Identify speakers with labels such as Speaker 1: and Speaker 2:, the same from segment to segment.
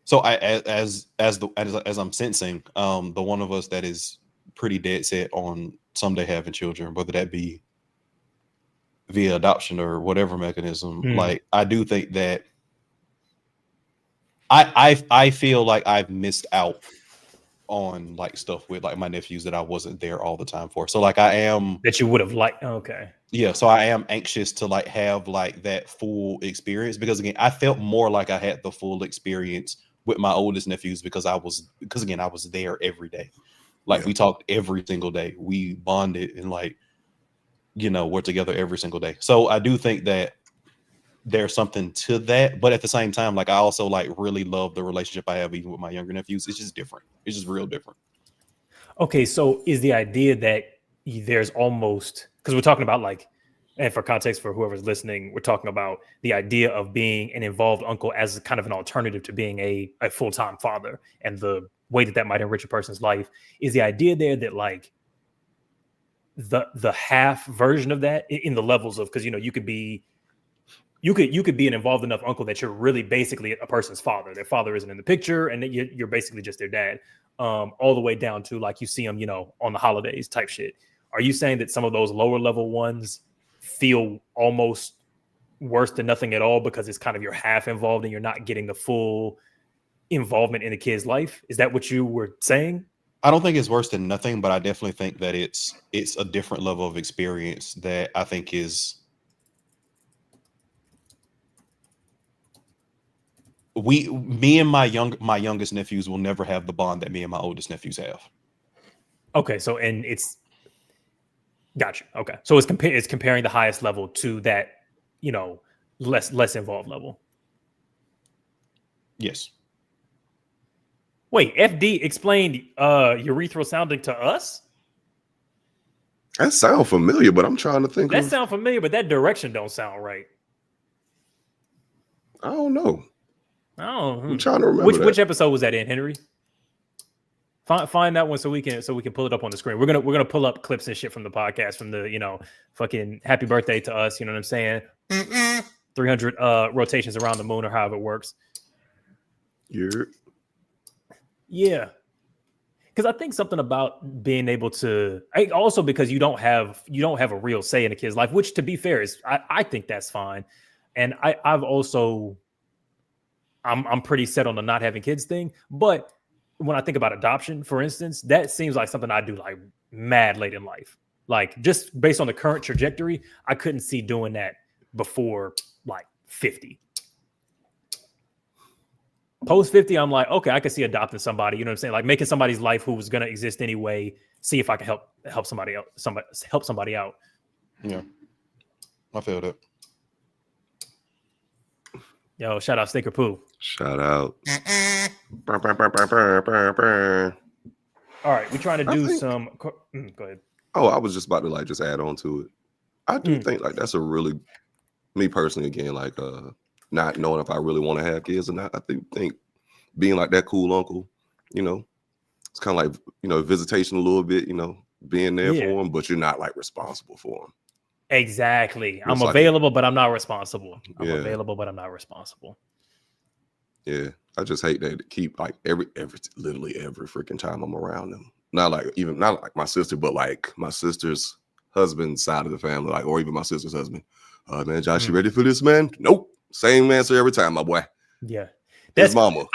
Speaker 1: So as I'm sensing, the one of us that is pretty dead set on someday having children, whether that be via adoption or whatever mechanism, like I do think that I feel like I've missed out on like stuff with like my nephews that I wasn't there all the time for. So like I am
Speaker 2: that you would have liked. Okay.
Speaker 1: Yeah, so I am anxious to like have like that full experience, because again, I felt more like I had the full experience with my oldest nephews because again, I was there every day. Like we talked every single day. We bonded and like, we're together every single day. So I do think that there's something to that, but at the same time, like I also like really love the relationship I have even with my younger nephews. It's just different. It's just real different.
Speaker 2: Okay, so is the idea that there's almost, because we're talking about like, and for context for whoever's listening, we're talking about the idea of being an involved uncle as kind of an alternative to being a full-time father, and the way that might enrich a person's life. Is the idea there that like the half version of that in the levels of, because you could be an involved enough uncle that you're really basically a person's father. Their father isn't in the picture, and you're basically just their dad. All the way down to like you see them, on the holidays type shit. Are you saying that some of those lower level ones feel almost worse than nothing at all because it's kind of you're half involved and you're not getting the full involvement in the kid's life? Is that what you were saying?
Speaker 1: I don't think it's worse than nothing, but I definitely think that it's a different level of experience that I think is me and my youngest nephews will never have the bond that me and my oldest nephews have.
Speaker 2: Okay, so and it's gotcha. Okay, so it's comparing the highest level to that, less involved level.
Speaker 1: Yes.
Speaker 2: Wait, FD explained urethral sounding to us?
Speaker 3: That sounds familiar, but I'm trying to think.
Speaker 2: That sounds familiar, but that direction don't sound right.
Speaker 3: I don't know.
Speaker 2: Oh,
Speaker 3: I'm trying to remember
Speaker 2: which episode was that in, Henry? Find that one so we can pull it up on the screen. We're gonna pull up clips and shit from the podcast, from the fucking happy birthday to us. You know what I'm saying? 300 rotations around the moon, or however it works. Yeah. Because I think something about being able to, also because you don't have a real say in a kid's life, which to be fair is I think that's fine. And I'm pretty set on the not having kids thing. But when I think about adoption, for instance, that seems like something I do like mad late in life. Like just based on the current trajectory, I couldn't see doing that before like 50. Post 50, I'm like, okay, I can see adopting somebody, you know what I'm saying? Like making somebody's life who was going to exist anyway, see if I can help somebody out.
Speaker 1: Yeah. I feel that.
Speaker 2: Yo, shout out Stinker Poo.
Speaker 3: Shout out.
Speaker 2: All right, we're trying to do some. Go ahead.
Speaker 3: Oh, I was just about to just add on to it. I do think like that's a really, me personally, again, like not knowing if I really want to have kids or not. I think being like that cool uncle, it's kind of like, visitation a little bit, being there for them, but you're not like responsible for them.
Speaker 2: Exactly. I'm available, but I'm not responsible. Available, but I'm not responsible.
Speaker 3: Yeah. I just hate that to keep like literally every freaking time I'm around them. Not like my sister, but like my sister's husband's side of the family, like, or even my sister's husband. Man, Josh, you ready for this, man? Nope. Same answer every time, my boy.
Speaker 2: Yeah.
Speaker 3: That's mama.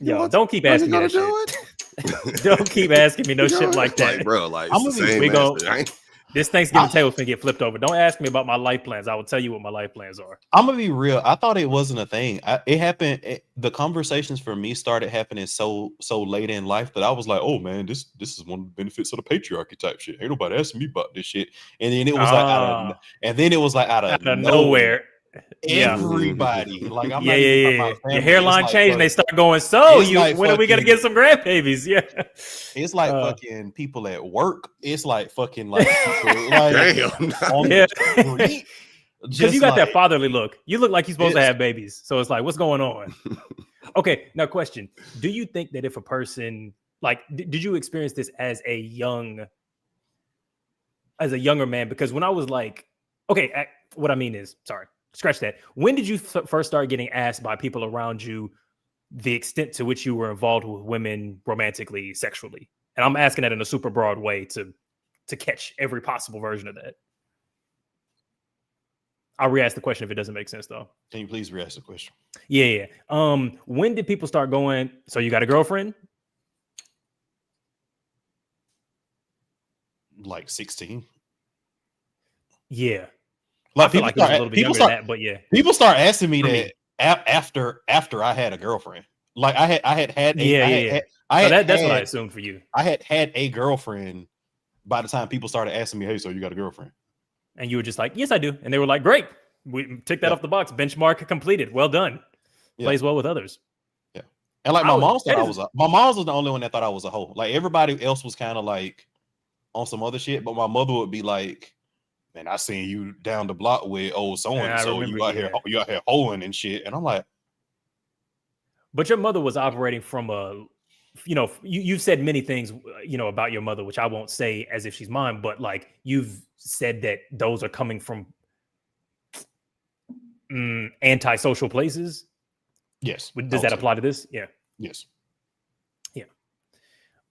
Speaker 2: Don't keep asking me that shit. Don't keep asking me no shit like that.
Speaker 3: Like, bro, like,
Speaker 2: I'm gonna be this Thanksgiving table finna get flipped over. Don't ask me about my life plans. I will tell you what my life plans are.
Speaker 1: I'm gonna be real. I thought it wasn't a thing. It happened. The conversations for me started happening so late in life that I was like, "Oh man, this is one of the benefits of the patriarchy type shit. Ain't nobody asking me about this shit." And then it was like out of nowhere. Everybody, like, I'm not even talking about
Speaker 2: your hairline like, changed and they start going, so you like when are we gonna get some grandbabies? Yeah,
Speaker 1: it's like fucking people at work. It's like fucking like people, like on the street.
Speaker 2: Because you got that fatherly look. You look like you're supposed to have babies. So it's like, what's going on? Okay, now question. Do you think that if a person, like, did you experience this as a younger man? Because when I was like, okay, what I mean is, sorry, scratch that. When did you first start getting asked by people around you, the extent to which you were involved with women romantically, sexually. And I'm asking that in a super broad way to catch every possible version of that. I'll re-ask the question if it doesn't make sense, though.
Speaker 1: Can you please re-ask the question?
Speaker 2: Yeah. When did people start going, so you got a girlfriend?
Speaker 1: Like 16.
Speaker 2: Yeah.
Speaker 1: Like
Speaker 2: I feel like it was a little bit younger than that, but yeah.
Speaker 1: People start asking me that after I had a girlfriend. Like I had
Speaker 2: that's what I assumed for you.
Speaker 1: I had a girlfriend by the time people started asking me, hey, so you got a girlfriend?
Speaker 2: And you were just like, yes, I do. And they were like, great. We tick that off the box. Benchmark completed. Well done. Plays well with others.
Speaker 1: Yeah. And like my mom was the only one that thought I was a hoe. Like everybody else was kind of like on some other shit. But my mother would be like, man, I seen you down the block with old so-and-so. You out here hoeing and shit. And I'm like.
Speaker 2: But your mother was operating from a, you've said many things, about your mother, which I won't say as if she's mine, but like you've said that those are coming from antisocial places.
Speaker 1: Yes.
Speaker 2: Does that apply to this? Yeah.
Speaker 1: Yes.
Speaker 2: Yeah.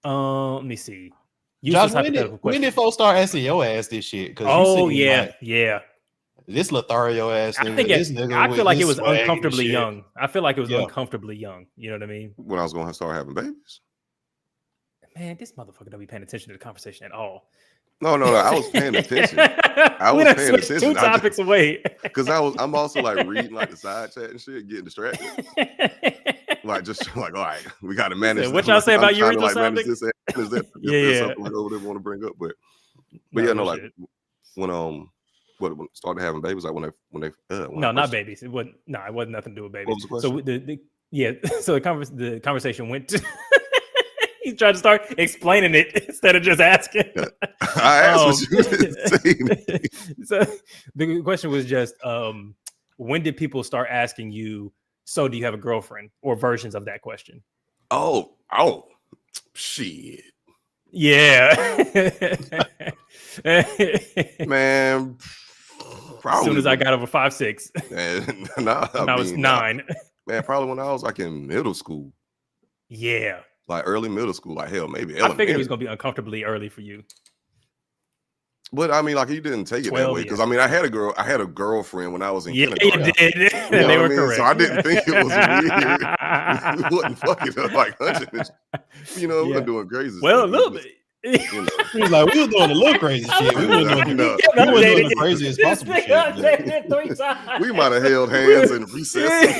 Speaker 2: Let me see.
Speaker 1: Josh, when did folks start asking your ass this shit?
Speaker 2: Yeah.
Speaker 1: This Lothario ass nigga.
Speaker 2: I feel like it was uncomfortably young. I feel like it was uncomfortably young. You know what I mean?
Speaker 3: When I was going to start having babies.
Speaker 2: Man, this motherfucker don't be paying attention to the conversation at all.
Speaker 3: No, I was paying attention. I was paying attention.
Speaker 2: 2 topics away.
Speaker 3: Because I'm also like reading like the side chat and shit, getting distracted. Like just like, all right, we got to manage.
Speaker 2: What y'all say about urethral sounding?
Speaker 3: Yeah. Something like over there want to bring up, but like when what started having babies, like when they
Speaker 2: not babies. It wasn't nothing to do with babies. What was the question? So the conversation went to. He tried to start explaining it instead of just asking.
Speaker 3: I asked what you saying.
Speaker 2: So the question was just, when did people start asking you, so do you have a girlfriend, or versions of that question?
Speaker 3: Oh, shit.
Speaker 2: Yeah.
Speaker 3: Man.
Speaker 2: As soon as I got over 5'6".
Speaker 3: Man,
Speaker 2: I was 9.
Speaker 3: Man, probably when I was like in middle school.
Speaker 2: Yeah.
Speaker 3: Like early middle school, like hell, maybe.
Speaker 2: I figured it was gonna be uncomfortably early for you.
Speaker 3: But I mean, like you didn't take it that way because I mean, I had a girlfriend when I was in kindergarten.
Speaker 2: You did. And they were correct.
Speaker 3: So I didn't think it was weird. We wasn't fucking like hunting. We were doing crazy.
Speaker 2: Well, a little bit.
Speaker 1: He was like, we were doing a little crazy shit. We were doing the craziest possible shit.
Speaker 3: We might have held hands in recess.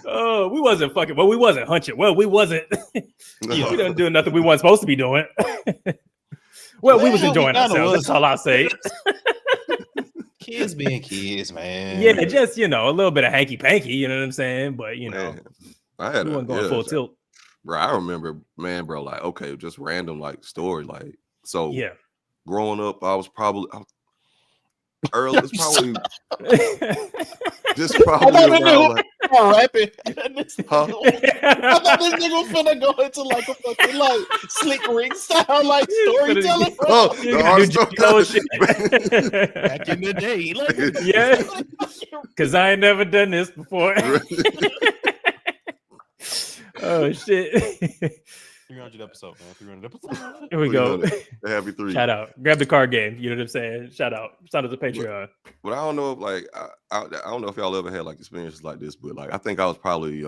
Speaker 2: Oh, we wasn't fucking. Well, we wasn't hunching. Well, we wasn't. We didn't do nothing we weren't supposed to be doing. Well, we was enjoying ourselves. That's all I'll say.
Speaker 1: Kids being kids, man.
Speaker 2: Yeah, just a little bit of hanky panky. You know what I'm saying? But
Speaker 3: I had
Speaker 2: wasn't going full tilt.
Speaker 3: Bro, I remember, man, bro, like, okay, just random, like, story, like, so, growing up, I was probably, early, it's probably, just probably around, like,
Speaker 1: rapping. I thought this nigga was finna go into, like, a fucking, like, Slick Rick style, like, storytelling. Back in the day. Like,
Speaker 2: yeah, because I ain't never done this before. Oh shit!
Speaker 1: 300 episode, man. 300 episode.
Speaker 2: Here we go.
Speaker 3: Happy 3.
Speaker 2: Shout out. Grab the card game. You know what I'm saying? Shout out. Shout out to Patreon.
Speaker 3: But I don't know if like I don't know if y'all ever had like experiences like this, but like I think I was probably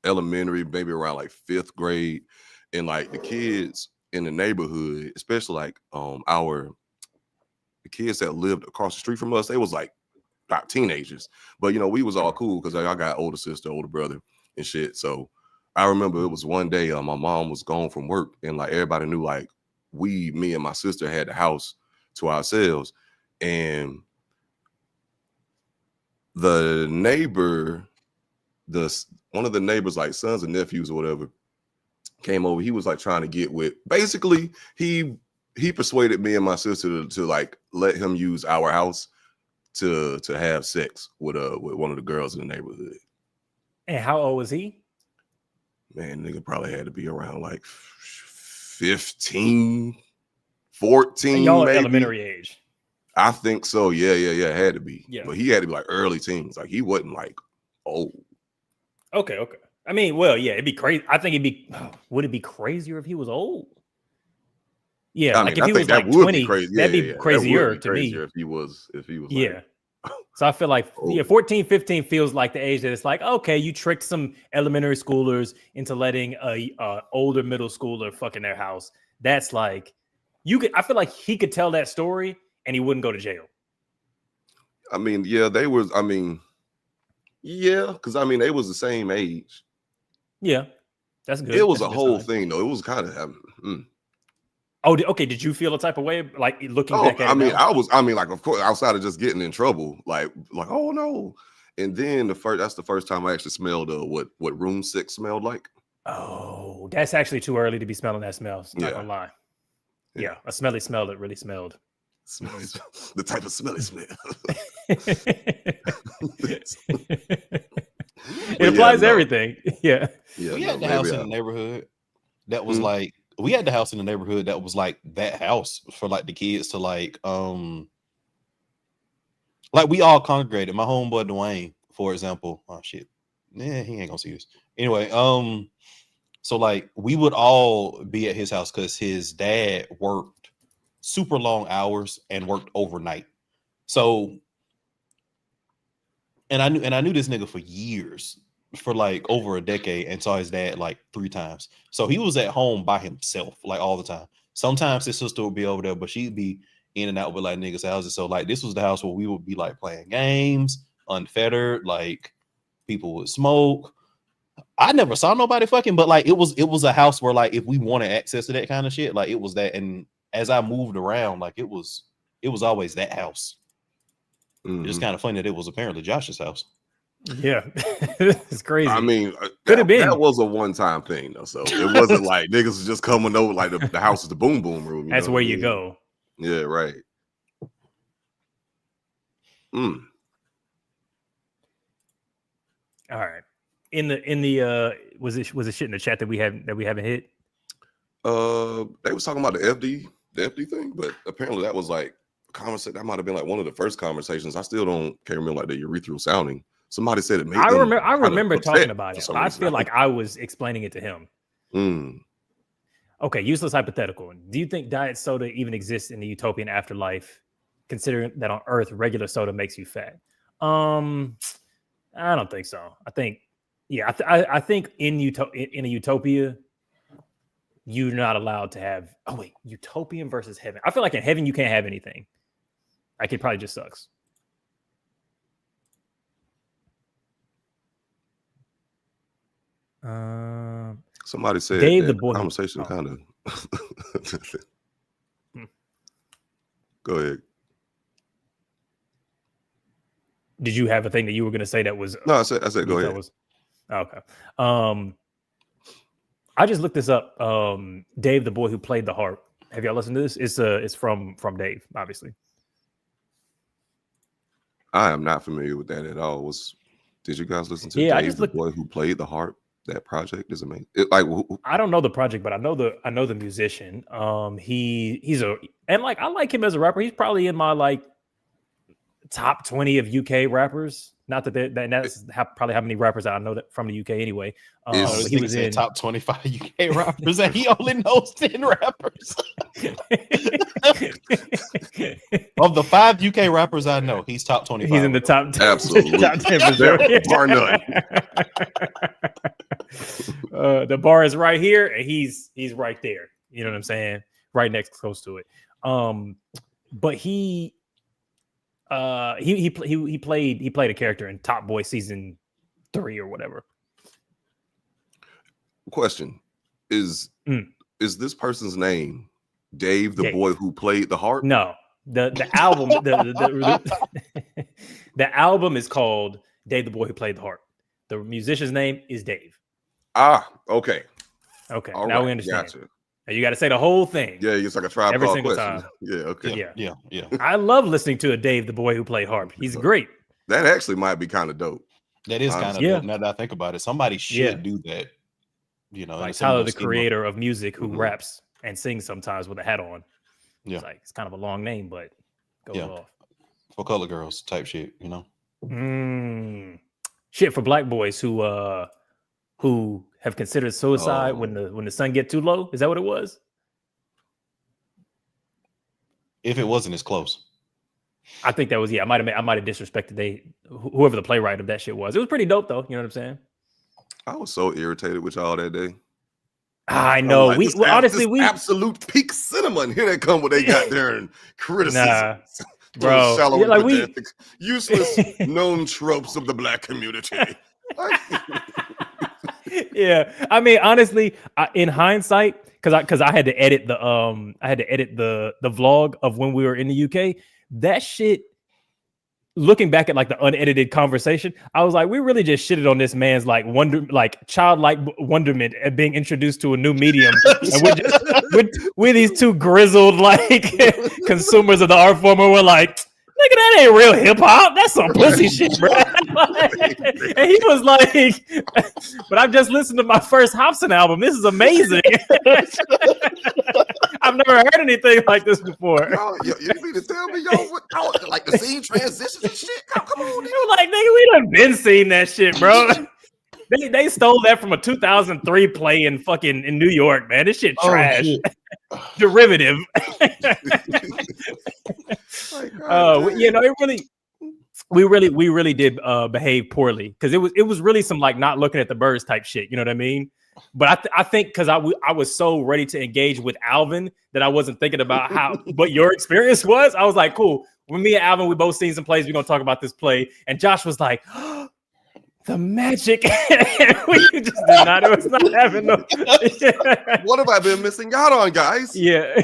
Speaker 3: elementary, maybe around like 5th grade, and like the kids in the neighborhood, especially like the kids that lived across the street from us, they was like about teenagers. But we was all cool because like, I got older sister, older brother, and shit. So I remember it was one day my mom was gone from work, and like everybody knew like me and my sister had the house to ourselves, and the neighbor, one of the neighbors, like sons and nephews or whatever, came over. He was like trying to get with, basically he persuaded me and my sister to like let him use our house to have sex with one of the girls in the neighborhood.
Speaker 2: And how old was he?
Speaker 3: Man, nigga probably had to be around like 15, 14.
Speaker 2: Y'all
Speaker 3: maybe.
Speaker 2: Elementary age.
Speaker 3: I think so. Yeah. Had to be.
Speaker 2: Yeah.
Speaker 3: But he had to be like early teens. Like he wasn't like old.
Speaker 2: Okay. I mean, well, yeah, it'd be crazy. I think would it be crazier if he was old? Yeah,
Speaker 3: I
Speaker 2: like
Speaker 3: mean,
Speaker 2: if
Speaker 3: I
Speaker 2: he
Speaker 3: think
Speaker 2: was
Speaker 3: that
Speaker 2: like
Speaker 3: would
Speaker 2: 20,
Speaker 3: be crazy.
Speaker 2: that'd be
Speaker 3: That
Speaker 2: crazier
Speaker 3: would be
Speaker 2: to me.
Speaker 3: crazier if he was
Speaker 2: Yeah.
Speaker 3: like,
Speaker 2: So I feel like
Speaker 3: oh.
Speaker 2: 14, 15 feels like the age that it's like, okay, you tricked some elementary schoolers into letting a older middle schooler fuck in their house. That's like I feel like he could tell that story and he wouldn't go to jail.
Speaker 3: I mean, yeah, because they was the same age.
Speaker 2: Yeah, that's good.
Speaker 3: It was
Speaker 2: That's
Speaker 3: a
Speaker 2: good
Speaker 3: whole
Speaker 2: sign.
Speaker 3: thing, though. It was kind of.
Speaker 2: Oh, okay. Did you feel a type of way, like looking
Speaker 3: Oh,
Speaker 2: back at
Speaker 3: I
Speaker 2: it
Speaker 3: mean,
Speaker 2: now?
Speaker 3: like, of course, outside of just getting in trouble, like, oh no. And then that's the first time I actually smelled what room 6 smelled like.
Speaker 2: Oh, that's actually too early to be smelling that smell. Not gonna lie. Yeah, a smelly smell that really smelled.
Speaker 3: Smelly, the type of smelly smell.
Speaker 2: It applies to everything. Yeah.
Speaker 1: We had the house in the neighborhood that was like that house for like the kids to like we all congregated. My homeboy Dwayne, for example. Oh shit. Yeah, he ain't gonna see this. Anyway, so like we would all be at his house because his dad worked super long hours and worked overnight. So and I knew this nigga for years, for like over a decade, and saw his dad like 3 times. So he was at home by himself like all the time. Sometimes his sister would be over there, but she'd be in and out with like niggas' houses. So like this was the house where we would be like playing games, unfettered, like people would smoke. I never saw nobody fucking, but like it was a house where like if we wanted access to that kind of shit, like it was that. And as I moved around, like it was always that house.
Speaker 3: Mm-hmm.
Speaker 1: It's kind of funny that it was apparently Josh's house.
Speaker 2: Yeah, it's crazy.
Speaker 3: I mean,
Speaker 2: could have been.
Speaker 3: That was a one-time thing though, so it wasn't like niggas was just coming over like the house is the boom boom room.
Speaker 2: That's where you go.
Speaker 3: Yeah, right.
Speaker 2: All right. In the was it shit in the chat that we haven't hit?
Speaker 3: They was talking about the FD thing, but apparently that was like conversation. That might have been like one of the first conversations. I still can't remember like the urethral sounding. Somebody said it made. I
Speaker 2: remember talking about it. I feel like I was explaining it to him. Okay, useless hypothetical. Do you think diet soda even exists in the utopian afterlife, considering that on Earth regular soda makes you fat? I don't think so. I think, I think in a utopia, you're not allowed to have. Oh wait, utopian versus heaven. I feel like in heaven you can't have anything. Like it probably just sucks.
Speaker 3: Somebody said
Speaker 2: Dave the boy
Speaker 3: conversation kind of. Go ahead.
Speaker 2: Did you have a thing that you were going to say that was?
Speaker 3: No, I said go ahead.
Speaker 2: Okay. I just looked this up. Dave the boy who played the harp. Have y'all listened to this? It's from Dave, obviously.
Speaker 3: I am not familiar with that at all. Did you guys listen to Dave the boy who played the harp? That project is amazing.
Speaker 2: I don't know the project, but I know the musician. He's I like him as a rapper. He's probably in my like top 20 of UK rappers. Not that's probably how many rappers I know that from the UK anyway.
Speaker 1: He was in top 25 UK rappers, and he only knows 10 rappers. Of the 5 UK rappers I know, he's top 25.
Speaker 2: He's in the top 10.
Speaker 3: Absolutely.
Speaker 2: Top 10 for sure.
Speaker 3: Bar none.
Speaker 2: The bar is right here, and he's right there. You know what I'm saying? Right next, close to it. But he played a character in Top Boy season 3 or whatever.
Speaker 3: Question: Is this person's name Dave the boy who played the harp?
Speaker 2: No, the album the album is called Dave the boy who played the harp. The musician's name is Dave.
Speaker 3: Okay.
Speaker 2: Okay,
Speaker 3: all
Speaker 2: now
Speaker 3: right.
Speaker 2: we understand.
Speaker 3: Gotcha.
Speaker 2: Now you got to say the whole thing.
Speaker 3: Yeah, it's like a Tribe
Speaker 2: every
Speaker 3: Called
Speaker 2: single
Speaker 3: Quest.
Speaker 2: time.
Speaker 3: Yeah, okay.
Speaker 2: Yeah. I love listening to a Dave the boy who played harp. He's great.
Speaker 3: That actually might be kind of dope.
Speaker 1: That is kind of dope. Now that I think about it, somebody should do that. You know,
Speaker 2: like Tyler, the creator of music, who raps and sings sometimes with a hat on. Yeah, it's kind of a long name, but goes off
Speaker 1: for color girls type shit. You know,
Speaker 2: shit for black boys who who have considered suicide when the sun get too low? Is that what it was?
Speaker 1: If it wasn't, it's close.
Speaker 2: I think that was, I might have disrespected whoever the playwright of that shit was. It was pretty dope though. You know what I'm saying?
Speaker 3: I was so irritated with y'all that day.
Speaker 2: I know.
Speaker 3: Like,
Speaker 2: honestly,
Speaker 3: absolute peak cinema, and here they come when they got there and criticism.
Speaker 2: Nah, bro.
Speaker 3: Shallow, pedantic, useless, known tropes of the black community.
Speaker 2: Yeah, I mean, honestly, in hindsight, because I had to edit the vlog of when we were in the UK. That shit. Looking back at like the unedited conversation, I was like, we really just shitted on this man's like childlike wonderment at being introduced to a new medium. And we're these two grizzled like consumers of the art form, and we're like, nigga, that ain't real hip hop. That's some pussy shit, bro. And he was like, but I've just listened to my first Hobson album. This is amazing. I've never heard anything like this before.
Speaker 3: You mean to tell me y'all like the scene transitions and shit? Come on,
Speaker 2: he was like, nigga, we done been seeing that shit, bro. They stole that from a 2003 play in New York, man. This shit trash. Shit. Derivative. We really did behave poorly because it was really some like not looking at the birds type shit. You know what I mean? But I think because I was so ready to engage with Alvin that I wasn't thinking about what your experience was. I was like, cool. When me and Alvin, we both seen some plays. We're gonna talk about this play, and Josh was like, oh, the magic. We just did not. It was not having no.
Speaker 3: What have I been missing out on, guys?
Speaker 2: Yeah,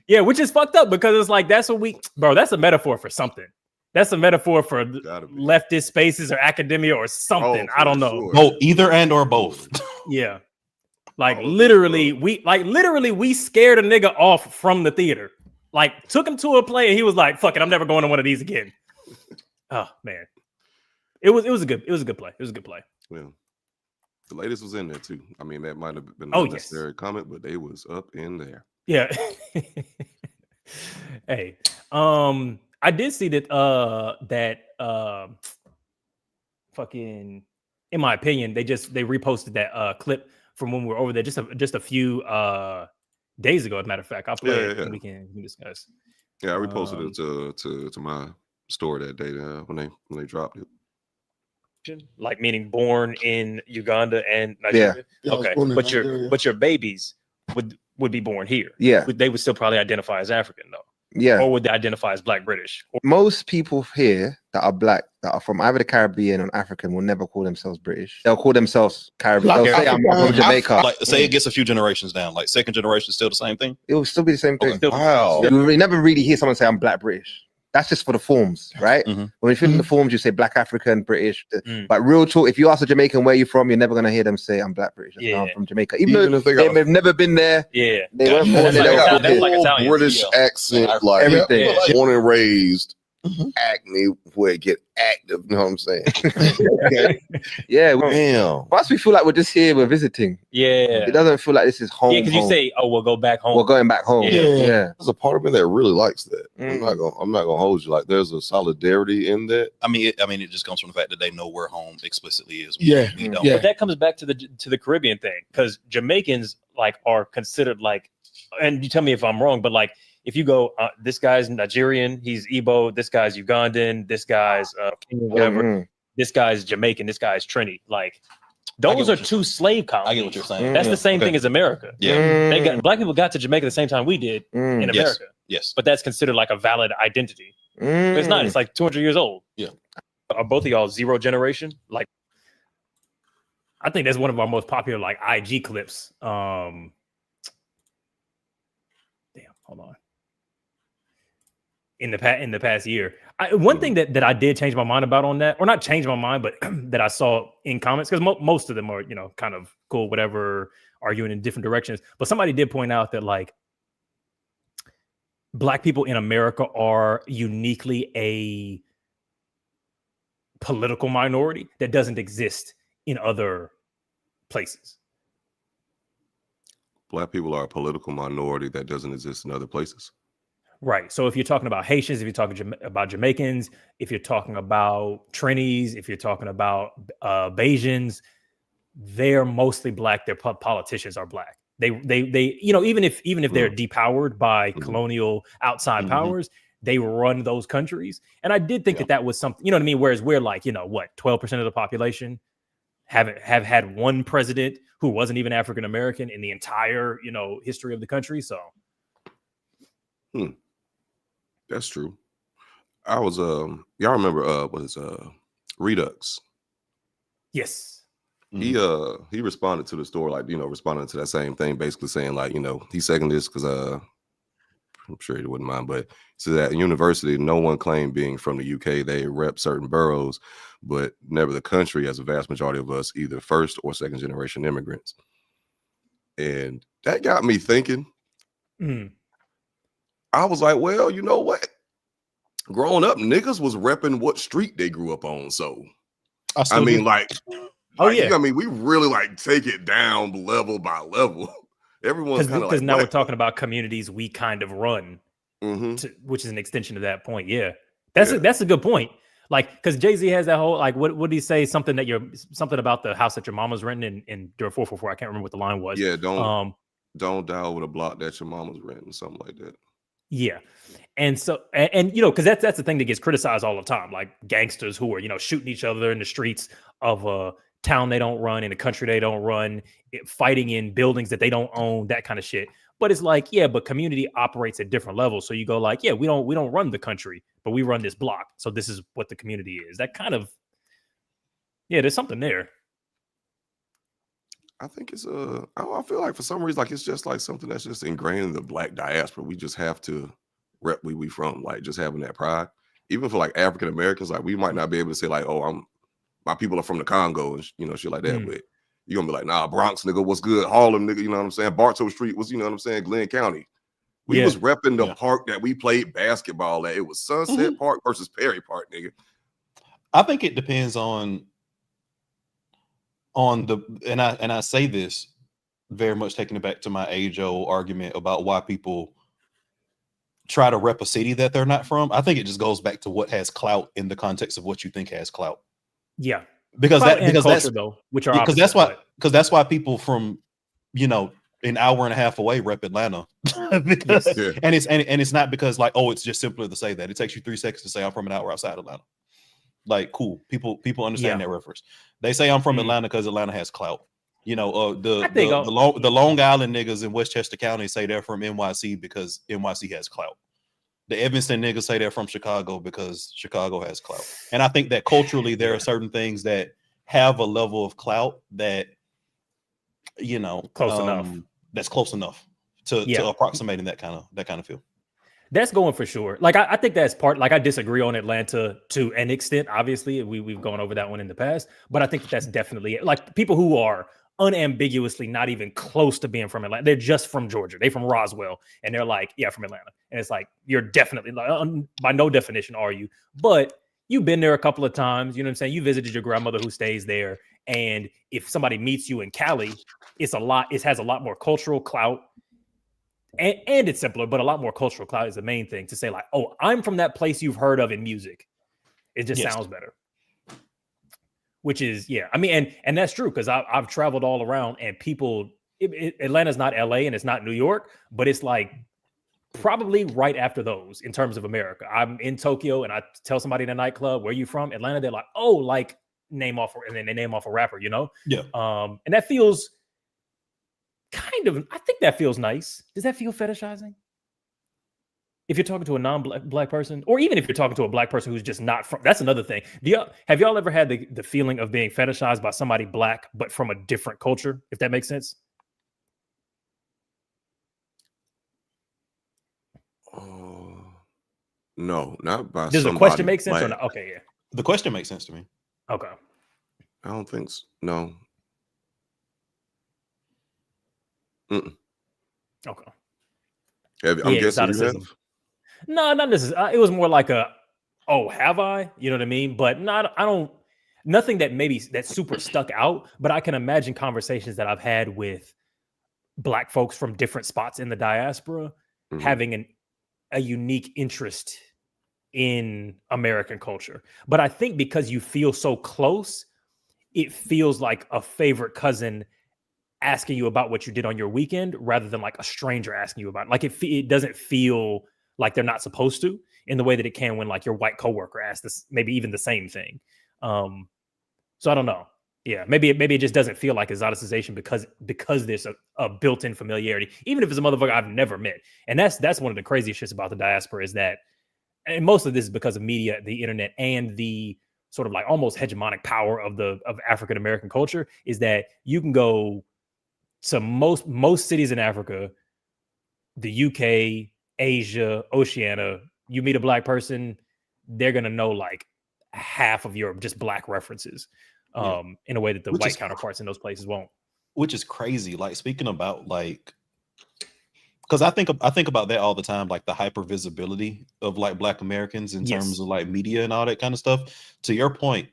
Speaker 2: yeah, which is fucked up because it's like that's that's a metaphor for something. That's a metaphor for leftist spaces or academia or something. I don't know.
Speaker 3: Sure.
Speaker 1: Both, either and or both.
Speaker 2: Yeah, like literally, we scared a nigga off from the theater. Like took him to a play and he was like, "Fuck it, I'm never going to one of these again." Oh man. It was a good play. It was a good play.
Speaker 3: Yeah. The latest was in there too. I mean, that might have been a necessary comment, but they was up in there.
Speaker 2: Yeah. Hey, I did see that fucking, in my opinion, they reposted that clip from when we were over there just a few days ago. As a matter of fact, I'll play it and we can discuss.
Speaker 3: Yeah, I reposted it to my store that day when they dropped it.
Speaker 2: Like meaning born in Uganda and Nigeria. Yeah, okay, but your babies would be born here.
Speaker 4: Yeah,
Speaker 2: they would still probably identify as African though.
Speaker 4: Yeah,
Speaker 2: or would they identify as Black British?
Speaker 4: Most people here that are Black, that are from either the Caribbean or African, will never call themselves British. They'll call themselves Caribbean. They'll say I'm from Jamaica.
Speaker 1: Like, say it gets a few generations down. Like second generation, still the same thing.
Speaker 4: It will still be the same thing.
Speaker 1: Okay.
Speaker 3: Wow.
Speaker 4: You never really hear someone say I'm Black British. That's just for the forms, right?
Speaker 1: Mm-hmm.
Speaker 4: When you fill in the forms, you say Black African, British. But real talk, if you ask a Jamaican where you're from, you're never gonna hear them say I'm Black British. No, I'm from Jamaica. Even though they've never been there.
Speaker 2: Yeah,
Speaker 4: they weren't born
Speaker 3: there.
Speaker 4: They
Speaker 3: got like British accent, like
Speaker 4: everything.
Speaker 3: Born and raised. Acne where it get active, you know what I'm saying?
Speaker 4: Yeah,
Speaker 3: damn.
Speaker 4: Plus we feel like we're just here, we're visiting.
Speaker 2: Yeah,
Speaker 4: it doesn't feel like this is home.
Speaker 2: Yeah, because you say, "Oh, we'll go back home."
Speaker 4: We're going back home. Yeah.
Speaker 3: There's a part of me that really likes that. I'm not gonna hold you. Like, there's a solidarity in that.
Speaker 1: I mean, it just comes from the fact that they know where home explicitly is.
Speaker 5: Yeah,
Speaker 2: But that comes back to the Caribbean thing, because Jamaicans like are considered like, and you tell me if I'm wrong, but like, if you go, this guy's Nigerian, he's Igbo, this guy's Ugandan, this guy's Kenyan, whatever, this guy's Jamaican, this guy's Trini. Like, those are two slave colonies.
Speaker 1: I get what you're saying.
Speaker 2: That's the same thing as America.
Speaker 1: Yeah.
Speaker 2: Black people got to Jamaica the same time we did in America.
Speaker 1: Yes.
Speaker 2: But that's considered like a valid identity. It's not. It's like 200 years old.
Speaker 1: Yeah.
Speaker 2: Are both of y'all zero generation? Like, I think that's one of our most popular like IG clips. Damn, hold on. In the past year, one thing that I did change my mind about on that, or not change my mind, but that I saw in comments, because most of them are, kind of cool, whatever, arguing in different directions. But somebody did point out that like Black people in America are uniquely a political minority that doesn't exist in other places.
Speaker 3: Black people are a political minority that doesn't exist in other places.
Speaker 2: Right. So if you're talking about Haitians, if you're talking about Jamaicans, if you're talking about Trinis, if you're talking about Bajans, they're mostly black. Their politicians are black. They you know, even if they're depowered by colonial outside powers, they run those countries. And I did think that was something, you know what I mean? Whereas we're like, you know, what, 12% of the population have had one president who wasn't even African American in the entire, you know, history of the country. So
Speaker 3: that's true. I was y'all remember Redux?
Speaker 2: Yes.
Speaker 3: He responded to the story, like, you know, responding to that same thing, basically saying, like, you know, he seconded this because I'm sure he wouldn't mind, but so that in university, no one claimed being from the UK. They rep certain boroughs, but never the country, as a vast majority of us either first or second generation immigrants. And that got me thinking. I was like, well, you know what? Growing up, niggas was repping what street they grew up on. So I mean, like, I mean, we really like take it down level by level. Everyone's kind of like,
Speaker 2: now we're talking about communities we kind of run, which is an extension of that point. Yeah, that's a good point. Like, because Jay-Z has that whole, like, what did he say? Something about the house that your mama's renting in during 444. I can't remember what the line was.
Speaker 3: Yeah, don't die with a block that your mama's renting, something like that.
Speaker 2: Yeah. And so, and you know, because that's the thing that gets criticized all the time, like gangsters who are, you know, shooting each other in the streets of a town they don't run, in a country they don't run, fighting in buildings that they don't own, that kind of shit. But it's like, yeah, but community operates at different levels. So you go like, yeah, we don't run the country, but we run this block. So this is what the community is. That kind of, yeah, there's something there.
Speaker 3: I think it's I feel like for some reason, like, it's just like something that's just ingrained in the black diaspora. We just have to rep where we from, like, just having that pride. Even for like African Americans, like, we might not be able to say like, oh, my people are from the Congo and you know, shit like that. But you're gonna be like, nah, Bronx nigga, what's good? Harlem nigga, you know what I'm saying? Bartow Street was, you know what I'm saying? Glenn County. We was repping the park that we played basketball at. It was Sunset Park versus Perry Park, nigga.
Speaker 1: I think it depends on the, and I say this very much taking it back to my age-old argument about why people try to rep a city that they're not from. I think it just goes back to what has clout in the context of what you think has clout.
Speaker 2: Yeah,
Speaker 1: because
Speaker 2: that's though, which are
Speaker 1: because that's why people from, you know, an hour and a half away rep Atlanta. Because, and it's not because like, oh, it's just simpler to say that. It takes you 3 seconds to say I'm from an hour outside Atlanta. Like, cool. People understand that reference. They say I'm from Atlanta because Atlanta has clout. You know, the Long Island niggas in Westchester County say they're from NYC because NYC has clout. The Evanston niggas say they're from Chicago because Chicago has clout. And I think that culturally there are certain things that have a level of clout that, you know, that's close enough to approximating that kind of feel.
Speaker 2: That's going for sure. Like, I think that's part, like, I disagree on Atlanta to an extent. Obviously, we've gone over that one in the past, but I think that's definitely, like, people who are unambiguously not even close to being from Atlanta. They're just from Georgia. They're from Roswell. And they're like, yeah, from Atlanta. And it's like, you're definitely, like, by no definition are you, but you've been there a couple of times. You know what I'm saying? You visited your grandmother who stays there. And if somebody meets you in Cali, it has a lot more cultural clout. And it's simpler, but a lot more cultural clout is the main thing to say, like, oh, I'm from that place you've heard of in music. It just sounds better. Which is, I mean, and that's true because I've traveled all around and people, Atlanta's not LA and it's not New York, but it's like probably right after those in terms of America. I'm in Tokyo and I tell somebody in a nightclub, where are you from? Atlanta. They're like, oh, like name off, and then they name off a rapper, you know?
Speaker 1: Yeah.
Speaker 2: And that feels kind of, I think that feels nice. Does that feel fetishizing? If you're talking to a non-black person, or even if you're talking to a black person who's just not from, that's another thing. Have y'all ever had the feeling of being fetishized by somebody black, but from a different culture, if that makes sense?
Speaker 3: No, not by
Speaker 2: Does the question make sense or not? Okay, yeah.
Speaker 1: The question makes sense to me.
Speaker 2: Okay.
Speaker 3: I don't think so. No. Okay. I'm guessing you have?
Speaker 2: No, not necessarily. It was more like oh, have I? You know what I mean? But nothing that's super stuck out. But I can imagine conversations that I've had with black folks from different spots in the diaspora having a unique interest in American culture. But I think because you feel so close, it feels like a favorite cousin asking you about what you did on your weekend rather than like a stranger asking you about it. Like it doesn't feel like they're not supposed to in the way that it can when like your white coworker asks this, maybe even the same thing. So I don't know. Yeah, maybe it just doesn't feel like exoticization because there's a built-in familiarity, even if it's a motherfucker I've never met. And that's one of the craziest shits about the diaspora is that, and most of this is because of media, the internet, and the sort of like almost hegemonic power of African American culture, is that you can go to most cities in Africa, the UK, Asia, Oceania, you meet a black person, they're gonna know like half of your just black references. In a way that the white counterparts in those places won't.
Speaker 1: Which is crazy. Like speaking about like, because I think about that all the time, like the hyper visibility of like Black Americans in terms of like media and all that kind of stuff. To your point,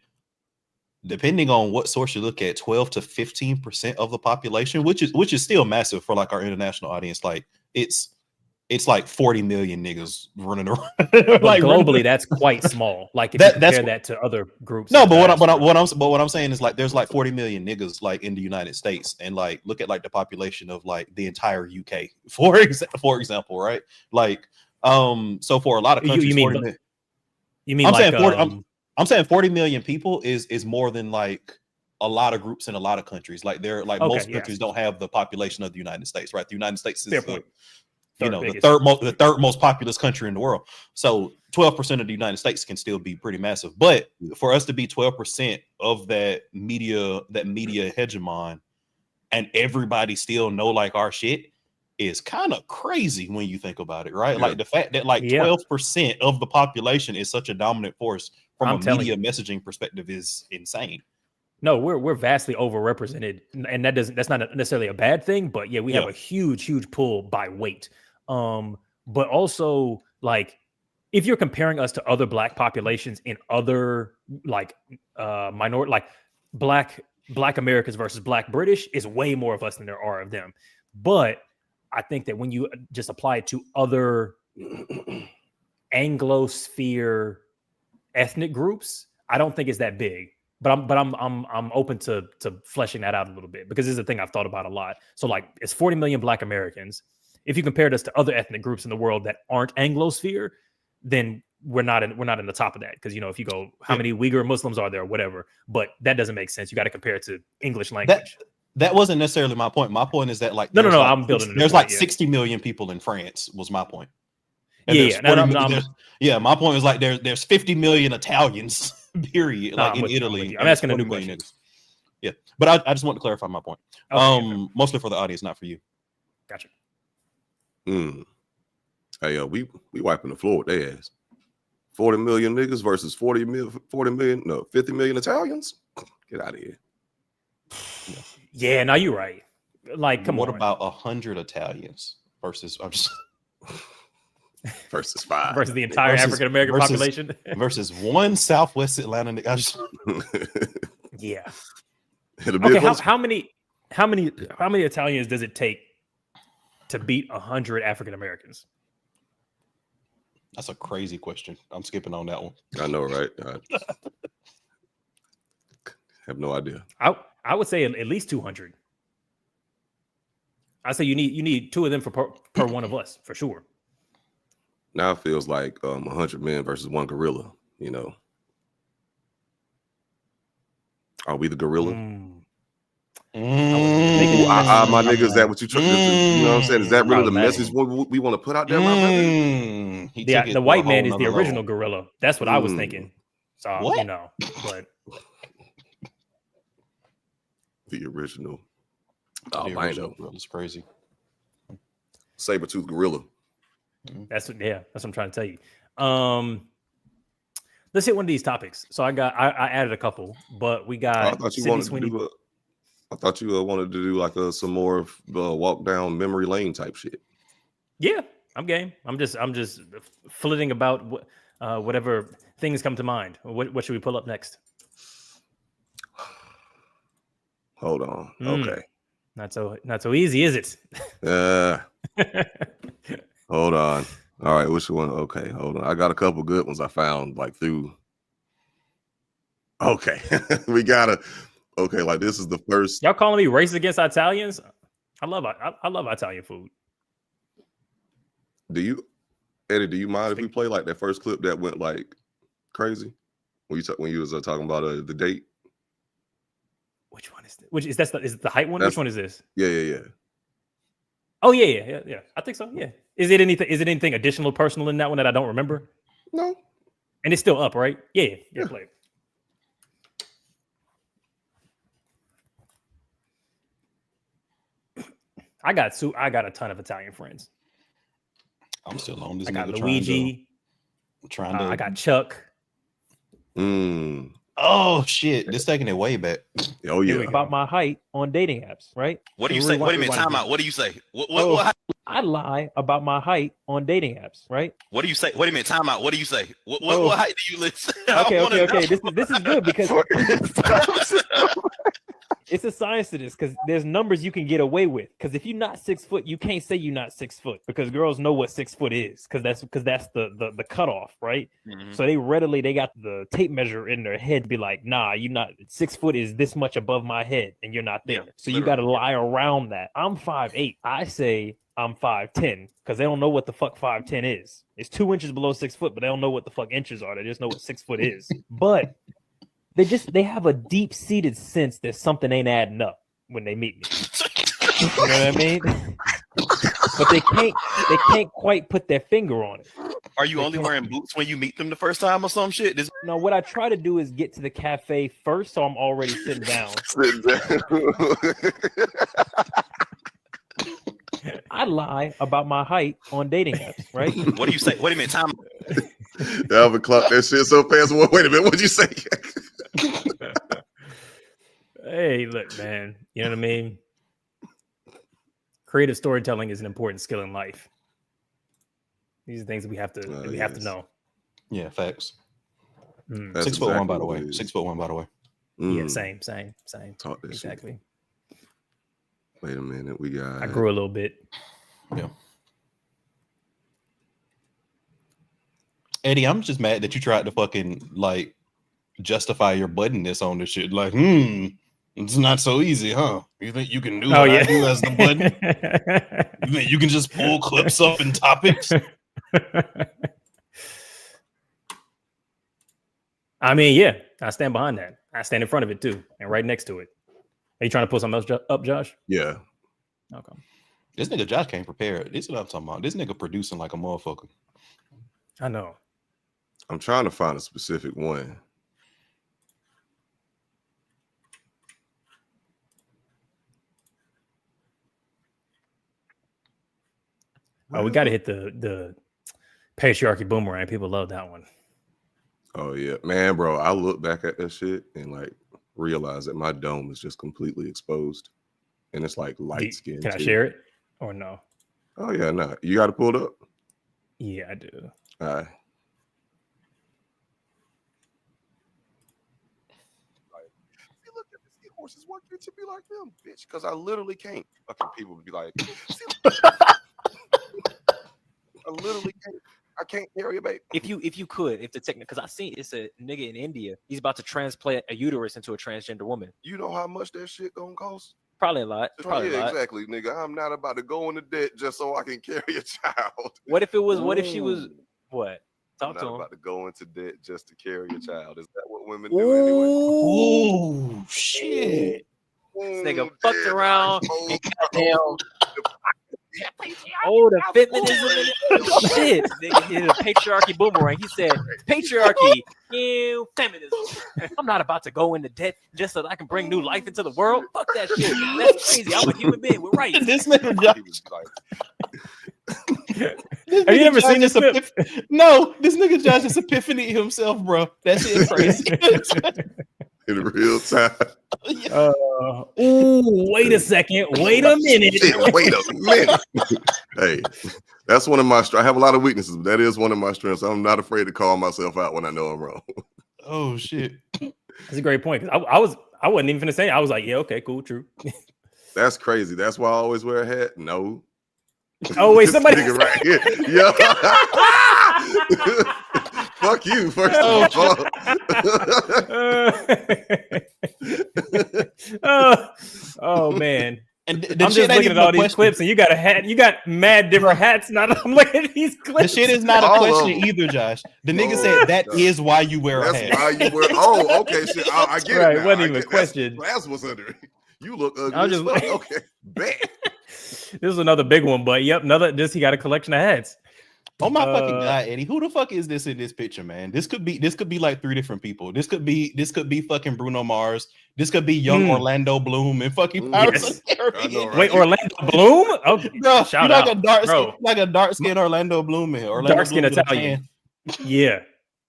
Speaker 1: depending on what source you look at, 12 to 15% of the population, which is still massive for like our international audience. Like it's like 40 million niggas running around.
Speaker 2: But like globally, that's quite small. Like if you compare that to other groups.
Speaker 1: No, but what I'm saying is like there's like 40 million niggas like in the United States, and like look at like the population of like the entire UK, for example, right? Like so for a lot of countries, I'm saying 40 million people is more than like a lot of groups in a lot of countries. Like they're like most countries don't have the population of the United States, right? The United States is the third most populous country in the world. So 12% of the United States can still be pretty massive. But for us to be 12% of that media hegemon and everybody still know like our shit is kind of crazy when you think about it, right? Yeah. Like the fact that like 12% of the population is such a dominant force from a media messaging perspective is insane.
Speaker 2: No, we're vastly overrepresented, and that's not necessarily a bad thing, but we have a huge pull by weight. But also like if you're comparing us to other black populations in other like minority, like black Americans versus black British, is way more of us than there are of them. But I think that when you just apply it to other Anglosphere ethnic groups, I don't think it's that big. But I'm open to fleshing that out a little bit, because this is a thing I've thought about a lot. So like it's 40 million Black Americans. If you compared us to other ethnic groups in the world that aren't Anglosphere, then we're not in the top of that. Because if you go, how many Uyghur Muslims are there, or whatever, but that doesn't make sense. You got to compare it to English language.
Speaker 1: That wasn't necessarily my point. My point is that like
Speaker 2: no,
Speaker 1: like,
Speaker 2: I'm building.
Speaker 1: There's like 60 million people in France. Was my point. And my point was like there's 50 million Italians. Period. Like in Italy,
Speaker 2: I'm asking a new question.
Speaker 1: Yeah, but I just want to clarify my point. Okay, mostly for the audience, not for you.
Speaker 2: Gotcha.
Speaker 3: Hey, we wiping the floor with their ass. 40 million niggas versus 50 million Italians. Get out of here.
Speaker 2: Yeah, no, you're right. Like, come on.
Speaker 1: What about 100 Italians versus? I'm just
Speaker 3: versus 5
Speaker 2: versus the entire African American population
Speaker 1: versus one Southwest Atlanta nigga.
Speaker 2: Yeah.
Speaker 3: Okay,
Speaker 2: how many Italians does it take to beat 100 African Americans?
Speaker 1: That's a crazy question. I'm skipping on that one.
Speaker 3: I know, right? I have no idea.
Speaker 2: I would say at least 200. I say you need 2 of them per one of us for sure.
Speaker 3: Now it feels like 100 men versus 1 gorilla. Are we the gorilla? My nigga, is that what you trying to do? You know what I'm saying? Is that really the message we want to put out there, my brother?
Speaker 2: The white man is the original gorilla. That's what I was thinking. So, but
Speaker 3: the original.
Speaker 1: Albino. That's crazy.
Speaker 3: Saber-toothed gorilla.
Speaker 2: That's what I'm trying to tell you. Let's hit one of these topics. So I added a couple, but we got.
Speaker 3: I thought you wanted to do like some more walk down memory lane type shit.
Speaker 2: Yeah, I'm game. I'm just flitting about whatever things come to mind. What should we pull up next?
Speaker 3: Hold on. Okay.
Speaker 2: Not so easy, is it?
Speaker 3: Hold on. All right, which one? Okay, hold on. I got a couple good ones I found like through. Okay, we got Okay, like this is the first.
Speaker 2: Y'all calling me racist against Italians? I love Italian food.
Speaker 3: Do you, Eddie? Do you mind if we play like that first clip that went like crazy when you was talking about the date?
Speaker 2: Which one is this? Is it the height one? Which one is this?
Speaker 3: Yeah.
Speaker 2: Oh yeah. I think so. Yeah. Is it anything additional personal in that one that I don't remember?
Speaker 3: No.
Speaker 2: And it's still up, right? Yeah. Play it. I got a ton of Italian friends.
Speaker 1: I'm still on this.
Speaker 2: I got Luigi. I got Chuck.
Speaker 1: Oh shit! This taking it way back.
Speaker 3: Oh yeah.
Speaker 5: About my height on dating apps, right?
Speaker 6: What do you say? Wait a minute, time out. What do you say? What?
Speaker 5: I lie about my height on dating apps, right?
Speaker 6: What do you say? Wait a minute, time out. What do you say? What height do you list?
Speaker 5: Okay. This is good because it's a science to this because there's numbers you can get away with. Because if you're not 6 foot, you can't say you're not 6 foot because girls know what 6 foot is because that's the cutoff, right? Mm-hmm. So they got the tape measure in their head to be like, nah, you're not 6 foot is this much above my head and you're not there. Yeah, so you got to lie around that. I'm 5'8". I say I'm 5'10" because they don't know what the fuck 5'10" is. It's 2 inches below 6 foot, but they don't know what the fuck inches are. They just know what 6 foot is. But they have a deep-seated sense that something ain't adding up when they meet me. You know what I mean? But they can't quite put their finger on it.
Speaker 6: Are you only wearing boots when you meet them the first time or some shit?
Speaker 5: No, what I try to do is get to the cafe first, so I'm already sitting down. I lie about my height on dating apps, right?
Speaker 6: What do you say? Wait a minute, time.
Speaker 3: Alvin clocked that shit so fast. Wait a minute, what'd you say?
Speaker 2: Hey, look, man. You know what I mean? Creative storytelling is an important skill in life. These are things that we have to know.
Speaker 1: Yeah, facts. 6'1",
Speaker 3: exactly
Speaker 1: by the way. 6'1", by the way.
Speaker 2: Yeah, same.
Speaker 3: Talk that
Speaker 2: exactly.
Speaker 3: Shit. Wait a minute,
Speaker 2: I grew a little bit.
Speaker 1: Yeah. Eddie, I'm just mad that you tried to fucking like justify your buttonness on this shit. Like, it's not so easy, huh? You think you can do what I do as the button? You think you can just pull clips up and topics?
Speaker 2: I mean, yeah, I stand behind that. I stand in front of it too, and right next to it. Are you trying to pull something else up, Josh?
Speaker 3: Yeah.
Speaker 2: Okay.
Speaker 1: This nigga Josh can't prepare. This is what I'm talking about. This nigga producing like a motherfucker.
Speaker 2: I know.
Speaker 3: I'm trying to find a specific one.
Speaker 2: Oh, we got to hit the patriarchy boomerang. People love that one.
Speaker 3: Oh yeah, man, bro. I look back at that shit and like realize that my dome is just completely exposed, and it's like light skin.
Speaker 2: Can I share it or no?
Speaker 3: Oh yeah, no. You got to pull it up.
Speaker 2: Yeah, I do.
Speaker 3: All right.
Speaker 6: See, look at this. Horses want you to be like them, bitch. Because I literally can't. Fucking people would be like, I literally can't. I can't carry a baby.
Speaker 5: If the technique, because I seen it's a nigga in India. He's about to transplant a uterus into a transgender woman.
Speaker 6: You know how much that shit gonna cost?
Speaker 5: Probably a lot.
Speaker 6: Exactly, nigga. I'm not about to go into debt just so I can carry a child.
Speaker 5: What if she was what?
Speaker 6: I'm not about to go into debt just to carry a child. Is that what women do anyway?
Speaker 1: Oh shit!
Speaker 5: This nigga fucked around and goddamn. Oh, the feminism shit. Nigga hit a patriarchy boomerang. He said, patriarchy, you feminism. I'm not about to go into debt just so that I can bring new life into the world. Fuck that shit. That's crazy. I'm a human being. We're right.
Speaker 1: This nigga Josh.
Speaker 2: Have you ever seen this clip?
Speaker 1: No, this nigga Josh is epiphany himself, bro. That shit crazy.
Speaker 3: In real time.
Speaker 2: Wait a second. Wait a minute.
Speaker 3: Wait a minute. Hey, that's one of my strengths. I have a lot of weaknesses, but that is one of my strengths. I'm not afraid to call myself out when I know I'm wrong.
Speaker 1: Oh shit.
Speaker 2: That's a great point. I wasn't even gonna say it. I was like, yeah, okay, cool, true.
Speaker 3: That's crazy. That's why I always wear a hat. No.
Speaker 2: Oh wait, somebody
Speaker 3: right here. Yeah. Fuck you, first of
Speaker 2: all. Oh man.
Speaker 1: And
Speaker 2: I'm just looking at all these clips, and you got a hat. You got mad different hats. Not I'm looking at these clips.
Speaker 1: The shit is not a question either, Josh. The nigga said that is why you wear a hat.
Speaker 3: That's why you wear. Oh, okay, shit. I get it.
Speaker 2: It wasn't even a question.
Speaker 3: That's what's under it. You look ugly. Okay, bet.
Speaker 2: This is another big one, but yep, he got a collection of hats.
Speaker 1: Oh my fucking god, Eddie! Who the fuck is this in this picture, man? This could be like 3 different people. This could be fucking Bruno Mars. This could be young Orlando Bloom and fucking Pirates of the Caribbean.
Speaker 2: Right? Wait, Orlando Bloom? Oh,
Speaker 1: bro, like a dark skin Orlando Bloom, man.
Speaker 2: Dark skin Italian. Yeah,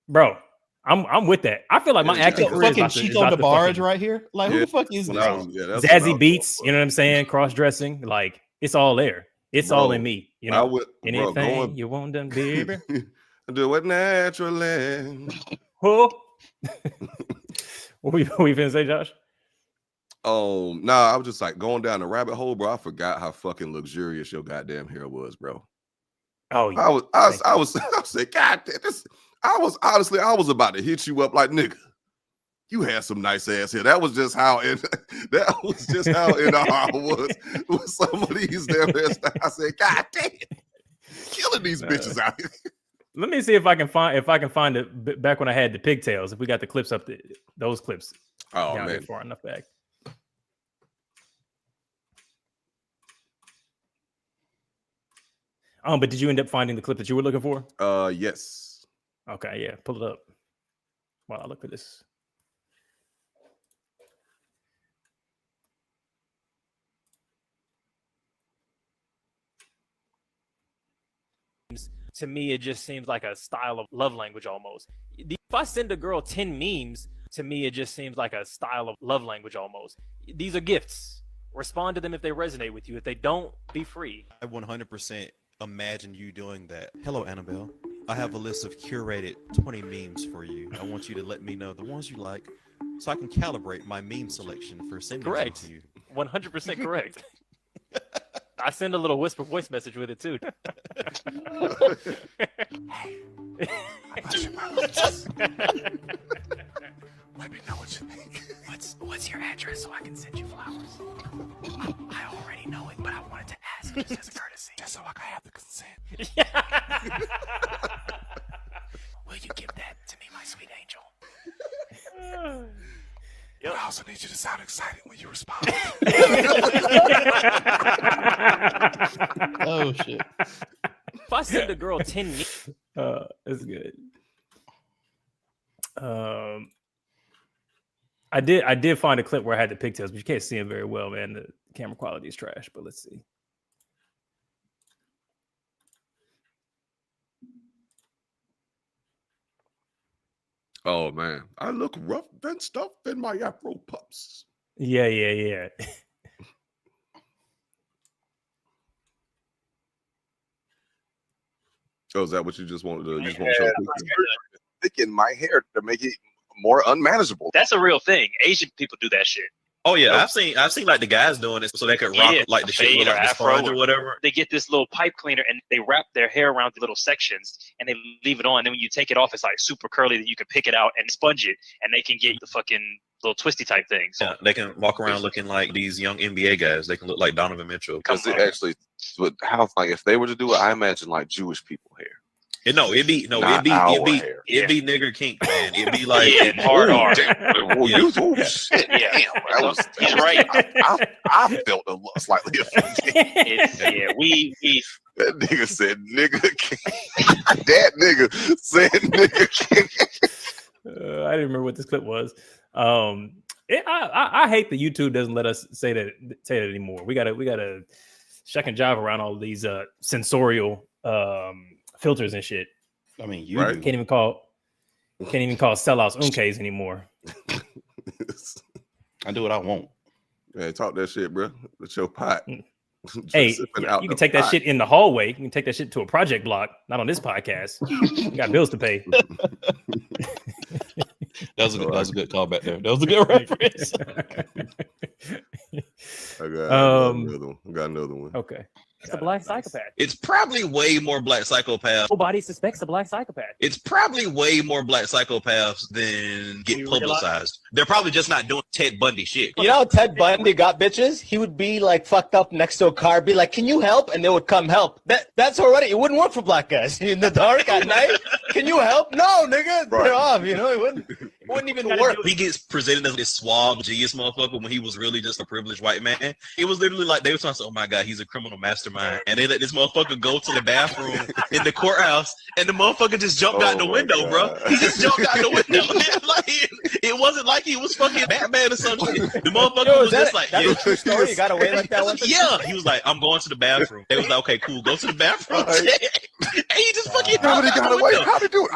Speaker 2: bro. I'm with that. I feel like my acting career
Speaker 1: fucking Chico the Barge right here. Like, who the fuck is this?
Speaker 2: Zazzy beats, you know what I'm saying? Cross dressing, like it's all there. It's all in me, you know. Anything you want done, baby.
Speaker 3: Do it naturally.
Speaker 2: Who? What were you finna say, Josh?
Speaker 3: Nah, I was just like going down the rabbit hole, bro. I forgot how fucking luxurious your goddamn hair was, bro.
Speaker 2: Oh, yeah.
Speaker 3: I was saying, God damn, I was about to hit you up like, nigga, you had some nice ass hair. That was just how in I was with some of these damn hairstyles. I said, God damn, killing these bitches out here.
Speaker 2: Let me see if I can find it back when I had the pigtails. If we got the clips up, those clips.
Speaker 3: Oh man,
Speaker 2: far enough back. But did you end up finding the clip that you were looking for?
Speaker 3: Yes.
Speaker 2: Okay, yeah, pull it up while I look for this. To me, it just seems like a style of love language almost. If I send a girl 10 memes, to me, it just seems like a style of love language almost. These are gifts. Respond to them if they resonate with you. If they don't, be free.
Speaker 7: I 100% imagine you doing that. Hello, Annabelle. I have a list of curated 20 memes for you. I want you to let me know the ones you like so I can calibrate my meme selection for sending them to you.
Speaker 2: 100% correct. I send a little whisper voice message with it too. Hey,
Speaker 6: let me know what you think.
Speaker 2: What's your address so I can send you flowers? I already know it, but I wanted to ask just as a courtesy.
Speaker 6: Just so I can have the consent.
Speaker 2: Will you give that to me, my sweet angel?
Speaker 6: But I also need you to sound excited when you respond.
Speaker 1: Oh shit!
Speaker 2: If I send a girl 10 memes, that's good. I did find a clip where I had the pigtails, but you can't see them very well, man. The camera quality is trash. But let's see.
Speaker 3: Oh man, I look rough and stuff in my Afro pups.
Speaker 2: Yeah.
Speaker 3: Oh, is that what you just wanted to? You just want to show
Speaker 6: Thicken my hair to make it more unmanageable.
Speaker 8: That's a real thing. Asian people do that shit.
Speaker 7: Oh yeah, I've seen like the guys doing it so they could rock like the shit with like the sponge or whatever.
Speaker 8: They get this little pipe cleaner and they wrap their hair around the little sections and they leave it on. And then when you take it off, it's like super curly that you can pick it out and sponge it, and they can get the fucking little twisty type things.
Speaker 7: Yeah, they can walk around looking like these young NBA guys. They can look like Donovan Mitchell.
Speaker 6: Because it actually, but how like if they were to do it, I imagine like Jewish people hair.
Speaker 7: It'd be nigger kink, man. It'd be like
Speaker 8: hard R.
Speaker 6: Shit, yeah, that was
Speaker 8: right.
Speaker 6: I felt a little slightly offended. That nigga said nigger kink. That nigga said nigger kink.
Speaker 2: I didn't remember what this clip was. I hate that YouTube doesn't let us say that anymore. We gotta shuck and jive around all these sensorial filters and shit.
Speaker 1: I mean, you
Speaker 2: can't even call sellouts unkes anymore.
Speaker 1: I do what I want.
Speaker 3: Hey, talk that shit, bro. It's your pot.
Speaker 2: Hey, you can take that shit in the hallway. You can take that shit to a project block. Not on this podcast. You got bills to pay.
Speaker 1: That was a good call back there. That was a good reference.
Speaker 3: I got another one.
Speaker 2: Okay.
Speaker 5: a black psychopath.
Speaker 9: It's probably way more black psychopaths.
Speaker 5: Nobody suspects a black psychopath.
Speaker 9: It's probably way more black psychopaths than get publicized. They're probably just not doing Ted Bundy shit.
Speaker 10: You know how Ted Bundy got bitches? He would be like fucked up next to a car, be like, "Can you help?" And they would come help. That's already, it wouldn't work for black guys in the dark at night. Can you help? No, nigga, they're off. You know, it wouldn't even work.
Speaker 9: He gets presented as this suave, genius motherfucker when he was really just a privileged white man. It was literally like they were talking, "Oh my god, he's a criminal mastermind," and they let this motherfucker go to the bathroom in the courthouse, and the motherfucker just jumped out the window, bro. He just jumped out the window. Like, it wasn't like he was fucking Batman or something. The motherfucker was just like,
Speaker 10: "That's a true story. You got away like that one."
Speaker 9: Yeah, he was like, "I'm going to the bathroom." They was like, "Okay, cool, go to the bathroom." And he just fucking
Speaker 6: got away. How'd he do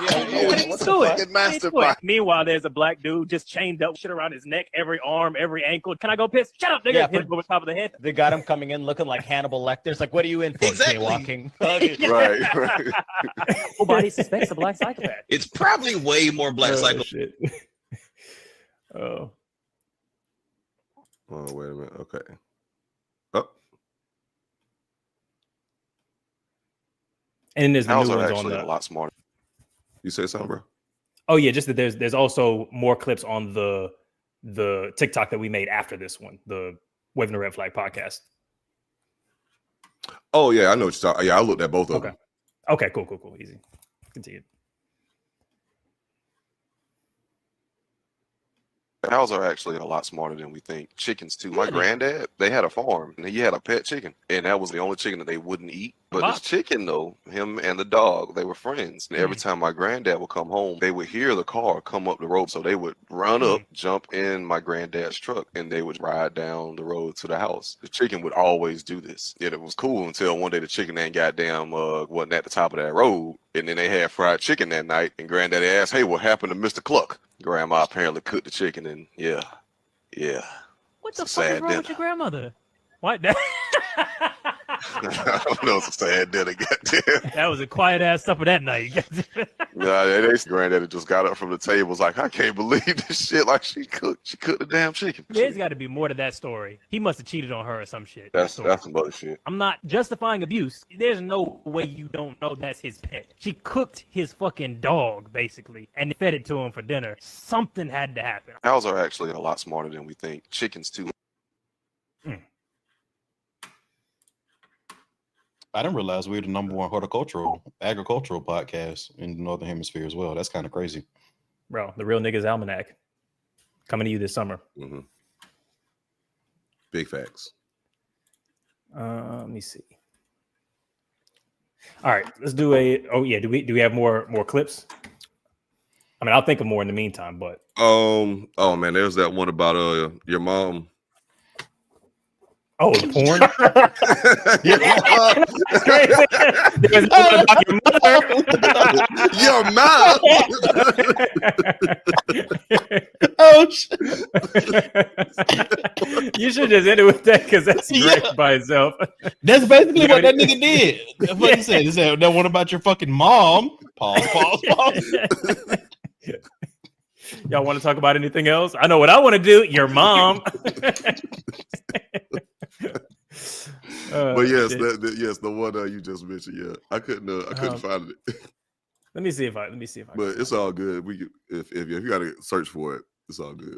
Speaker 6: it?
Speaker 5: Meanwhile, there's a black dude just chained up, shit around his neck, every arm, every ankle. Can I go piss? Shut up, nigga.
Speaker 10: Yeah,
Speaker 5: hit him over the top of the head.
Speaker 10: They got him coming in looking like Hannibal Lecter. It's like, what are you in for?
Speaker 9: Exactly.
Speaker 10: Walking.
Speaker 6: Right.
Speaker 5: Nobody suspects a black psychopath.
Speaker 9: It's probably way more black
Speaker 2: Shit. Oh,
Speaker 3: wait a minute. Okay. Oh,
Speaker 2: and then there's the
Speaker 6: Owls
Speaker 2: new
Speaker 6: are
Speaker 2: ones on
Speaker 6: actually
Speaker 2: the.
Speaker 6: a lot smarter.
Speaker 3: you say something, bro?
Speaker 2: Oh yeah, just that there's also more clips on the TikTok that we made after this one, the Waving the Red Flag podcast.
Speaker 3: Oh yeah, I know what you're talking. Yeah, I looked at both of them.
Speaker 2: Okay, cool. Easy. Continue.
Speaker 6: Owls are actually a lot smarter than we think. Chickens too. My granddad, they had a farm and he had a pet chicken, and that was the only chicken that they wouldn't eat. But this chicken, though, him and the dog, they were friends. And every time my granddad would come home, they would hear the car come up the road. So they would run up, jump in my granddad's truck, and they would ride down the road to the house. The chicken would always do this. Yet it was cool until one day the chicken ain't goddamn wasn't at the top of that road. And then they had fried chicken that night. And granddaddy asked, "Hey, what happened to Mr. Cluck?" Grandma apparently cooked the chicken, and yeah.
Speaker 5: What the fuck is wrong with your grandmother? What?
Speaker 6: I don't know. It's a sad dinner. Goddamn.
Speaker 5: That was a quiet ass supper that night.
Speaker 6: Granddaddy just got up from the table. Was like, "I can't believe this shit. Like she cooked the damn chicken."
Speaker 5: There's got to be more to that story. He must have cheated on her or some shit.
Speaker 6: That's some bullshit.
Speaker 5: I'm not justifying abuse. There's no way you don't know that's his pet. She cooked his fucking dog basically and fed it to him for dinner. Something had to happen.
Speaker 6: Owls are actually a lot smarter than we think. Chickens too.
Speaker 1: I didn't realize we were the #1 agricultural podcast in the Northern Hemisphere as well. That's kind of crazy.
Speaker 2: Bro, the Real Niggas Almanac coming to you this summer.
Speaker 3: Mm-hmm. Big facts.
Speaker 2: Let me see. All right, let's do a. Oh yeah, do we have more clips? I mean, I'll think of more in the meantime, but
Speaker 3: oh man, there's that one about your mom.
Speaker 2: Oh, the porn.
Speaker 3: Your mom.
Speaker 2: You should just end it with that because that's great by itself.
Speaker 1: That's basically what that nigga did. That's what he said. He said that one about your fucking mom. Pause.
Speaker 2: Y'all want to talk about anything else? I know what I want to do. Your mom.
Speaker 3: But yes, the one you just mentioned. Yeah, I couldn't find it.
Speaker 2: Let me see if I.
Speaker 3: But it's all good. If you got to search for it, it's all good.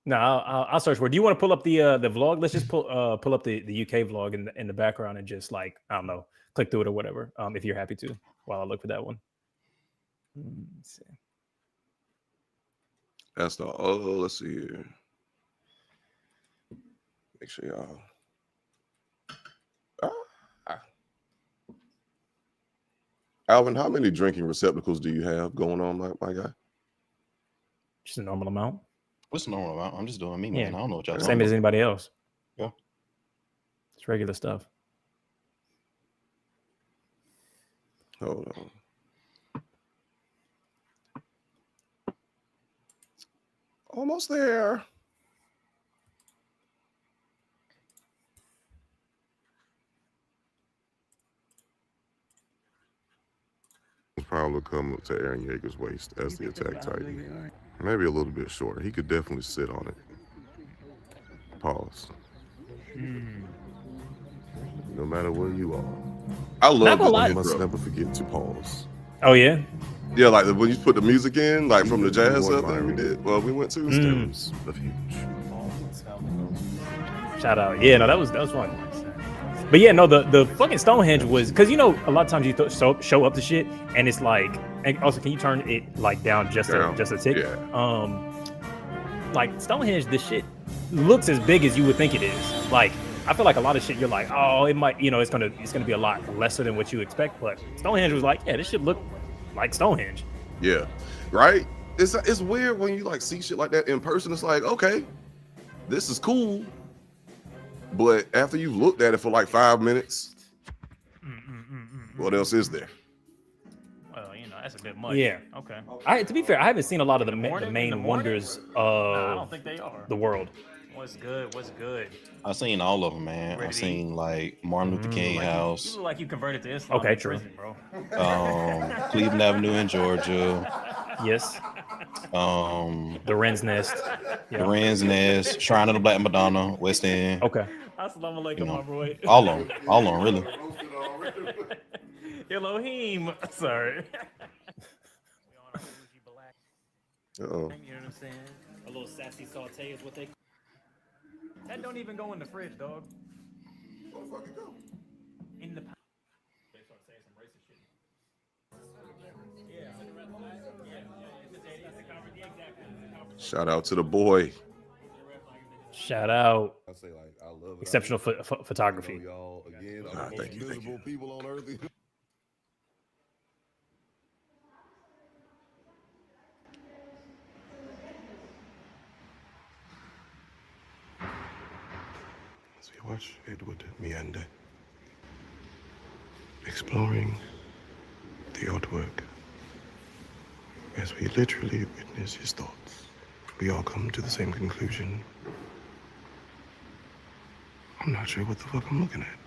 Speaker 2: No, I'll search for it. Do you want to pull up the vlog? Let's just pull up the UK vlog in the background and just like I don't know, click through it or whatever. If you're happy to, while I look for that one. Let's see.
Speaker 3: That's the let's see here. Make sure y'all. Alvin, how many drinking receptacles do you have going on, my guy?
Speaker 2: Just a normal amount.
Speaker 1: What's the normal amount? I'm just doing me, man. I don't know what y'all
Speaker 2: same as anybody else.
Speaker 1: Yeah.
Speaker 2: It's regular stuff.
Speaker 3: Hold on. Almost there. Probably come up to Aaron Yeager's waist as the attack titan. Maybe a little bit shorter. He could definitely sit on it. Pause. No
Speaker 11: no matter where you are.
Speaker 3: I love
Speaker 11: You
Speaker 3: it.
Speaker 11: must never forget to pause.
Speaker 2: Oh yeah.
Speaker 3: Yeah, like when you put the music in, like from the jazz stuff that we did. Well, we went to.
Speaker 2: Shout out. Yeah, no, that was fun. But yeah, no, the fucking Stonehenge was because a lot of times you show up to shit and it's like, and also can you turn it like down just a tick?
Speaker 3: Yeah.
Speaker 2: Like Stonehenge, this shit looks as big as you would think it is. Like I feel like a lot of shit you're like, oh, it might, it's gonna be a lot lesser than what you expect. But Stonehenge was like, yeah, this shit look like Stonehenge.
Speaker 3: Yeah, right. It's weird when you like see shit like that in person. It's like, okay, this is cool. But after you've looked at it for like 5 minutes, what else is there?
Speaker 5: Well, that's a bit much.
Speaker 2: Yeah.
Speaker 5: Okay.
Speaker 2: To be fair, I haven't seen a lot of the main wonders of
Speaker 5: I don't think they are.
Speaker 2: the world.
Speaker 5: What's good?
Speaker 1: I've seen all of them, man. I've seen like Martin Luther King House.
Speaker 5: You look like you converted to Islam.
Speaker 2: Okay,
Speaker 5: in
Speaker 2: true.
Speaker 5: Prison, bro.
Speaker 1: Cleveland Avenue in Georgia.
Speaker 2: Yes. The Wren's Nest.
Speaker 1: The Wren's Nest, Shrine of the Black Madonna, West End.
Speaker 2: Okay.
Speaker 5: Assalamu alaikum, my boy.
Speaker 1: All of them, really.
Speaker 5: Elohim. Sorry.
Speaker 3: Uh-oh.
Speaker 5: You know what I'm saying? A little sassy saute is what they. That don't even go in the fridge, dog.
Speaker 3: Where the fuck it go?
Speaker 5: In the.
Speaker 2: They start saying some racist shit.
Speaker 3: Shout out to the boy.
Speaker 2: Shout out.
Speaker 11: I say like I love it.
Speaker 2: Exceptional photography.
Speaker 11: Y'all again.
Speaker 3: Thank you.
Speaker 11: Miserable people on earth.
Speaker 12: As we watch Edward meander, exploring the artwork, as we literally witness his thoughts, we all come to the same conclusion. I'm not sure what the fuck I'm looking at.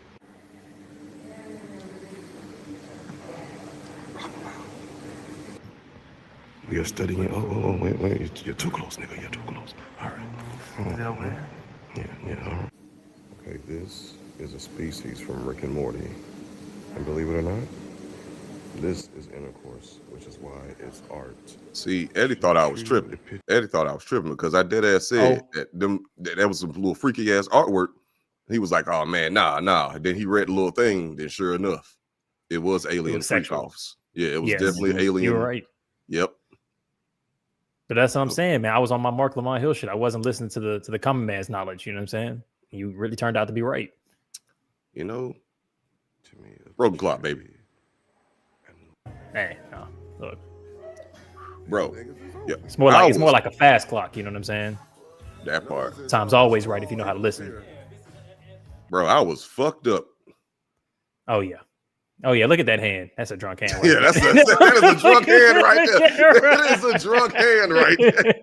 Speaker 12: We are studying. Oh, wait. You're too close, nigga. You're too close. All right. Yeah, all right.
Speaker 11: Okay, this is a species from Rick and Morty. And believe it or not, this is intercourse, which is why it's art.
Speaker 3: See, Eddie thought I was tripping. Because I dead ass said that was some little freaky ass artwork. He was like, oh man, nah. Then he read the little thing. Then sure enough, it was alien freak offs. Yeah, it was definitely alien.
Speaker 2: You're right.
Speaker 3: Yep.
Speaker 2: But that's what I'm saying, man. I was on my Mark Lamont Hill shit. I wasn't listening to the common man's knowledge. You know what I'm saying? You really turned out to be right.
Speaker 3: To me, broken clock, baby.
Speaker 2: Hey, no, look,
Speaker 3: bro. Yeah,
Speaker 2: it's more like a fast clock. You know what I'm saying?
Speaker 3: That part.
Speaker 2: Time's always right if you know how to listen.
Speaker 3: Bro, I was fucked up.
Speaker 2: Oh yeah. Look at that hand. That's a drunk hand. Right
Speaker 3: yeah, that is a drunk hand right there. That is a drunk hand right there.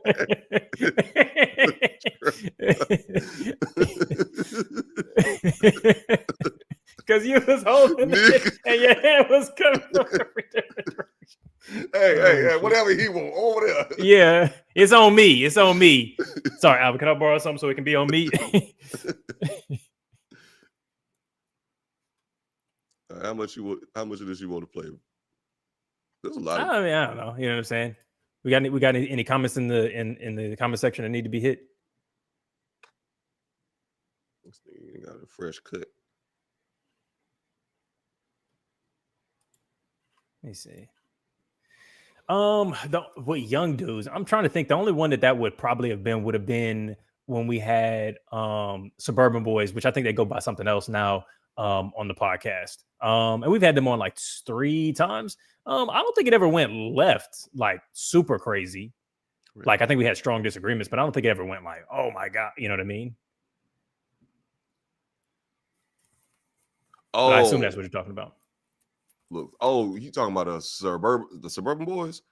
Speaker 2: Because you was holding it and your hand was coming from every different direction.
Speaker 3: Hey, whatever he want over there.
Speaker 2: Yeah, it's on me. Sorry, Albert, can I borrow something so it can be on me?
Speaker 3: How much of this you want to play? There's a lot.
Speaker 2: I mean, I don't know. You know what I'm saying? We got any comments in the comment section that need to be hit?
Speaker 3: This nigga got a fresh cut.
Speaker 2: Let me see. What young dudes? I'm trying to think. The only one that would probably have been would have been when we had Suburban Boys, which I think they go by something else now on the podcast. And we've had them on like 3 times. I don't think it ever went left like super crazy. Really? Like I think we had strong disagreements, but I don't think it ever went like, oh my God, you know what I mean?
Speaker 3: Oh,
Speaker 2: but I assume that's what you're talking about.
Speaker 3: Look, you talking about the Suburban Boys?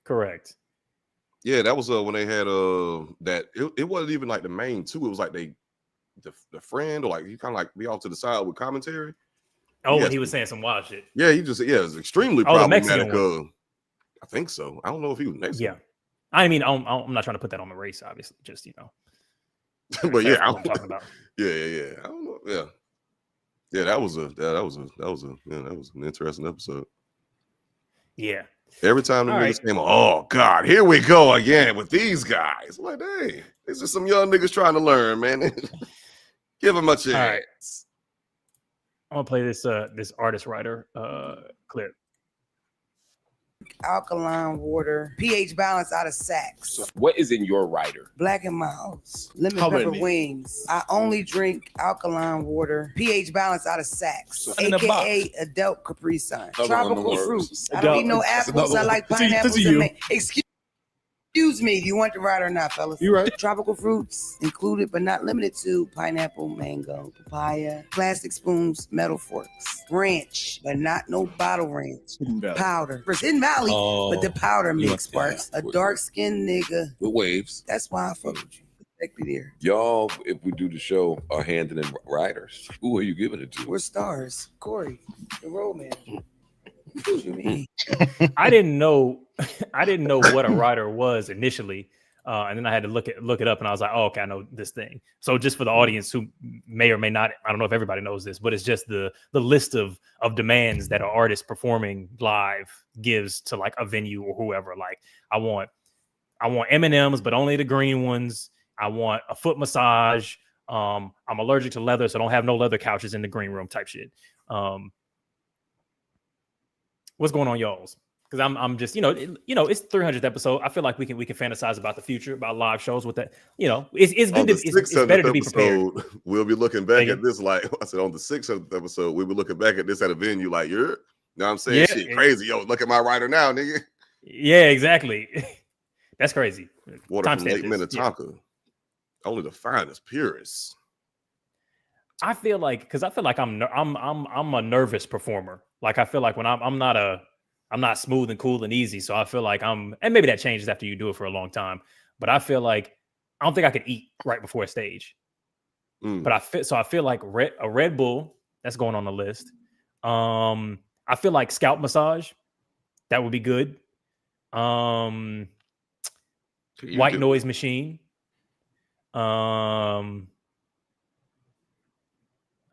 Speaker 2: Correct.
Speaker 3: Yeah, that was when they had that it wasn't even like the main 2. It was like the friend, or like he kind of like be off to the side with commentary.
Speaker 2: Oh, he was saying some wild shit.
Speaker 3: Yeah, it was extremely problematic. I think so. I don't know if he was Mexican.
Speaker 2: Yeah, I mean, I'm not trying to put that on the race, obviously. Just
Speaker 3: but yeah,
Speaker 2: I'm talking about.
Speaker 3: Yeah. I don't know. Yeah, that was an interesting episode.
Speaker 2: Yeah.
Speaker 3: Every time the niggas came on, oh God, here we go again with these guys. I'm like, hey, these are some young niggas trying to learn, man. Give them a chance. All right.
Speaker 2: I'm gonna play this artist writer clip.
Speaker 13: Alkaline water, pH balance out of sacks.
Speaker 14: What is in your rider?
Speaker 13: Black and Milds, lemon pepper wings. I only drink alkaline water, pH balance out of sacks, aka adult Capri Sun. Tropical fruits. I don't eat no apples. I like pineapples. Excuse me, do you want the rider or not, fellas?
Speaker 14: You right.
Speaker 13: Tropical fruits included but not limited to pineapple, mango, papaya, plastic spoons, metal forks, ranch, but not no bottle ranch, powder. Hidden Valley, but the powder mix sparks. A dark-skinned nigga
Speaker 14: with waves.
Speaker 13: That's why I fuck with you. Respect me there.
Speaker 14: Y'all, if we do the show, are handing in riders. Who are you giving it to?
Speaker 13: We're stars. Corey, the road man. What you mean?
Speaker 2: I didn't know what a rider was initially, and then I had to look it up, and I was like, oh, okay, I know this thing. So just for the audience who may or may not, I don't know if everybody knows this, but it's just the list of demands that an artist performing live gives to like a venue or whoever. Like, I want M&Ms, but only the green ones. I want a foot massage. I'm allergic to leather, so don't have no leather couches in the green room type shit. What's going on, y'all's? Because I'm just, it's 300th episode. I feel like we can fantasize about the future, about live shows with that. It's good. It's better to be prepared.
Speaker 3: We'll be looking back at this like I said on the 600th episode. We'll be looking back at this at a venue like, you know what I'm saying? Shit, crazy. Yo, look at my rider now, nigga.
Speaker 2: Yeah, exactly. That's crazy.
Speaker 3: Water from Lake Minnetonka. Yeah. Only the finest, purest.
Speaker 2: I feel like I'm a nervous performer. Like I feel like when I'm not smooth and cool and easy. So I feel like and maybe that changes after you do it for a long time. But I feel like I don't think I could eat right before a stage. But I feel like a Red Bull, that's going on the list. I feel like scalp massage, that would be good. White noise machine. I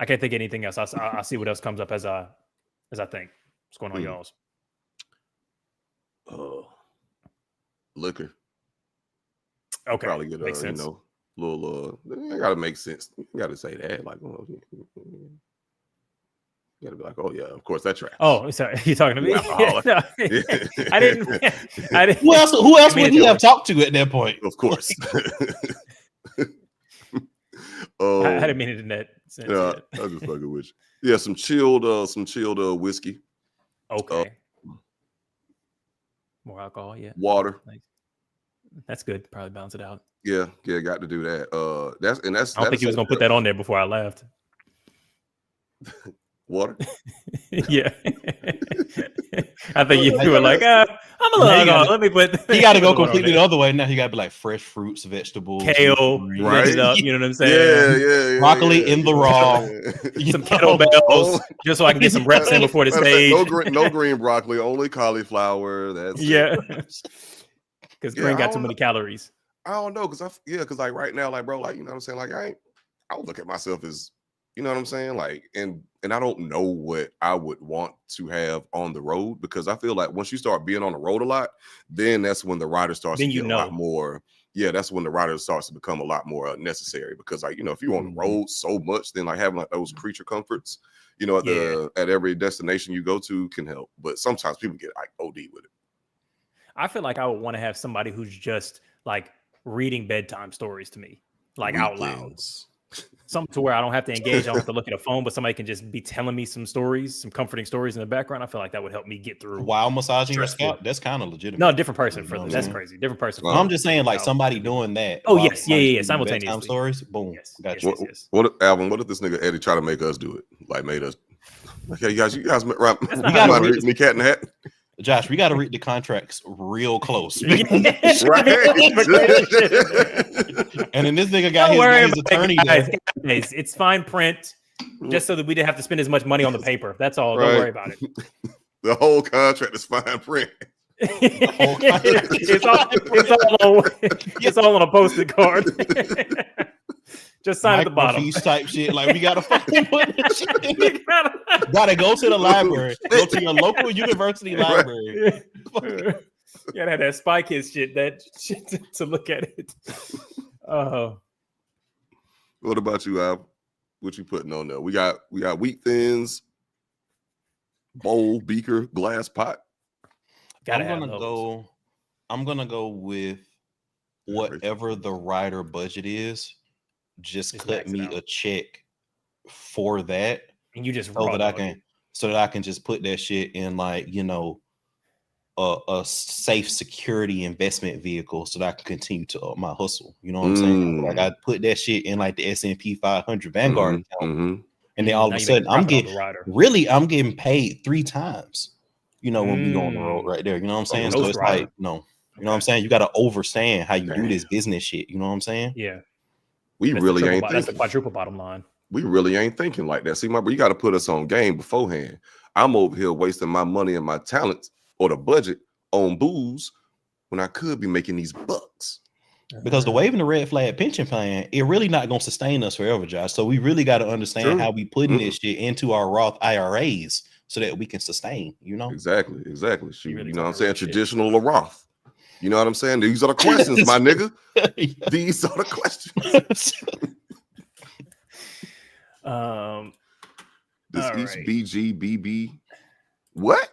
Speaker 2: can't think of anything else. I'll see what else comes up as I think. What's going on, y'all's?
Speaker 3: Liquor.
Speaker 2: Okay,
Speaker 3: probably get
Speaker 2: makes sense.
Speaker 3: Little. It gotta make sense. You gotta say that, like, you gotta be like, oh yeah, of course that's right.
Speaker 2: Oh, sorry, you talking to me? No, I didn't.
Speaker 1: Who else would he have talked to at that point?
Speaker 3: Of course.
Speaker 2: I didn't mean it in that sense.
Speaker 3: Yeah, I was just fucking with you. Yeah, some chilled whiskey.
Speaker 2: Okay. More alcohol, yeah.
Speaker 3: Water.
Speaker 2: That's good. Probably balance it out.
Speaker 3: Yeah, got to do that. I
Speaker 2: don't think he was gonna put that on there before I left.
Speaker 3: Water.
Speaker 2: Yeah. I think you were like, I'm a little. Let me put.
Speaker 1: He got to go completely the other way. Now he got to be like fresh fruits, vegetables,
Speaker 2: kale,
Speaker 3: right?
Speaker 2: It up, you know what I'm saying?
Speaker 3: Yeah.
Speaker 1: Broccoli in the raw.
Speaker 2: Some kettlebells, just so I can get some reps in before the stage.
Speaker 3: No green broccoli, only cauliflower. That's
Speaker 2: because green got too many calories.
Speaker 3: I don't know, because like right now, like bro, like you know what I'm saying, like I would look at myself as, you know what I'm saying, like and I don't know what I would want to have on the road, because I feel like once you start being on the road a lot, then that's when the rider starts to get a lot more. Yeah, that's when the rider starts to become a lot more necessary, because like if you're on the road so much, then like having like those creature comforts, at every destination you go to can help. But sometimes people get like OD with it.
Speaker 2: I feel like I would want to have somebody who's just like reading bedtime stories to me, like out loud. Something to where I don't have to engage. I don't have to look at a phone, but somebody can just be telling me some stories, some comforting stories in the background. I feel like that would help me get through.
Speaker 1: While massaging your scalp, that's kind of legitimate.
Speaker 2: No, different person for this. That's crazy. Different person.
Speaker 1: I'm just saying, like somebody doing that.
Speaker 2: Oh yes, yeah. Simultaneously.
Speaker 1: Bedtime stories. Boom.
Speaker 2: Yes.
Speaker 1: Gotcha.
Speaker 2: Yes.
Speaker 3: What if this nigga Eddie try to make us do it? Like made us. Okay, you guys, right?
Speaker 1: You gotta read
Speaker 3: me cat in the hat.
Speaker 1: Josh, we got to read the contracts real close.
Speaker 3: Right.
Speaker 1: And then this nigga got his attorney.
Speaker 2: Guys, it's fine print, just so that we didn't have to spend as much money on the paper. That's all. Right. Don't worry about it.
Speaker 3: The whole contract is fine print.
Speaker 2: It's all on a posted card. Just sign at the bottom.
Speaker 1: Type shit. Like we gotta fucking put this shit in. Gotta go to the library. Go to your local university library.
Speaker 2: You gotta have that Spy Kids shit. That shit to look at it.
Speaker 3: What about you, Al? What you putting on there? We got wheat thins, bowl, beaker, glass pot.
Speaker 1: I'm gonna go with whatever the rider budget is. Just cut me a check for that,
Speaker 2: and you just
Speaker 1: so that I can just put that shit in, like, you know, a safe security investment vehicle, so that I can continue to up my hustle. You know what I'm saying? Like, I put that shit in like the S&P 500 Vanguard account, and then all of a sudden I'm getting paid 3 times. You know, when we go on the road right there. You know what I'm saying? So it's like, no, you know what I'm saying? You got to understand how you do this business shit. You know what I'm saying?
Speaker 2: Yeah.
Speaker 3: We really ain't thinking.
Speaker 2: That's the quadruple bottom line.
Speaker 3: We really ain't thinking like that. See, my bro, you got to put us on game beforehand. I'm over here wasting my money and my talents or the budget on booze when I could be making these bucks.
Speaker 1: Because the waving the red flag pension plan, it really not going to sustain us forever, Josh. So we really got to understand how we putting this shit into our Roth IRAs so that we can sustain, you know?
Speaker 3: Exactly. Shoot, you know what I'm saying? Traditional Roth. You know what I'm saying? These are the questions, my nigga. These are the questions. This BGBB. What?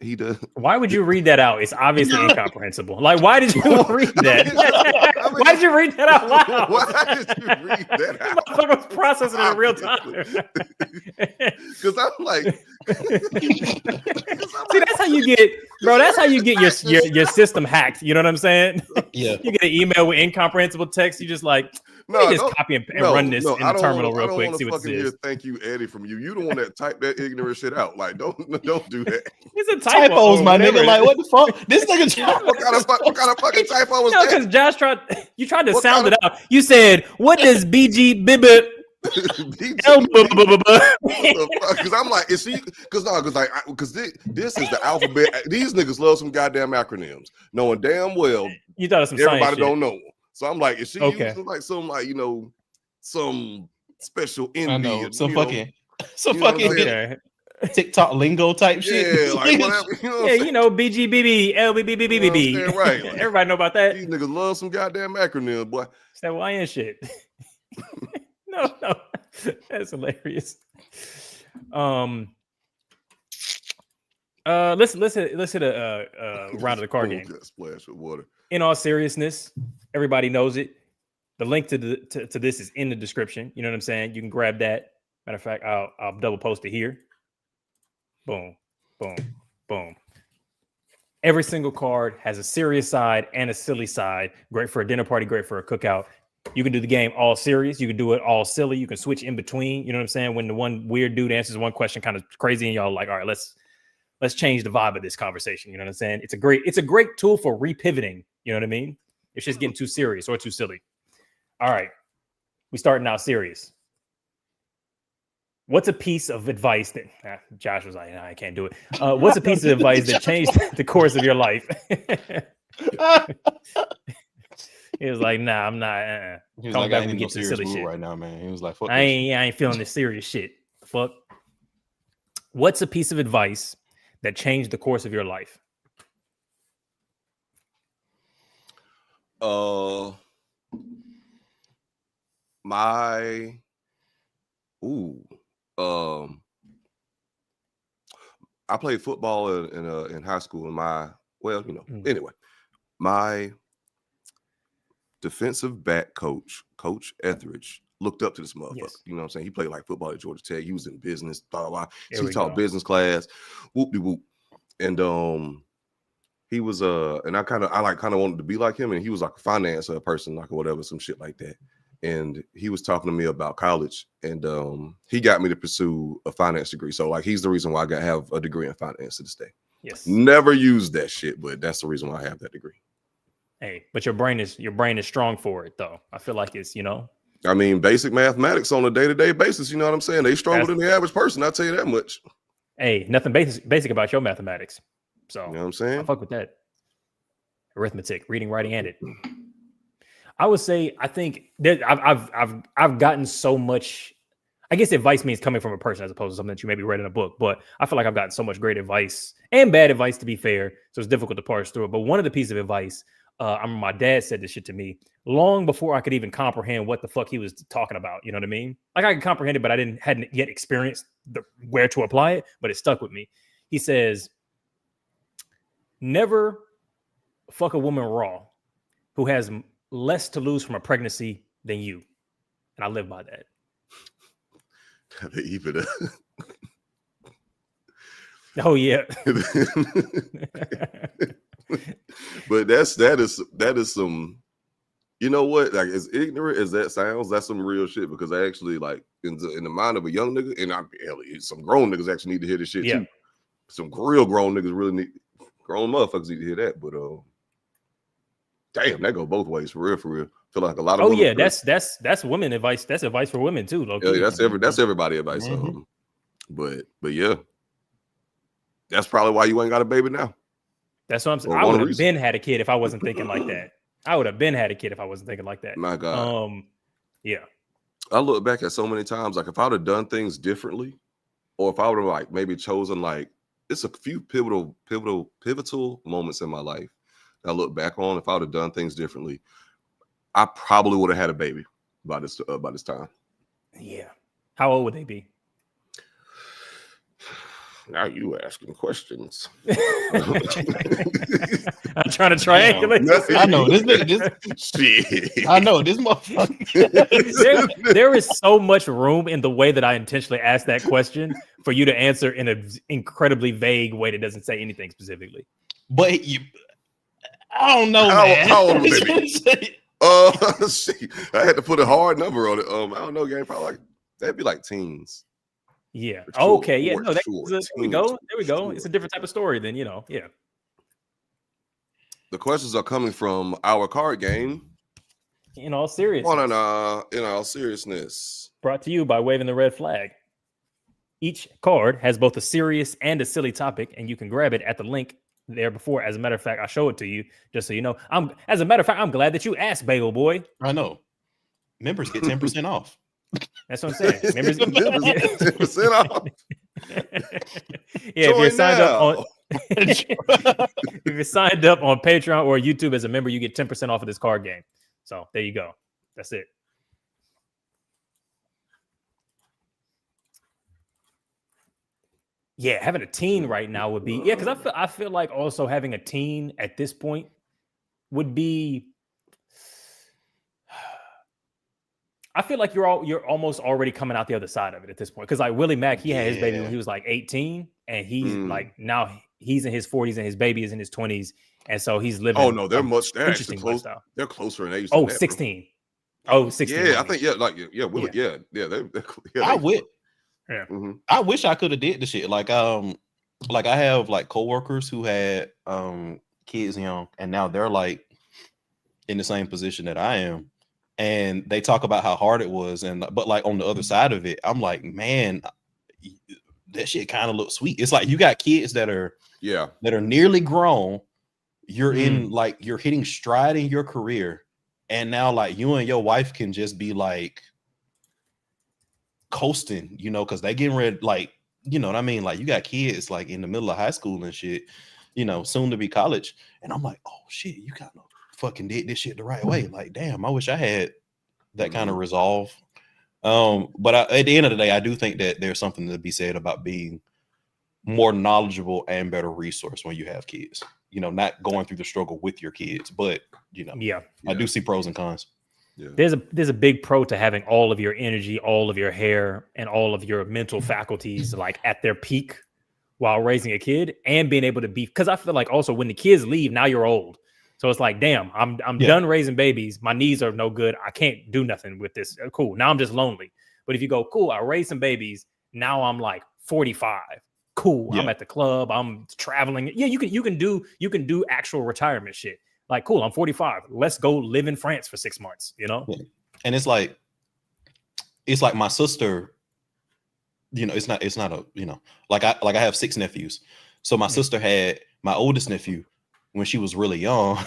Speaker 3: He does.
Speaker 2: Why would you read that out? It's obviously incomprehensible. Like, why did you read that? Why did you read that out loud?
Speaker 3: Why did you read that out?
Speaker 2: I was processing it in real time.
Speaker 3: Because I'm like,
Speaker 2: see, that's how you get, bro. That's how you get your system hacked. You know what I'm saying?
Speaker 1: Yeah.
Speaker 2: You get an email with incomprehensible text. You just like, just copy and run this in the terminal real quick. See what it is.
Speaker 3: Thank you, Eddie, from you. You the one that typed that ignorant shit out. Like, don't do that.
Speaker 2: It's a
Speaker 1: typos, my nigga. Like, what the fuck? This nigga.
Speaker 3: What kind of fucking typo was that?
Speaker 2: Because Josh tried to sound it out. You said, "What does BG Bibbit?"
Speaker 3: Because I'm like, is she? Because this is the alphabet. These niggas love some goddamn acronyms, knowing damn well
Speaker 2: you thought of some
Speaker 3: everybody don't
Speaker 2: shit.
Speaker 3: know. So I'm like, is she using like some, like, you know, some special Indian?
Speaker 1: Some fucking TikTok lingo type shit.
Speaker 3: Yeah, like whatever.
Speaker 2: You know, BGBB, LBBBBB.
Speaker 3: Right.
Speaker 2: Everybody know about that.
Speaker 3: These niggas love some goddamn acronym, boy.
Speaker 2: It's that YN shit. No, that's hilarious. Let's hit a round of the card game.
Speaker 3: Splash of water.
Speaker 2: In all seriousness, everybody knows it. The link to this is in the description. You know what I'm saying? You can grab that. Matter of fact, I'll double post it here. Boom, boom, boom. Every single card has a serious side and a silly side. Great for a dinner party, great for a cookout. You can do the game all serious. You can do it all silly. You can switch in between. You know what I'm saying? When the one weird dude answers one question kind of crazy and y'all like, all right, let's change the vibe of this conversation. You know what I'm saying? It's a great tool for repivoting. You know what I mean? It's just getting too serious or too silly. All right. We starting out serious. What's a piece of advice that Josh was like, nah, I can't do it. What's a piece of advice that changed the course of your life? He was like, nah, I'm not.
Speaker 1: He was like, I ain't no serious shit right now, man. He was like, fuck
Speaker 2: I ain't feeling this serious shit. Fuck. What's a piece of advice that changed the course of your life?
Speaker 3: I played football in high school. Anyway, my defensive back coach Etheridge, looked up to this motherfucker. Yes. You know what I'm saying? He played like football at Georgia Tech. He was in business, blah, blah, blah. He taught business class, whoop-de-whoop. And he was and I kind of wanted to be like him, and he was like a finance person, like, or whatever, some shit like that. And he was talking to me about college, and he got me to pursue a finance degree. So like, he's the reason why I have a degree in finance to this day.
Speaker 2: Yes.
Speaker 3: Never used that shit, but that's the reason why I have that degree.
Speaker 2: Hey, but your brain is strong for it, though. I feel like it's,
Speaker 3: I mean, basic mathematics on a day-to-day basis, you know what I'm saying? They stronger than the average person, I'll tell you that much.
Speaker 2: Hey, nothing basic about your mathematics. So,
Speaker 3: you know what I'm saying?
Speaker 2: I fuck with that. Arithmetic, reading, writing, and it. I would say I think that I've gotten so much. I guess advice means coming from a person as opposed to something that you maybe read in a book. But I feel like I've gotten so much great advice and bad advice, to be fair. So it's difficult to parse through it. But one of the pieces of advice, I remember my dad said this shit to me long before I could even comprehend what the fuck he was talking about. You know what I mean? Like I could comprehend it, but I hadn't yet experienced where to apply it. But it stuck with me. He says, "Never fuck a woman raw who has less to lose from a pregnancy than you." And I live by that.
Speaker 3: Even
Speaker 2: oh yeah.
Speaker 3: But that is some, you know what, like as ignorant as that sounds, that's some real shit, because I actually, like, in the mind of a young nigga, and some grown niggas actually need to hear this shit too. Some real grown niggas really need, grown motherfuckers need to hear that. But damn, that go both ways, for real. Feel like a lot of women,
Speaker 2: that's women advice. That's advice for women too.
Speaker 3: Yeah, that's everybody advice. But yeah, that's probably why you ain't got a baby now.
Speaker 2: That's what I'm saying. I would have been had a kid if I wasn't thinking like that. I would have been had a kid if I wasn't thinking like that.
Speaker 3: My God.
Speaker 2: Yeah.
Speaker 3: I look back at so many times, like if I would have done things differently, or if I would have like maybe chosen, like, it's a few pivotal moments in my life that I look back on. If I would have done things differently, I probably would have had a baby by this time. Yeah.
Speaker 2: How old would they be?
Speaker 3: Now you asking questions.
Speaker 2: I'm trying to triangulate.
Speaker 1: I know this shit. I know this motherfucker.
Speaker 2: there is so much room in the way that I intentionally asked that question for you to answer in an incredibly vague way that doesn't say anything specifically.
Speaker 1: But I don't know, man.
Speaker 3: How old would they be? Shit. I had to put a hard number on it. I don't know, gang. Probably like that'd be like teens.
Speaker 2: Yeah. Okay. Yeah. No. There we go. There we go. It's a different type of story than, you know. Yeah.
Speaker 3: The questions are coming from our card game.
Speaker 2: In all seriousness.
Speaker 3: In all seriousness.
Speaker 2: Brought to you by Waving the Red Flag. Each card has both a serious and a silly topic, and you can grab it at the link there before. As a matter of fact, I'll show it to you just so you know. I'm glad that you asked, Bagel Boy.
Speaker 1: I know. Members get 10% off.
Speaker 2: That's what I'm saying. Members get
Speaker 3: 10% off.
Speaker 2: Yeah, if you're signed up on Patreon or YouTube as a member, you get 10% off of this card game. So there you go. That's it. Yeah, having a teen right now would be because I feel like also having a teen at this point would be. I feel like you're almost already coming out the other side of it at this point, because like Willie Mack, he had his baby when he was like 18, and he's like now he's in his 40s and his baby is in his 20s, and so he's living.
Speaker 3: Oh no, they're interesting close.
Speaker 2: lifestyle.
Speaker 3: They're closer in age.
Speaker 2: Oh, 16. Oh, 16.
Speaker 3: Yeah, I think Willie, yeah.
Speaker 1: I would. Yeah. I wish I could have did the shit. Like I have like coworkers who had kids young, and now they're like in the same position that I am. And they talk about how hard it was, but like on the other side of it, I'm like, man, that shit kind of looks sweet. It's like you got kids that are nearly grown. You're in like you're hitting stride in your career, and now like you and your wife can just be like coasting, you know, because they getting ready, like, you know what I mean? Like you got kids like in the middle of high school and shit, you know, soon to be college, and I'm like, oh shit, you kind of fucking did this shit the right way. Like, damn, I wish I had that kind of resolve. But at the end of the day, I do think that there's something to be said about being more knowledgeable and better resource when you have kids. You know, not going through the struggle with your kids, but you know, I do see pros and cons.
Speaker 2: Yeah. There's a big pro to having all of your energy, all of your hair, and all of your mental faculties like at their peak while raising a kid, and being able to be, because I feel like also when the kids leave, now you're old. So it's like, damn, I'm done raising babies. My knees are no good. I can't do nothing with this. Cool. Now I'm just lonely. But if you go, cool, I raised some babies. Now I'm like 45. Cool. Yeah. I'm at the club. I'm traveling. Yeah, you can do actual retirement shit. Like, cool, I'm 45. Let's go live in France for 6 months, you know?
Speaker 1: Yeah. And it's like my sister, you know, it's not a, you know, like I have 6 nephews. So my sister had my oldest nephew when she was really young,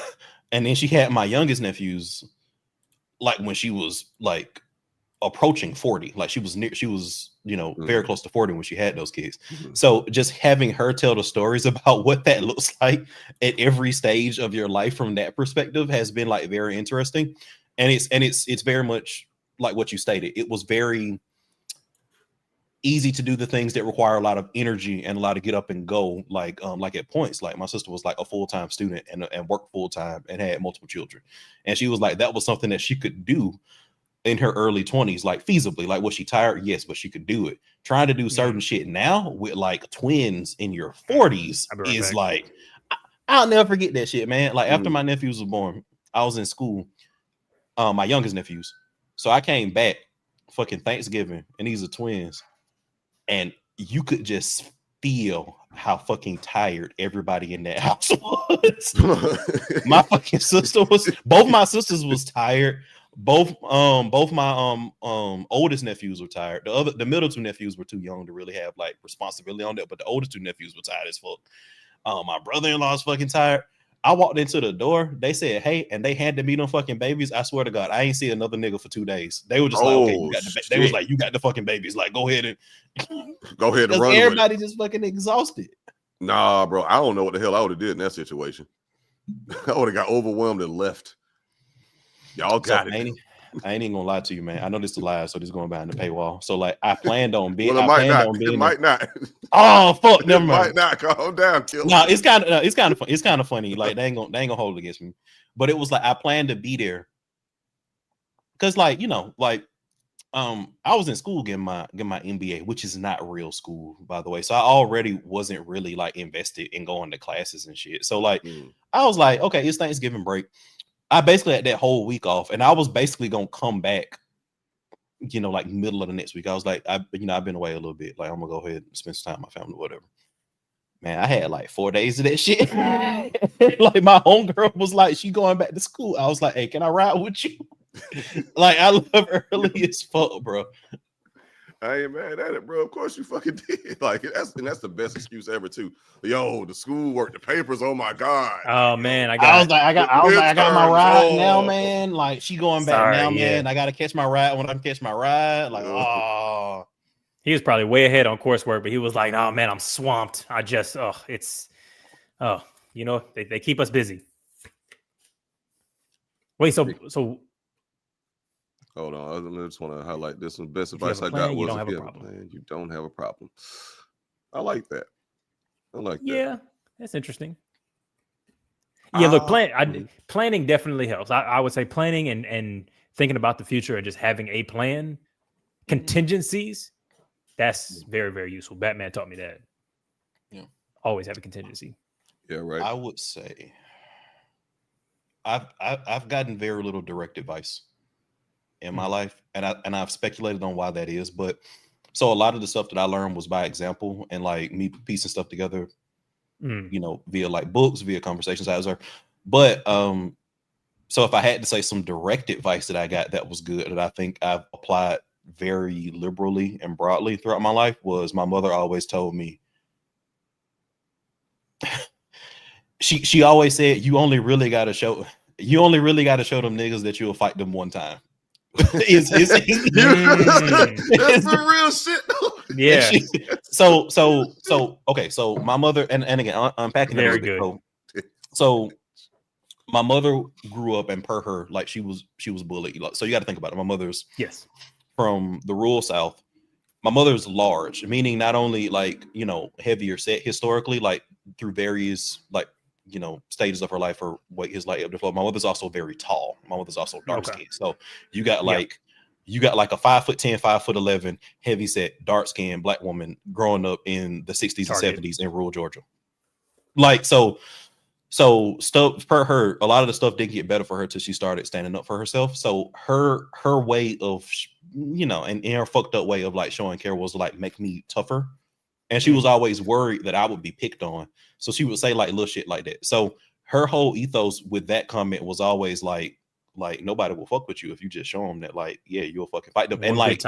Speaker 1: and then she had my youngest nephews like when she was like approaching 40, like she was very close to 40 when she had those kids. So just having her tell the stories about what that looks like at every stage of your life from that perspective has been like very interesting. And it's very much like what you stated. It was very easy to do the things that require a lot of energy and a lot of get up and go. Like at points, like my sister was like a full-time student and worked full-time and had multiple children. And she was like, that was something that she could do in her early 20s, like feasibly. Like, was she tired? Yes, but she could do it. Trying to do certain shit now with like twins in your 40s is like, I'll never forget that shit, man. Like after my nephews were born, I was in school, my youngest nephews. So I came back fucking Thanksgiving, and these are twins. And you could just feel how fucking tired everybody in that house was. My fucking sister was, both my sisters was tired. Both my oldest nephews were tired. The middle two nephews were too young to really have like responsibility on that, but the oldest two nephews were tired as fuck. My brother-in-law is fucking tired. I walked into the door, they said hey, and they handed me them fucking babies. I swear to God, I ain't see another nigga for 2 days. They were just like, okay, they was like, you got the fucking babies, like go ahead and run. Everybody just fucking exhausted.
Speaker 3: Nah, bro, I don't know what the hell I would have did in that situation. I would have got overwhelmed and left. Y'all got it.
Speaker 1: I ain't even gonna lie to you, man. I know this is live, so this is going behind the paywall. So like, I planned on being.
Speaker 3: Well, it might not.
Speaker 1: Oh fuck, never mind.
Speaker 3: It might not. Calm down, killer.
Speaker 1: No, it's kind of fun. It's kind of funny. Like they ain't gonna hold it against me. But it was like I planned to be there because, like, I was in school getting my MBA, which is not real school, by the way. So I already wasn't really like invested in going to classes and shit. So like, I was like, okay, it's Thanksgiving break. I basically had that whole week off, and I was basically gonna come back, like middle of the next week. I was like, I've been away a little bit. Like, I'm gonna go ahead and spend some time with my family, whatever. Man, I had like 4 days of that shit. Like my homegirl was like, she going back to school. I was like, hey, can I ride with you? Like, I love early as fuck, bro.
Speaker 3: I ain't mad at it, bro. Of course you fucking did. Like that's the best excuse ever too. Yo, the schoolwork, the papers. Oh my god.
Speaker 2: Oh man, I
Speaker 1: got my ride now, man. Like she going back now, man. I gotta catch my ride when I catch my ride. Like, oh.
Speaker 2: He was probably way ahead on coursework, but he was like, "Oh man, I'm swamped. I just, they keep us busy." Wait, so.
Speaker 3: Hold on, I just want to highlight this. The best advice I got was, you don't have a problem. I like that.
Speaker 2: Yeah, that's interesting. Yeah, look, planning definitely helps. I would say planning and thinking about the future and just having a plan, contingencies, that's very, very useful. Batman taught me that. Yeah. Always have a contingency.
Speaker 3: Yeah, right.
Speaker 1: I would say I've gotten very little direct advice in my life, and I've speculated on why that is, but so a lot of the stuff that I learned was by example and like me piecing stuff together, via like books, via conversations I observed. But so if I had to say some direct advice that I got that was good, that I think I've applied very liberally and broadly throughout my life, was my mother always told me, she always said, you only really got to show them niggas that you'll fight them one time. That's
Speaker 3: the real shit.
Speaker 2: Yeah.
Speaker 1: Okay. So my mother, and again, unpacking
Speaker 2: very good.
Speaker 1: So my mother grew up, and per her, like she was bullied. So you got to think about it. My mother's from the rural South. My mother's large, meaning not only like heavier set historically, like through various like stages of her life, or weight has like up to flow. My mother's also very tall. My mother's also dark skinned. So you got like a 5'10", 5'11", heavy set, dark skinned black woman growing up in the 60s and 70s in rural Georgia. Like so stuff per her, a lot of the stuff didn't get better for her till she started standing up for herself. So her way of and her fucked up way of like showing care was like make me tougher. And she was always worried that I would be picked on. So she would say like little shit like that. So her whole ethos with that comment was always like nobody will fuck with you if you just show them that like, yeah, you'll fucking fight them. And like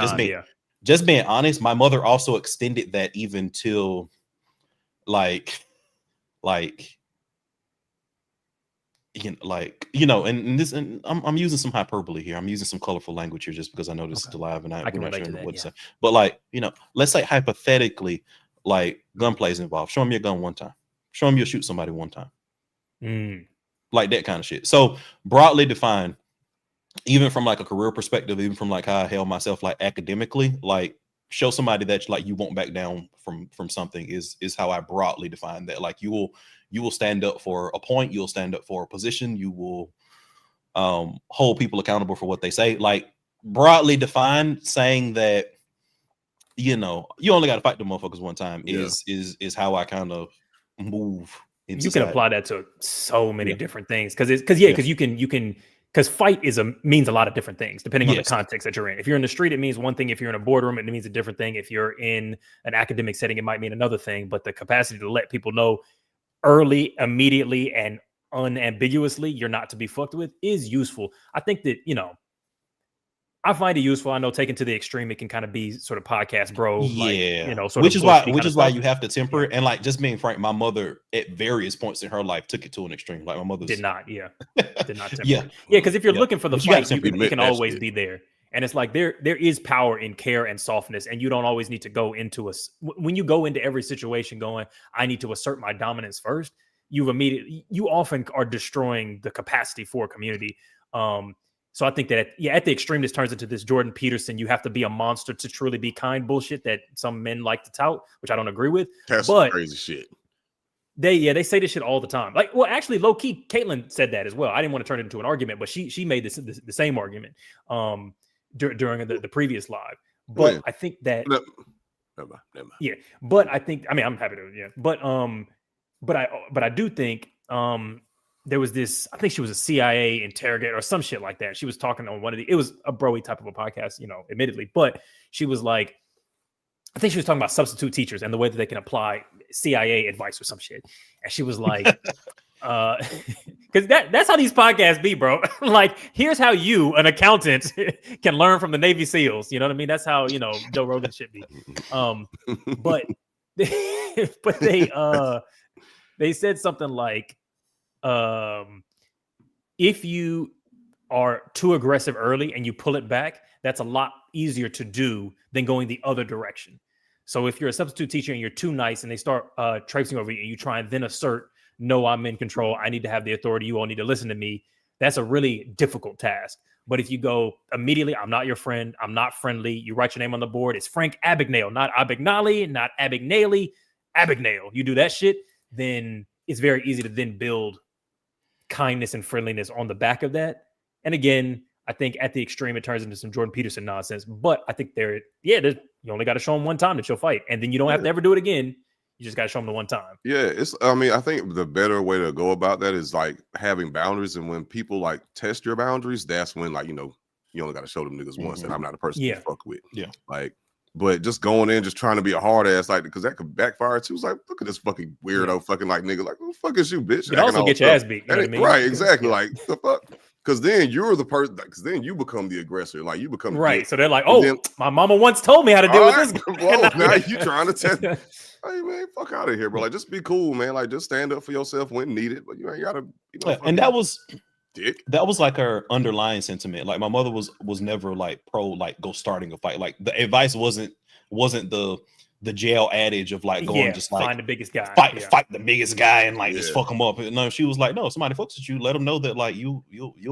Speaker 1: just being honest, my mother also extended that even till like and this, and I'm using some hyperbole here. I'm using some colorful language here just because I know this is live and
Speaker 2: I can relate to that,
Speaker 1: what to say. But like, let's say hypothetically, like gunplay is involved. Show them your gun one time. Show them you'll shoot somebody one time. Like that kind of shit. So broadly defined, even from like a career perspective, even from like how I held myself like academically, like show somebody that like you won't back down from something is how I broadly define that. Like you will stand up for a point, you'll stand up for a position, you will hold people accountable for what they say. Like broadly defined, saying that you only got to fight the motherfuckers one time is how I kind of move.
Speaker 2: You can apply that to so many different things because you can fight means a lot of different things depending on the context that you're in. If you're in the street, it means one thing. If you're in a boardroom, it means a different thing. If you're in an academic setting, it might mean another thing. But the capacity to let people know early, immediately, and unambiguously you're not to be fucked with is useful. I think that I find it useful. I know taken to the extreme, it can kind of be sort of podcast bro.
Speaker 1: Which is why you have to temper it. And like, just being frank, my mother at various points in her life took it to an extreme. Like my mother
Speaker 2: did not temper it. Because if you're looking for the fight, you can always be there. And it's like there is power in care and softness, and you don't always need to go into when you go into every situation going, I need to assert my dominance first. You often are destroying the capacity for a community. So I think that at the extreme, this turns into this Jordan Peterson, you have to be a monster to truly be kind bullshit that some men like to tout, which I don't agree with.
Speaker 3: That's some crazy shit.
Speaker 2: They say this shit all the time. Like, well, actually, low key, Caitlin said that as well. I didn't want to turn it into an argument, but she made the same argument during the previous live. But I think that
Speaker 3: never mind.
Speaker 2: Yeah, but I think I'm happy to but I do think there was this, I think she was a CIA interrogator or some shit like that. She was talking on it was a broy type of a podcast, admittedly, but she was like, I think she was talking about substitute teachers and the way that they can apply CIA advice or some shit. And she was like, because that's how these podcasts be, bro. Like, here's how you, an accountant, can learn from the Navy SEALs. You know what I mean? That's how, Joe Rogan should be. But they said something like, if you are too aggressive early and you pull it back, that's a lot easier to do than going the other direction. So if you're a substitute teacher and you're too nice and they start traipsing over you and you try and then assert, no, I'm in control, I need to have the authority, you all need to listen to me, that's a really difficult task. But if you go immediately, I'm not your friend, I'm not friendly, you write your name on the board, it's Frank Abagnale, not Abagnale, not Abagnale, Abagnale. You do that shit, then it's very easy to then build kindness and friendliness on the back of that. And again, I think at the extreme, it turns into some Jordan Peterson nonsense. But I think you only got to show them one time that you'll fight. And then you don't have to ever do it again. You just got to show them the one time.
Speaker 3: Yeah, I think the better way to go about that is like having boundaries. And when people like test your boundaries, that's when you only got to show them niggas once. And I'm not a person to fuck with. Yeah. But just going in, just trying to be a hard ass, because that could backfire too. It's like, look at this fucking weirdo fucking nigga. Like, who the fuck is you, bitch?
Speaker 2: You can also get your ass beat. You know what I mean?
Speaker 3: Right, exactly. Like, the fuck? Because then you're the person, because then you become the aggressor. Like, you become
Speaker 2: right. So they're like, my mama once told me how to deal with this.
Speaker 3: Whoa, now you trying to test. Hey, man, fuck out of here, bro. Like, just be cool, man. Like, just stand up for yourself when needed. But you ain't got to,
Speaker 1: and that was like her underlying sentiment. Like, my mother was never like pro, like, go starting a fight. Like, the advice wasn't the jail adage of like going just like
Speaker 2: find the biggest guy,
Speaker 1: fight the biggest guy and like just fuck him up. No, she was like, no, somebody fucks with you, let them know that like you'll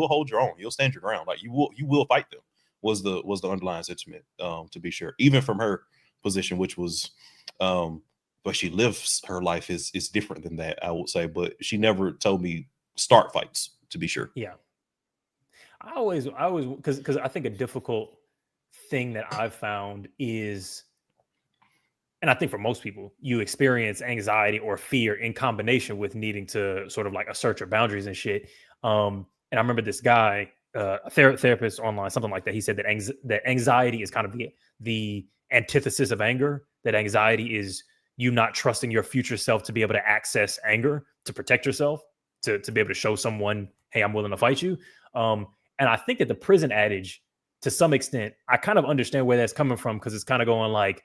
Speaker 1: hold your own, you'll stand your ground, like you will fight them. Was the underlying sentiment, to be sure, even from her position, which was but she lives her life is different than that, I would say. But she never told me start fights, to be sure.
Speaker 2: Yeah, I always because I think a difficult thing that I've found is, and I think for most people, you experience anxiety or fear in combination with needing to sort of like assert your boundaries and shit. And I remember this guy, a therapist online, something like that. He said that anxiety is kind of the antithesis of anger. That anxiety is you not trusting your future self to be able to access anger, to protect yourself, to be able to show someone, hey, I'm willing to fight you. And I think that the prison adage, to some extent, I kind of understand where that's coming from, because it's kind of going like,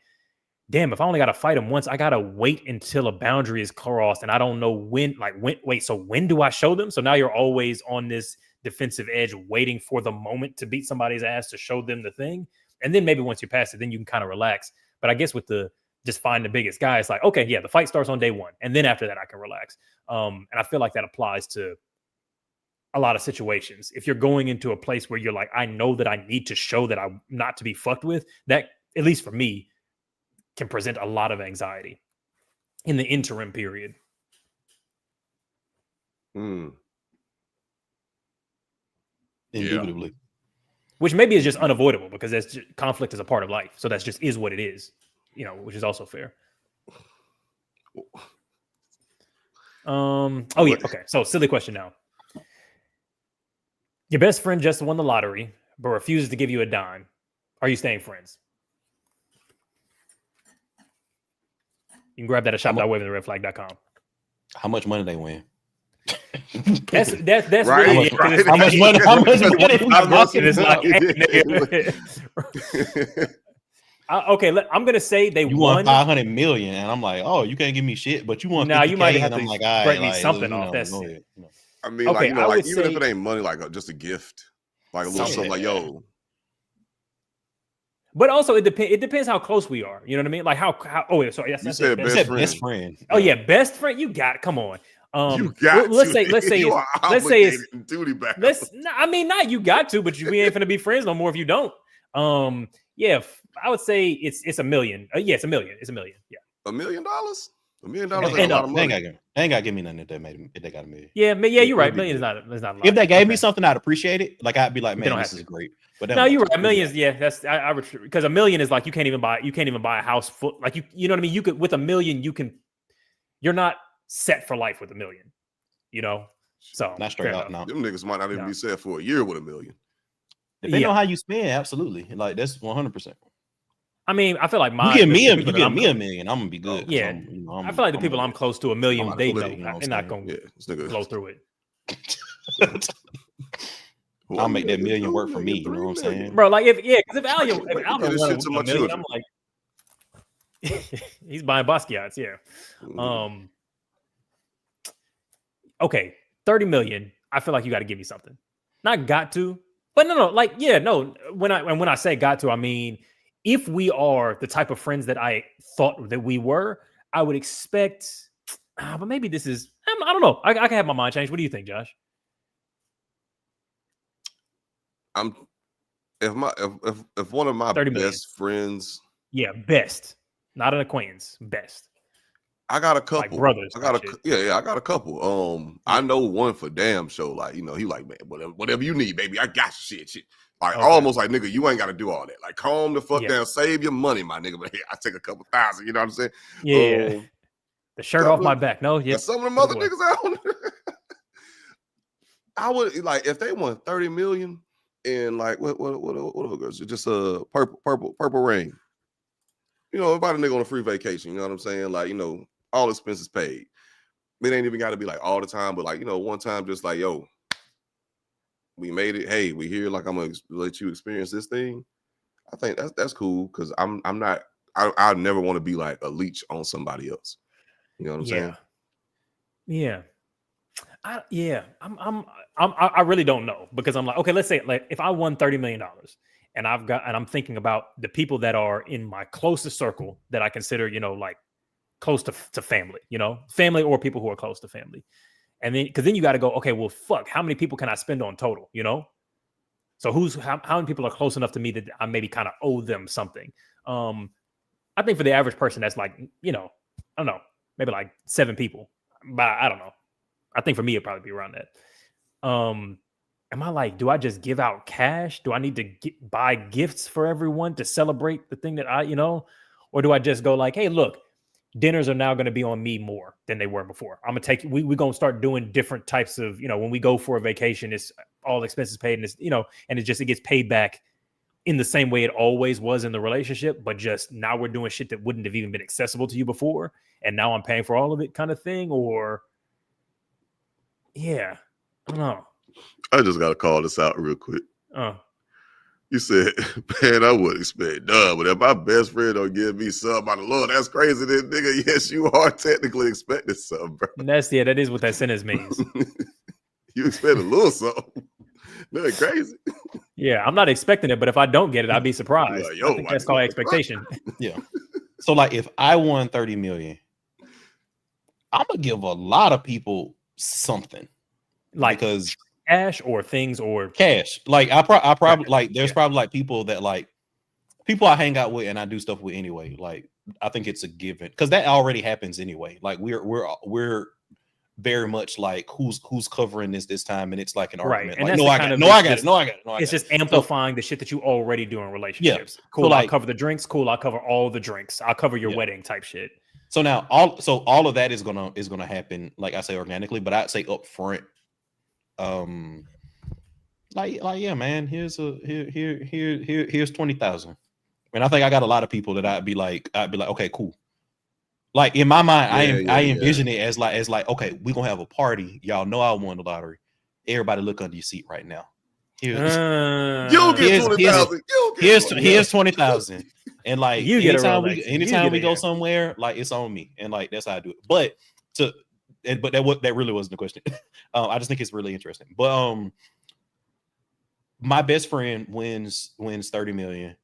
Speaker 2: damn, if I only got to fight him once, I got to wait until a boundary is crossed. And I don't know when, wait, so when do I show them? So now you're always on this defensive edge, waiting for the moment to beat somebody's ass to show them the thing. And then maybe once you pass it, then you can kind of relax. But I guess with the just find the biggest guy, it's like, okay, yeah, the fight starts on day one. And then after that, I can relax. And I feel like that applies to a lot of situations. If you're going into a place where you're like, I know that I need to show that I'm not to be fucked with, that, at least for me, can present a lot of anxiety in the interim period.
Speaker 1: Indubitably.
Speaker 2: Which maybe is just unavoidable because that's just, conflict is a part of life. So that's just is what it is, you know, which is also fair. Oh yeah, okay. So silly question now. Your best friend just won the lottery, but refuses to give you a dime. Are you staying friends? You can grab that at shop.wavingtheredflag.com.
Speaker 1: How much money they win?
Speaker 2: That's
Speaker 1: right.
Speaker 2: Really
Speaker 1: How much money? How much money?
Speaker 2: Okay, I'm gonna say they
Speaker 1: won 500 million, and I'm like, oh, you can't give me shit, but you won.
Speaker 2: Nah, you might have to
Speaker 1: like,
Speaker 2: break me something off. That's
Speaker 3: it. I mean, okay, like, you know, like even if it ain't money, like just a gift, like a little something, like yo.
Speaker 2: But also, it depends how close we are. You know what I mean? Like how oh, yeah, sorry, yes,
Speaker 3: you said best friend.
Speaker 2: Oh yeah, best friend. You got. Come on.
Speaker 3: You got.
Speaker 2: Let's say it's
Speaker 3: duty back.
Speaker 2: I mean, not you got to, but we ain't gonna be friends no more if you don't. Yeah, I would say it's $1 million. Yeah, it's $1 million. It's $1 million. Yeah.
Speaker 3: $1 million? $1 million
Speaker 1: ain't
Speaker 3: a lot of money.
Speaker 1: They ain't got to give me nothing if they got $1 million.
Speaker 2: Yeah, you're right. $1 million is not a lot.
Speaker 1: If they gave me something, I'd appreciate it. Like I'd be like, man, this is great. But
Speaker 2: no, you're right. $1 million is that's I because $1 million is like you can't even buy a house full. Like you know what I mean. You could with $1 million you're not set for life with $1 million. You know, so
Speaker 1: not straight up. No,
Speaker 3: them niggas might not even be set for a year with $1 million.
Speaker 1: Depending on how you spend, absolutely. Like that's 100%.
Speaker 2: I mean, I feel like
Speaker 1: you give me $1 million, I'm gonna be good.
Speaker 2: Yeah, I feel like the people I'm close to $1 million, they know they're not gonna blow through it.
Speaker 1: I'll make that $1 million work for me. You know what I'm saying,
Speaker 2: bro? Like if Alvin won $1 million, I'm like, he's buying Basquiat's. Yeah. Okay, 30 million. I feel like you got to give me something. Not got to, but no. Like, yeah, no. When I say got to, I mean if we are the type of friends that I thought that we were, I would expect. But maybe this is. I don't know. I can have my mind changed. What do you think, Josh?
Speaker 3: If one of my best friends.
Speaker 2: Yeah, best, not an acquaintance. Best.
Speaker 3: I got a couple.
Speaker 2: Like brothers.
Speaker 3: I got a couple. I know one for damn sure. Like, you know, he like, man, whatever you need, baby, I got shit. Like almost like, nigga, you ain't got to do all that. Like, calm the fuck down, save your money, my nigga. But hey, I take a couple thousand. You know what I'm saying?
Speaker 2: Yeah. The shirt off my back. No, yeah.
Speaker 3: Some of them other niggas out. I would like if they won 30 million and like what girls? Just a purple rain. You know, about a nigga on a free vacation. You know what I'm saying? Like, you know, all expenses paid. It ain't even got to be like all the time, but like, you know, one time just like, yo, we made it. Hey, we here. Like, I'm gonna let you experience this thing. I think that's cool because I'm not. I never want to be like a leech on somebody else. You know what I'm saying?
Speaker 2: Yeah. I really don't know because I'm like, okay, let's say like if I won $30 million and I'm thinking about the people that are in my closest circle that I consider, you know, like close to family, you know, family or people who are close to family. And then, because then you got to go, okay, well, fuck, how many people can I spend on total, you know? So how many people are close enough to me that I maybe kind of owe them something? I think for the average person, that's like, you know, I don't know, maybe like 7 people, but I don't know. I think for me, it'd probably be around that. Am I like, do I just give out cash? Do I need to buy gifts for everyone to celebrate the thing that you know? Or do I just go like, hey, look, dinners are now going to be on me more than they were before. I'm going to take, we're going to start doing different types of, you know, when we go for a vacation, it's all expenses paid and it's, you know, and it gets paid back in the same way it always was in the relationship, but just now we're doing shit that wouldn't have even been accessible to you before. And now I'm paying for all of it kind of thing. Or yeah, I don't know.
Speaker 3: I just got to call this out real quick.
Speaker 11: You said, man, I wouldn't expect none, but if my best friend don't give me something by the Lord, that's crazy. Then, nigga, yes, you are technically expecting something, bro.
Speaker 2: That is what that sentence means.
Speaker 11: You expect a little something. Nothing crazy.
Speaker 2: Yeah, I'm not expecting it, but if I don't get it, I'd be surprised.
Speaker 11: Like, yo,
Speaker 2: I think that's called expectation.
Speaker 1: Yeah. So like if I won 30 million, I'm gonna give a lot of people something.
Speaker 2: Like
Speaker 1: because
Speaker 2: cash or things or
Speaker 1: cash. Like I probably like there's probably like people that like people I hang out with and I do stuff with anyway. Like I think it's a given because that already happens anyway. Like we're very much like who's covering this time, and it's like an argument.
Speaker 2: And
Speaker 1: like
Speaker 2: that's
Speaker 1: I got it.
Speaker 2: It's just amplifying the shit that you already do in relationships.
Speaker 1: Yeah.
Speaker 2: Cool.
Speaker 1: So
Speaker 2: I'll cover the drinks. Cool. I'll cover all the drinks. I'll cover your wedding type shit.
Speaker 1: So now all of that is gonna happen, like I say, organically, but I'd say up front. Like yeah, man, here's 20,000. And I think I got a lot of people that I'd be like, okay, cool. Like in my mind, I envision it as like, okay, we're gonna have a party. Y'all know I won the lottery. Everybody look under your seat right now. You'll get 20,000. Here's 20,000. And like anytime we go somewhere, like it's on me. And like that's how I do it. But that really wasn't the question. I just think it's really interesting. But my best friend wins 30 million.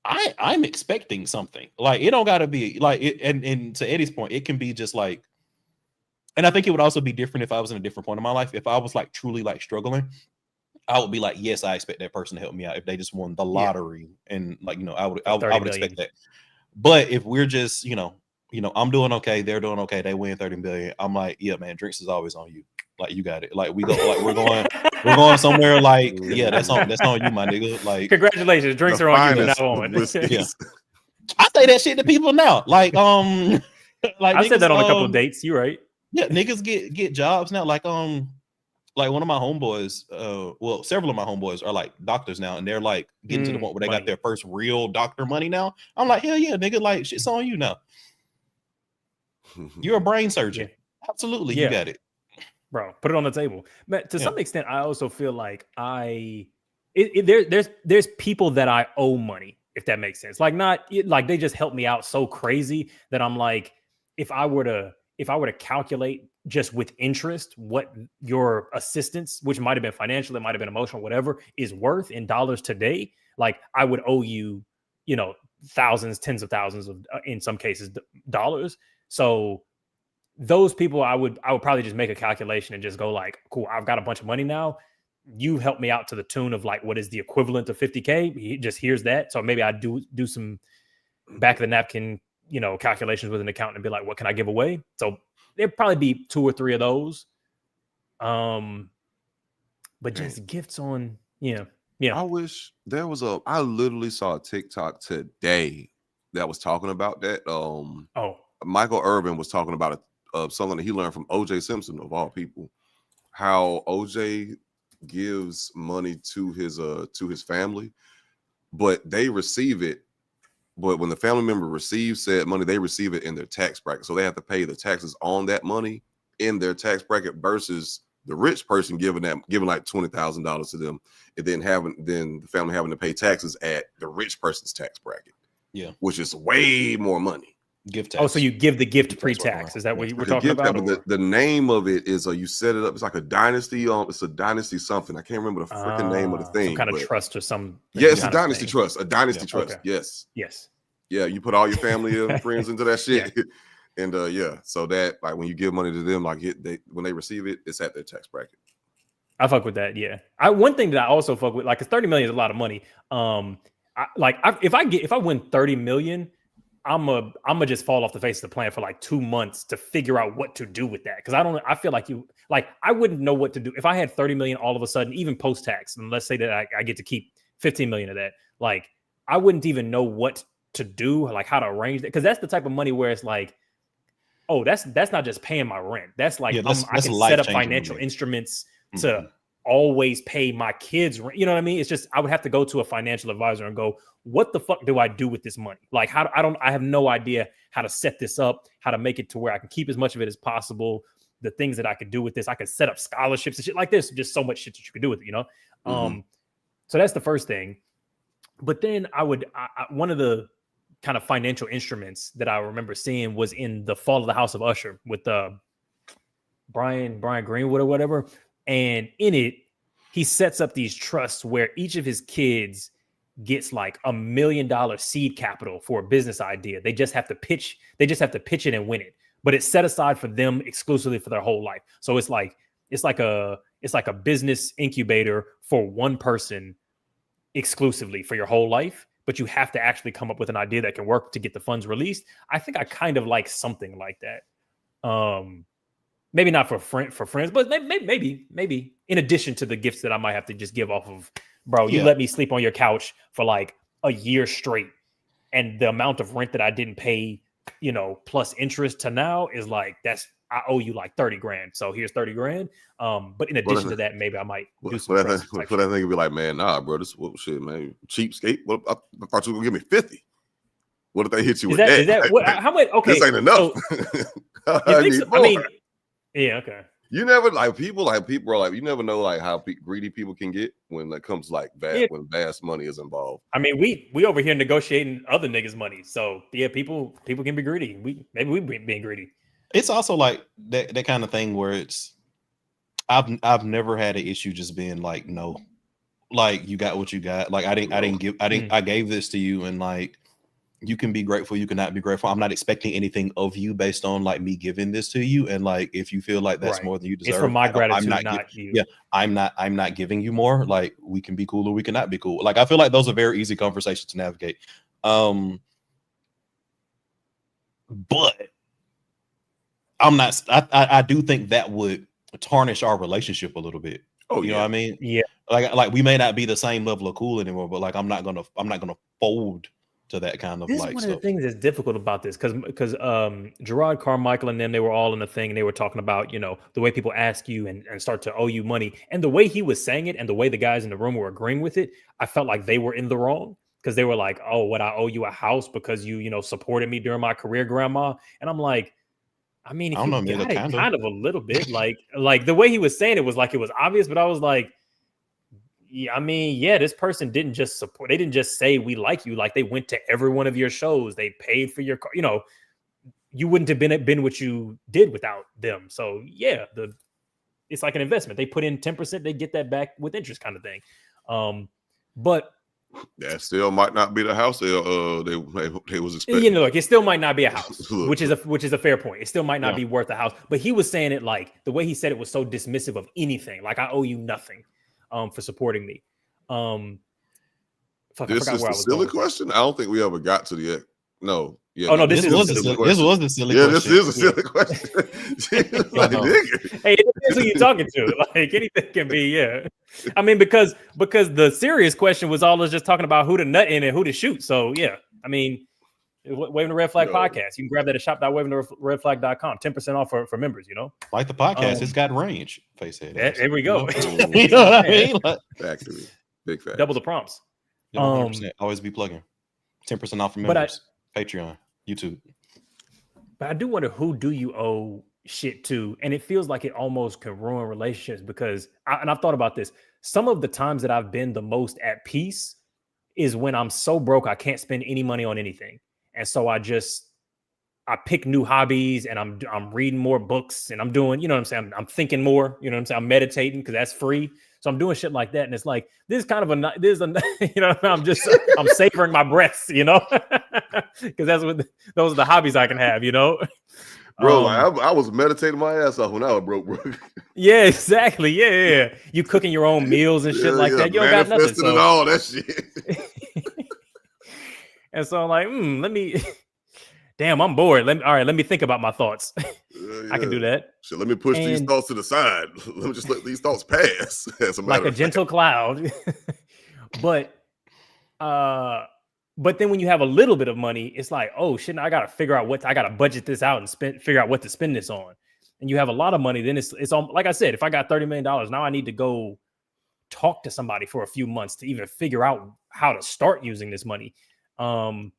Speaker 1: I'm expecting something. Like it don't gotta be like it, and to Eddie's point, it can be just like, and I think it would also be different if I was in a different point of my life. If I was like truly like struggling, I would be like, yes, I expect that person to help me out if they just won the lottery. And like, I would expect that. But if we're just, I'm doing okay, they're doing okay, they win 30 billion. I'm like, yeah, man, drinks is always on you. Like you got it. Like we go, like we're going somewhere. Like yeah, that's on you, my nigga. Like
Speaker 2: congratulations, drinks are on you from now on.
Speaker 1: Yeah, I say that shit to people now. Like like
Speaker 2: I said that on a couple of dates. You right?
Speaker 1: Yeah, niggas get jobs now. Like one of my homeboys, several of my homeboys are like doctors now, and they're like getting to the point where they got their first real doctor money now. I'm like, hell yeah, nigga, like shit's on you now. You're a brain surgeon. Absolutely, you got it.
Speaker 2: Bro, put it on the table. But to some extent, I also feel like there's people that I owe money, if that makes sense. Like not like they just help me out so crazy that I'm like, if I were to calculate just with interest what your assistance, which might have been financial, it might have been emotional, whatever, is worth in dollars today, like I would owe you, thousands, tens of thousands of, in some cases, dollars. So those people, I would probably just make a calculation and just go like, cool, I've got a bunch of money now. You help me out to the tune of like, what is the equivalent of 50K? Just here's that. So maybe I do some back of the napkin, calculations with an accountant and be like, what can I give away? So there'd probably be 2 or 3 of those. But just gifts on, yeah.
Speaker 3: I wish there was I literally saw a TikTok today that was talking about that. Michael Irvin was talking about something that he learned from O.J. Simpson, of all people, how O.J. gives money to his family, but they receive it. But when the family member receives said money, they receive it in their tax bracket. So they have to pay the taxes on that money in their tax bracket versus the rich person giving like $20,000 to them, and then the family having to pay taxes at the rich person's tax bracket.
Speaker 1: Yeah,
Speaker 3: which is way more money.
Speaker 1: Gift tax.
Speaker 2: Oh, so you give the gift pre-tax? Is that what you were talking about?
Speaker 3: The name of it is you set it up. It's like a dynasty. It's a dynasty something. I can't remember the freaking name of the thing.
Speaker 2: Some kind of trust or some.
Speaker 3: Yeah, it's a dynasty trust. A dynasty trust. Okay. Yes.
Speaker 2: Yes.
Speaker 3: Yeah, you put all your family and friends into that shit, and so that like when you give money to them, like when they receive it, it's at their tax bracket.
Speaker 2: I fuck with that. Yeah. One thing that I also fuck with, like, cause 30 million is a lot of money. If I win 30 million. I'm a just fall off the face of the planet for like 2 months to figure out what to do with that. Cause I feel like I wouldn't know what to do. If I had 30 million all of a sudden, even post-tax, and let's say that I get to keep 15 million of that, like I wouldn't even know what to do, like how to arrange that. Cause that's the type of money where it's like, oh, that's not just paying my rent. That's like, I can set up financial instruments to always pay my kids rent. You know what I mean? It's just, I would have to go to a financial advisor and go, what the fuck do I do with this money? Like, I have no idea how to set this up, how to make it to where I can keep as much of it as possible. The things that I could do with this, I could set up scholarships and shit like this. Just so much shit that you could do with it, So that's the first thing. But then one of the kind of financial instruments that I remember seeing was in The Fall of the House of Usher with Brian Greenwood or whatever. And in it, he sets up these trusts where each of his kids gets like $1 million seed capital for a business idea. They just have to pitch it and win it. But it's set aside for them exclusively for their whole life. So it's like a business incubator for one person exclusively for your whole life. But you have to actually come up with an idea that can work to get the funds released. I think I kind of like something like that. Maybe not for friends, but maybe in addition to the gifts that I might have to just give off of, bro, you let me sleep on your couch for like a year straight. And the amount of rent that I didn't pay, plus interest to now is like, I owe you like 30 grand. So here's 30 grand. But in addition to that, maybe I might do some.
Speaker 3: But I think it'd be like, man, nah, bro, this shit, man, cheapskate. What I thought you were gonna give me 50. What if they hit you with that?
Speaker 2: Is that what? How much? Okay,
Speaker 3: this ain't enough.
Speaker 2: I mean, yeah, okay.
Speaker 3: You never people are like, you never know like how greedy people can get when it comes to like when vast money is involved.
Speaker 2: I mean, we over here negotiating other niggas' money, so yeah, people can be greedy. Maybe we being greedy. It's
Speaker 1: also like that kind of thing where I've never had an issue just being like, no, like you got what you got. Like I gave this to you, and like you can be grateful, you cannot be grateful. I'm not expecting anything of you based on like me giving this to you. And like if you feel like that's more than you deserve,
Speaker 2: it's for my gratitude,
Speaker 1: not you. Yeah, I'm not giving you more. Like we can be cool or we cannot be cool. Like I feel like those are very easy conversations to navigate. But I'm not. I do think that would tarnish our relationship a little bit.
Speaker 3: Oh,
Speaker 1: you know what I mean?
Speaker 2: Yeah.
Speaker 1: Like we may not be the same level of cool anymore, but like I'm not gonna fold to that kind of
Speaker 2: this
Speaker 1: like
Speaker 2: is one
Speaker 1: stuff.
Speaker 2: of the things that's difficult about this because Gerard Carmichael and them, they were all in a thing and they were talking about the way people ask you and start to owe you money, and the way he was saying it and the way the guys in the room were agreeing with it, I felt like they were in the wrong because they were like, oh, what, I owe you a house because you supported me during my career, grandma. And I'm like, I mean, if you got it kind of a little bit, like the way he was saying it was like it was obvious, but I was like, yeah, I mean, yeah, this person didn't just support. They didn't just say we like you. Like they went to every one of your shows. They paid for your car. You wouldn't have been what you did without them. So yeah, it's like an investment. They put in 10%, they get that back with interest, kind of thing. But
Speaker 3: that still might not be the house they was expecting.
Speaker 2: Look, it still might not be a house, which is a fair point. It still might not be worth a house. But he was saying it like the way he said it was so dismissive of anything. Like I owe you nothing. For supporting me.
Speaker 3: This is the silly question. I don't think we ever got to the no. Yeah.
Speaker 2: Oh no, this was
Speaker 1: the silly question.
Speaker 3: Yeah, this is a silly question.
Speaker 2: Hey, it depends who you're talking to. Like anything can be. Yeah. I mean, because the serious question was always just talking about who to nut in and who to shoot. So yeah, I mean, Waving the Red Flag podcast. You can grab that at shop.wavingtheredflag.com. 10% off for members,
Speaker 1: Like the podcast, it's got range. Facehead.
Speaker 2: There we go.
Speaker 1: You know what I mean?
Speaker 3: Factory. Big fact.
Speaker 2: Double the prompts.
Speaker 1: 100%. Always be plugging. 10% off for members. Patreon, YouTube.
Speaker 2: But I do wonder, who do you owe shit to? And it feels like it almost can ruin relationships because, I've thought about this. Some of the times that I've been the most at peace is when I'm so broke I can't spend any money on anything. And so I pick new hobbies and I'm reading more books and I'm doing, you know what I'm saying? I'm thinking more, you know what I'm saying? I'm meditating because that's free. So I'm doing shit like that. And it's like, I'm savoring my breaths, because those are the hobbies I can have,
Speaker 3: Bro, I was meditating my ass off when I was broke, bro.
Speaker 2: Yeah, exactly. Yeah. You cooking your own meals and shit like that. You don't got nothing.
Speaker 3: And all that shit.
Speaker 2: And so I'm like, damn, I'm bored. Let me think about my thoughts. I can do that.
Speaker 3: So let me push these thoughts to the side. Let me just let these thoughts pass.
Speaker 2: Like a gentle cloud. But then when you have a little bit of money, it's like, oh shit, I gotta figure out I gotta budget this out and figure out what to spend this on. And you have a lot of money, then it's like I said, if I got $30 million, now I need to go talk to somebody for a few months to even figure out how to start using this money. It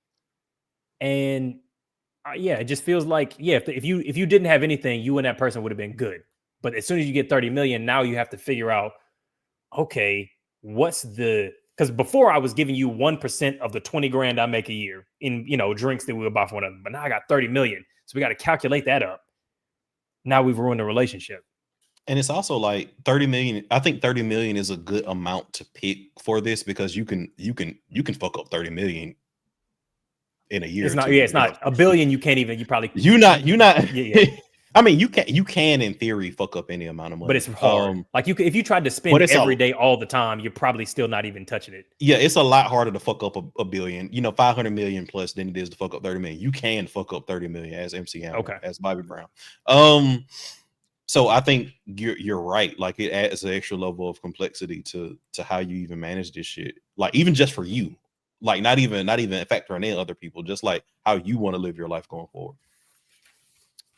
Speaker 2: just feels like, if you didn't have anything, you and that person would have been good. But as soon as you get 30 million, now you have to figure out, okay, what's the because before I was giving you 1% of the 20 grand I make a year in, you know, drinks that we would buy for one another. But now I got 30 million. So we got to calculate that up. Now we've ruined the relationship.
Speaker 1: And it's also like 30 million. I think 30 million is a good amount to pick for this because you can fuck up 30 million in a year.
Speaker 2: It's not, it's not a billion. You can't even,
Speaker 1: you're not.
Speaker 2: Yeah.
Speaker 1: I mean, you can in theory fuck up any amount of money,
Speaker 2: but it's hard. Like if you tried to spend every day all the time, you're probably still not even touching it.
Speaker 1: Yeah, it's a lot harder to fuck up a billion, 500 million plus than it is to fuck up 30 million. You can fuck up 30 million as MC Hammer, as Bobby Brown. So I think you're right. Like it adds an extra level of complexity to how you even manage this shit. Like even just for you, like not even factoring in other people, just like how you want to live your life going forward.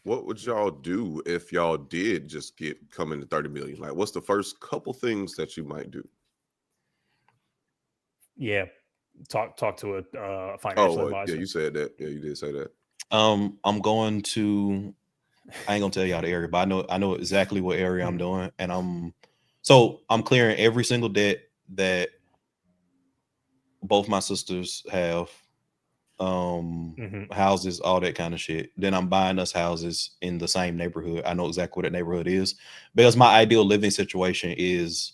Speaker 3: What would y'all do if y'all did just come into 30 million? Like, what's the first couple things that you might do?
Speaker 2: Yeah, talk to a financial advisor.
Speaker 3: Yeah, you said that. Yeah, you did say that.
Speaker 1: I'm going to. I ain't gonna tell y'all the area, but I know exactly what area I'm doing, and I'm clearing every single debt that both my sisters have. Houses, all that kind of shit. Then I'm buying us houses in the same neighborhood. I know exactly what that neighborhood is because my ideal living situation is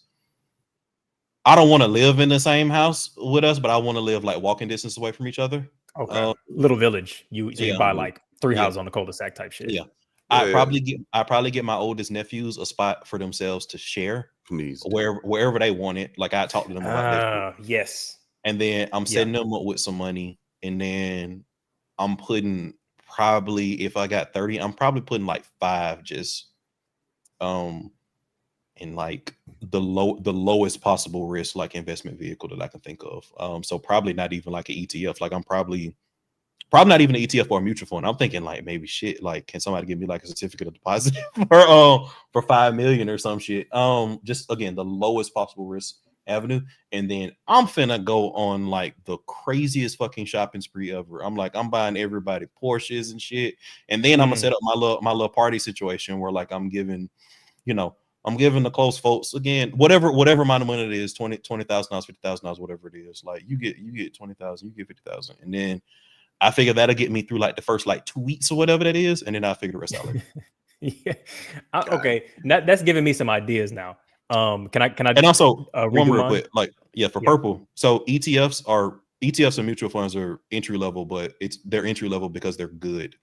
Speaker 1: I don't want to live in the same house with us, but I want to live like walking distance away from each other.
Speaker 2: Okay. Little village. You buy like 3 houses on the cul-de-sac type shit.
Speaker 1: Yeah. I probably get my oldest nephews a spot for themselves to share wherever they want it. Like I talked to them about that.
Speaker 2: Yes.
Speaker 1: And then I'm setting them up with some money. And then I'm putting probably, if I got 30, I'm probably putting like 5 just in like the lowest possible risk like investment vehicle that I can think of. So probably not even like an ETF. Like I'm probably not even an ETF or a mutual fund. I'm thinking like maybe shit. Like, can somebody give me like a certificate of deposit for 5 million or some shit? Just again, the lowest possible risk avenue. And then I'm finna go on like the craziest fucking shopping spree ever. I'm buying everybody Porsches and shit. And then I'm gonna set up my little party situation where like I'm giving the close folks again, whatever amount of money it is, $20,000, $50,000, whatever it is. Like you get 20,000, you get 50,000. And then I figure that'll get me through like the first like 2 weeks or whatever that is. And then I'll figure the rest out later.
Speaker 2: Yeah. Okay. That's giving me some ideas now. Can I
Speaker 1: and also one real quick, like for purple. So ETFs and mutual funds are entry level, but they're entry level because they're good.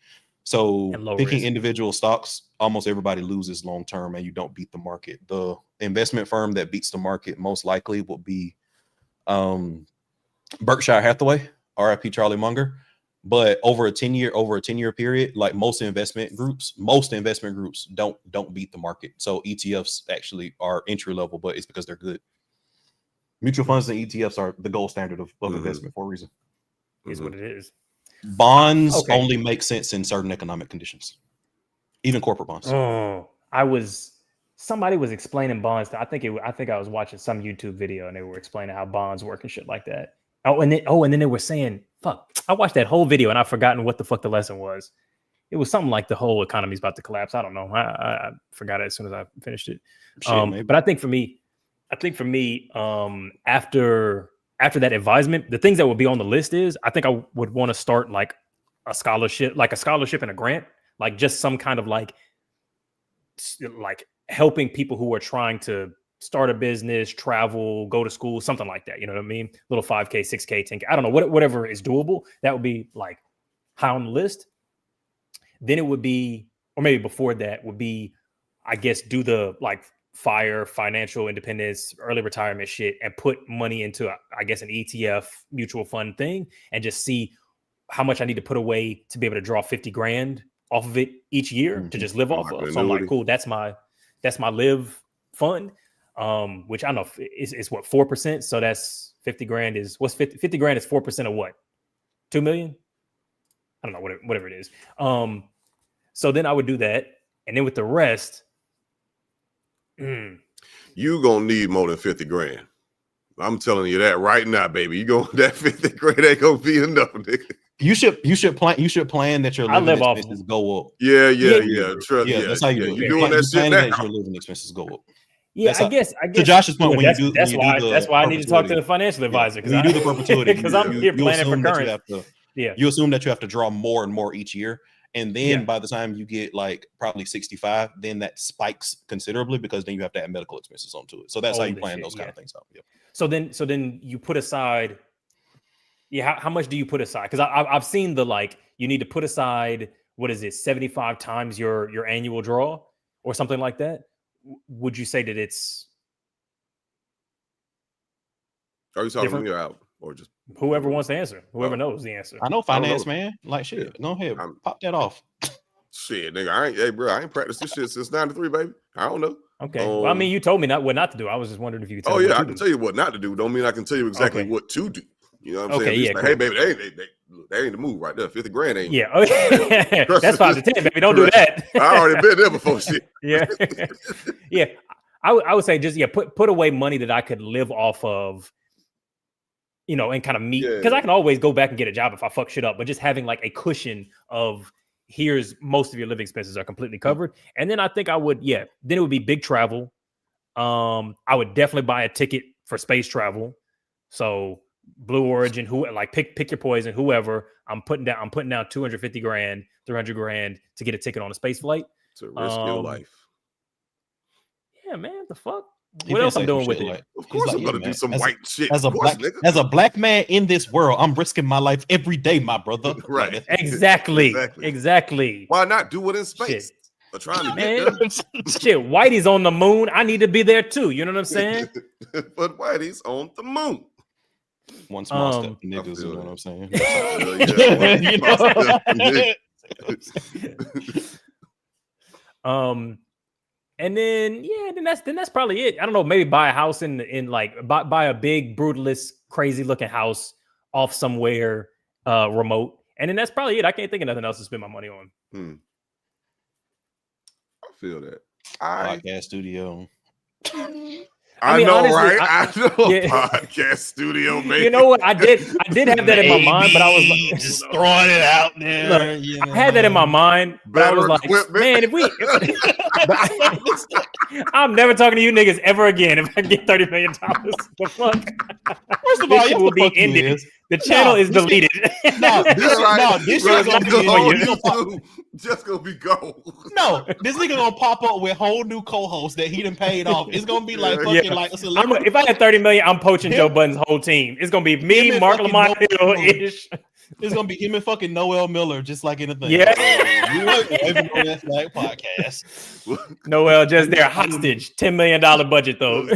Speaker 1: So picking risk. Individual stocks, almost everybody loses long term, and you don't beat the market. The investment firm that beats the market most likely will be Berkshire Hathaway, RIP Charlie Munger. But over a 10-year period, like most investment groups don't beat the market. So ETFs actually are entry level, but it's because they're good. Mutual funds and ETFs are the gold standard of investment for a reason.
Speaker 2: Is what it is.
Speaker 1: Bonds only make sense in certain economic conditions, even corporate bonds.
Speaker 2: Somebody was explaining bonds. I think I was watching some YouTube video and they were explaining how bonds work and shit like that. And then they were saying, fuck, I watched that whole video and I've forgotten what the fuck the lesson was. It was something like the whole economy's about to collapse. I don't know. I forgot it as soon as I finished it. But I think for me, after that advisement, the things that would be on the list is I think I would want to start like a scholarship and a grant, like just some kind of like helping people who are trying to start a business, travel, go to school, something like that. You know what I mean? Little 5K, 6K, 10K. I don't know, whatever is doable. That would be like high on the list. Then it would be, or maybe before that would be, I guess, do the like financial independence, early retirement shit and put money into, I guess, an ETF mutual fund thing and just see how much I need to put away to be able to draw 50 grand off of it each year to just live off of. So I'm like, cool, that's my live fund. Which I don't know it's what 4%. So that's 50 grand is what's 50 grand is 4% of what? 2 million? I don't know, whatever it is. So then I would do that. And then with the rest,
Speaker 3: you gonna need more than 50 grand. I'm telling you that right now, baby. That 50 grand ain't gonna be enough, nigga.
Speaker 1: You should plan that your living expenses go up.
Speaker 3: Yeah. Trust,
Speaker 1: that's how you do it.
Speaker 3: You're doing that shit now.
Speaker 1: That your living expenses go up.
Speaker 2: Yeah, I guess.
Speaker 1: To Josh's point,
Speaker 2: that's why I need to talk to the financial advisor
Speaker 1: because you do the perpetuity
Speaker 2: because I'm here planning for current.
Speaker 1: You assume that you have to draw more and more each year, and then by the time you get like probably 65, then that spikes considerably because then you have to add medical expenses onto it. So that's how you plan those kind of things out. Yep.
Speaker 2: So then you put aside. Yeah, how much do you put aside? Because I've seen the like you need to put aside what is it 75 times your annual draw or something like that. Would you say that it's?
Speaker 3: Are you talking to me or out or just
Speaker 2: whoever wants to answer? Whoever knows the answer.
Speaker 1: I know finance, man. Like shit. Go ahead, pop that off.
Speaker 3: Shit, nigga. I ain't practiced this shit since '93, baby. I don't know.
Speaker 2: Okay. Well, I mean, you told me what not to do. I was just wondering if you could tell me.
Speaker 3: Oh yeah, I can tell you what not to do. Don't mean I can tell you exactly what to do. You know what I'm saying?
Speaker 2: Yeah.
Speaker 3: Like, hey, baby, they ain't the move right there. 50 grand ain't.
Speaker 2: Yeah. Okay. That's 5 to 10, baby. Don't do that.
Speaker 3: I already been there before. Shit.
Speaker 2: Yeah. Yeah. I would say just put away money that I could live off of. You know, and kind of meet because I can always go back and get a job if I fuck shit up. But just having like a cushion of here's most of your living expenses are completely covered, and then I think I would then it would be big travel. I would definitely buy a ticket for space travel. So Blue Origin, pick your poison, whoever. I'm putting down 250 grand, 300 grand to get a ticket on a space flight.
Speaker 3: To risk your life.
Speaker 2: Yeah, man, the fuck. What else I'm doing with it?
Speaker 3: Of course, I'm gonna do some white shit.
Speaker 1: As a black man in this world, I'm risking my life every day, my brother.
Speaker 3: Right?
Speaker 2: Exactly.
Speaker 3: Why not do it in space? We're trying to get there.
Speaker 2: Shit, Whitey's on the moon. I need to be there too. You know what I'm saying?
Speaker 3: But Whitey's on the moon.
Speaker 1: One small step, niggas. You know what I'm saying?
Speaker 2: And then that's probably it. I don't know. Maybe buy a house in like buy a big brutalist, crazy looking house off somewhere remote, and then that's probably it. I can't think of nothing else to spend my money on.
Speaker 3: I feel that.
Speaker 1: Podcast studio.
Speaker 3: I know,
Speaker 2: honestly,
Speaker 3: right? I know. Podcast studio, man.
Speaker 2: You know what? I did have that in my mind, but I was like,
Speaker 9: just throwing it out there.
Speaker 2: Look, I had that in my mind, but I was like, man, if I'm never talking to you niggas ever again if I get $30 million. The fuck?
Speaker 1: First of all,
Speaker 2: this will be ended. The channel is deleted.
Speaker 1: This shit gonna be on
Speaker 3: YouTube. Just gonna be gold.
Speaker 1: No, this nigga gonna pop up with whole new co-hosts that he done paid off. It's gonna be like fucking like a celebrity.
Speaker 2: If I had 30 million, I'm poaching Joe Budden's whole team. It's gonna be me, Mark Lamont Hill-ish.
Speaker 1: It's gonna be him and fucking Noel Miller, just like anything.
Speaker 2: Yeah.
Speaker 1: You on that Flag podcast.
Speaker 2: Noel just there hostage. $10 million budget though.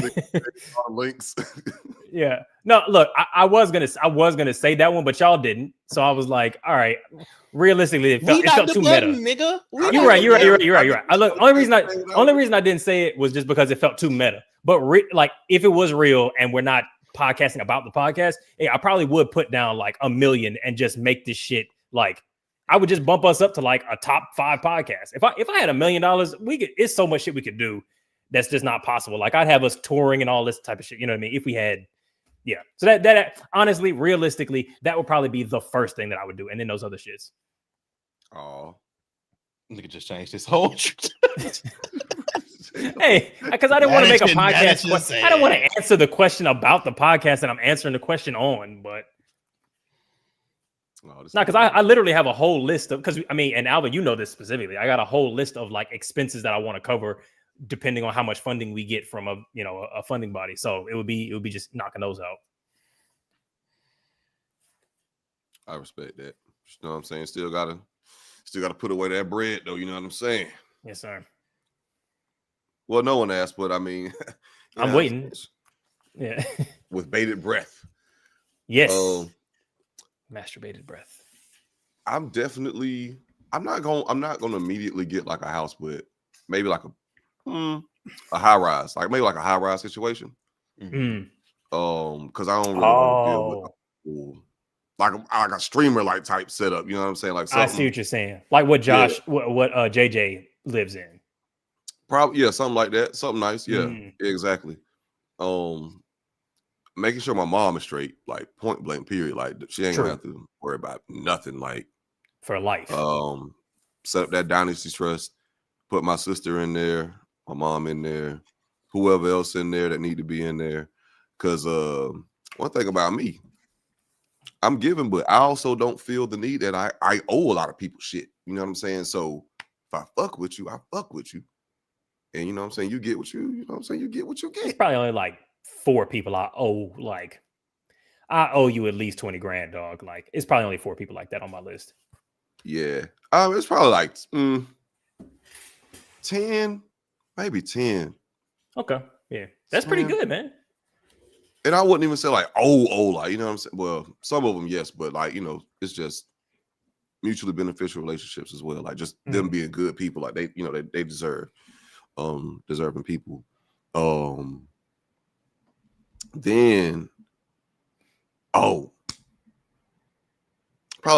Speaker 3: Links.
Speaker 2: Yeah. No, look, I was gonna say that one, but y'all didn't. So I was like, all right. Realistically, it felt too meta.
Speaker 1: Nigga.
Speaker 2: You're right. Look, only reason I didn't say it was just because it felt too meta. But like, if it was real and we're not podcasting about the podcast, I probably would put down like $1 million and just make this shit like I would just bump us up to like a top 5 podcast. If I had $1 million, it's so much shit we could do that's just not possible. Like I'd have us touring and all this type of shit. You know what I mean? If we had, So that honestly, realistically, that would probably be the first thing that I would do, and then those other shits.
Speaker 3: Oh,
Speaker 1: nigga just changed his whole.
Speaker 2: Hey, because I didn't want to make a podcast. I don't want to answer the question about the podcast that I'm answering the question on, but because I literally have a whole list of and Alvin, you know this specifically. I got a whole list of like expenses that I want to cover depending on how much funding we get from a funding body. So it would be just knocking those out.
Speaker 3: I respect that. You know what I'm saying? Still gotta put away that bread though. You know what I'm saying?
Speaker 2: Yes, sir.
Speaker 3: Well, no one asked, but I mean,
Speaker 2: I'm waiting. Yeah.
Speaker 3: With bated breath.
Speaker 2: Yes. Masturbated breath.
Speaker 3: I'm not gonna immediately get like a house, but maybe like a high rise, like maybe like a high rise situation. Because I don't really want to deal with like a streamer like type setup. You know what I'm saying? Like
Speaker 2: I see what you're saying. Like what Josh, what JJ lives in.
Speaker 3: Probably something like that. Something nice. Yeah, exactly. Making sure my mom is straight, like point blank, period. Like she ain't gonna have to worry about nothing. Like
Speaker 2: for life.
Speaker 3: Set up that dynasty trust. Put my sister in there, my mom in there, whoever else in there that need to be in there. Because one thing about me, I'm giving, but I also don't feel the need that I owe a lot of people shit. You know what I'm saying? So if I fuck with you, I fuck with you. And you know what I'm saying? You get what you know what I'm saying? You get what you get.
Speaker 2: It's probably only like 4 people I owe, like, I owe you at least 20 grand, dog. Like, it's probably only 4 people like that on my list.
Speaker 3: Yeah. It's probably like 10, maybe 10.
Speaker 2: Okay. Yeah. That's pretty good, man.
Speaker 3: And I wouldn't even say like, like, you know what I'm saying? Well, some of them, yes, but like, you know, it's just mutually beneficial relationships as well. Like just them being good people, like they, you know, they deserve deserving people. Then probably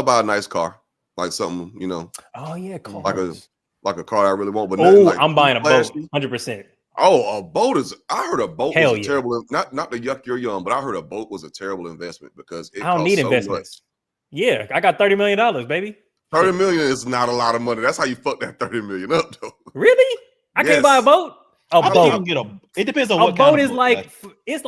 Speaker 3: buy a nice car, like something, you know.
Speaker 2: Oh yeah, cars.
Speaker 3: Like a car I really want, but
Speaker 2: like I'm buying a boat, 100%.
Speaker 3: Oh, a boat is. I heard a boat was a terrible. Not to yuck your yum, but I heard a boat was a terrible investment because it
Speaker 2: I don't need investments. Yeah, I got $30 million, baby.
Speaker 3: 30 million is not a lot of money. That's how you fuck that 30 million up, though.
Speaker 2: Really? I can't buy a boat.
Speaker 1: A boat. You can it depends on what
Speaker 2: boat
Speaker 1: kind
Speaker 2: is
Speaker 1: of
Speaker 2: like. It's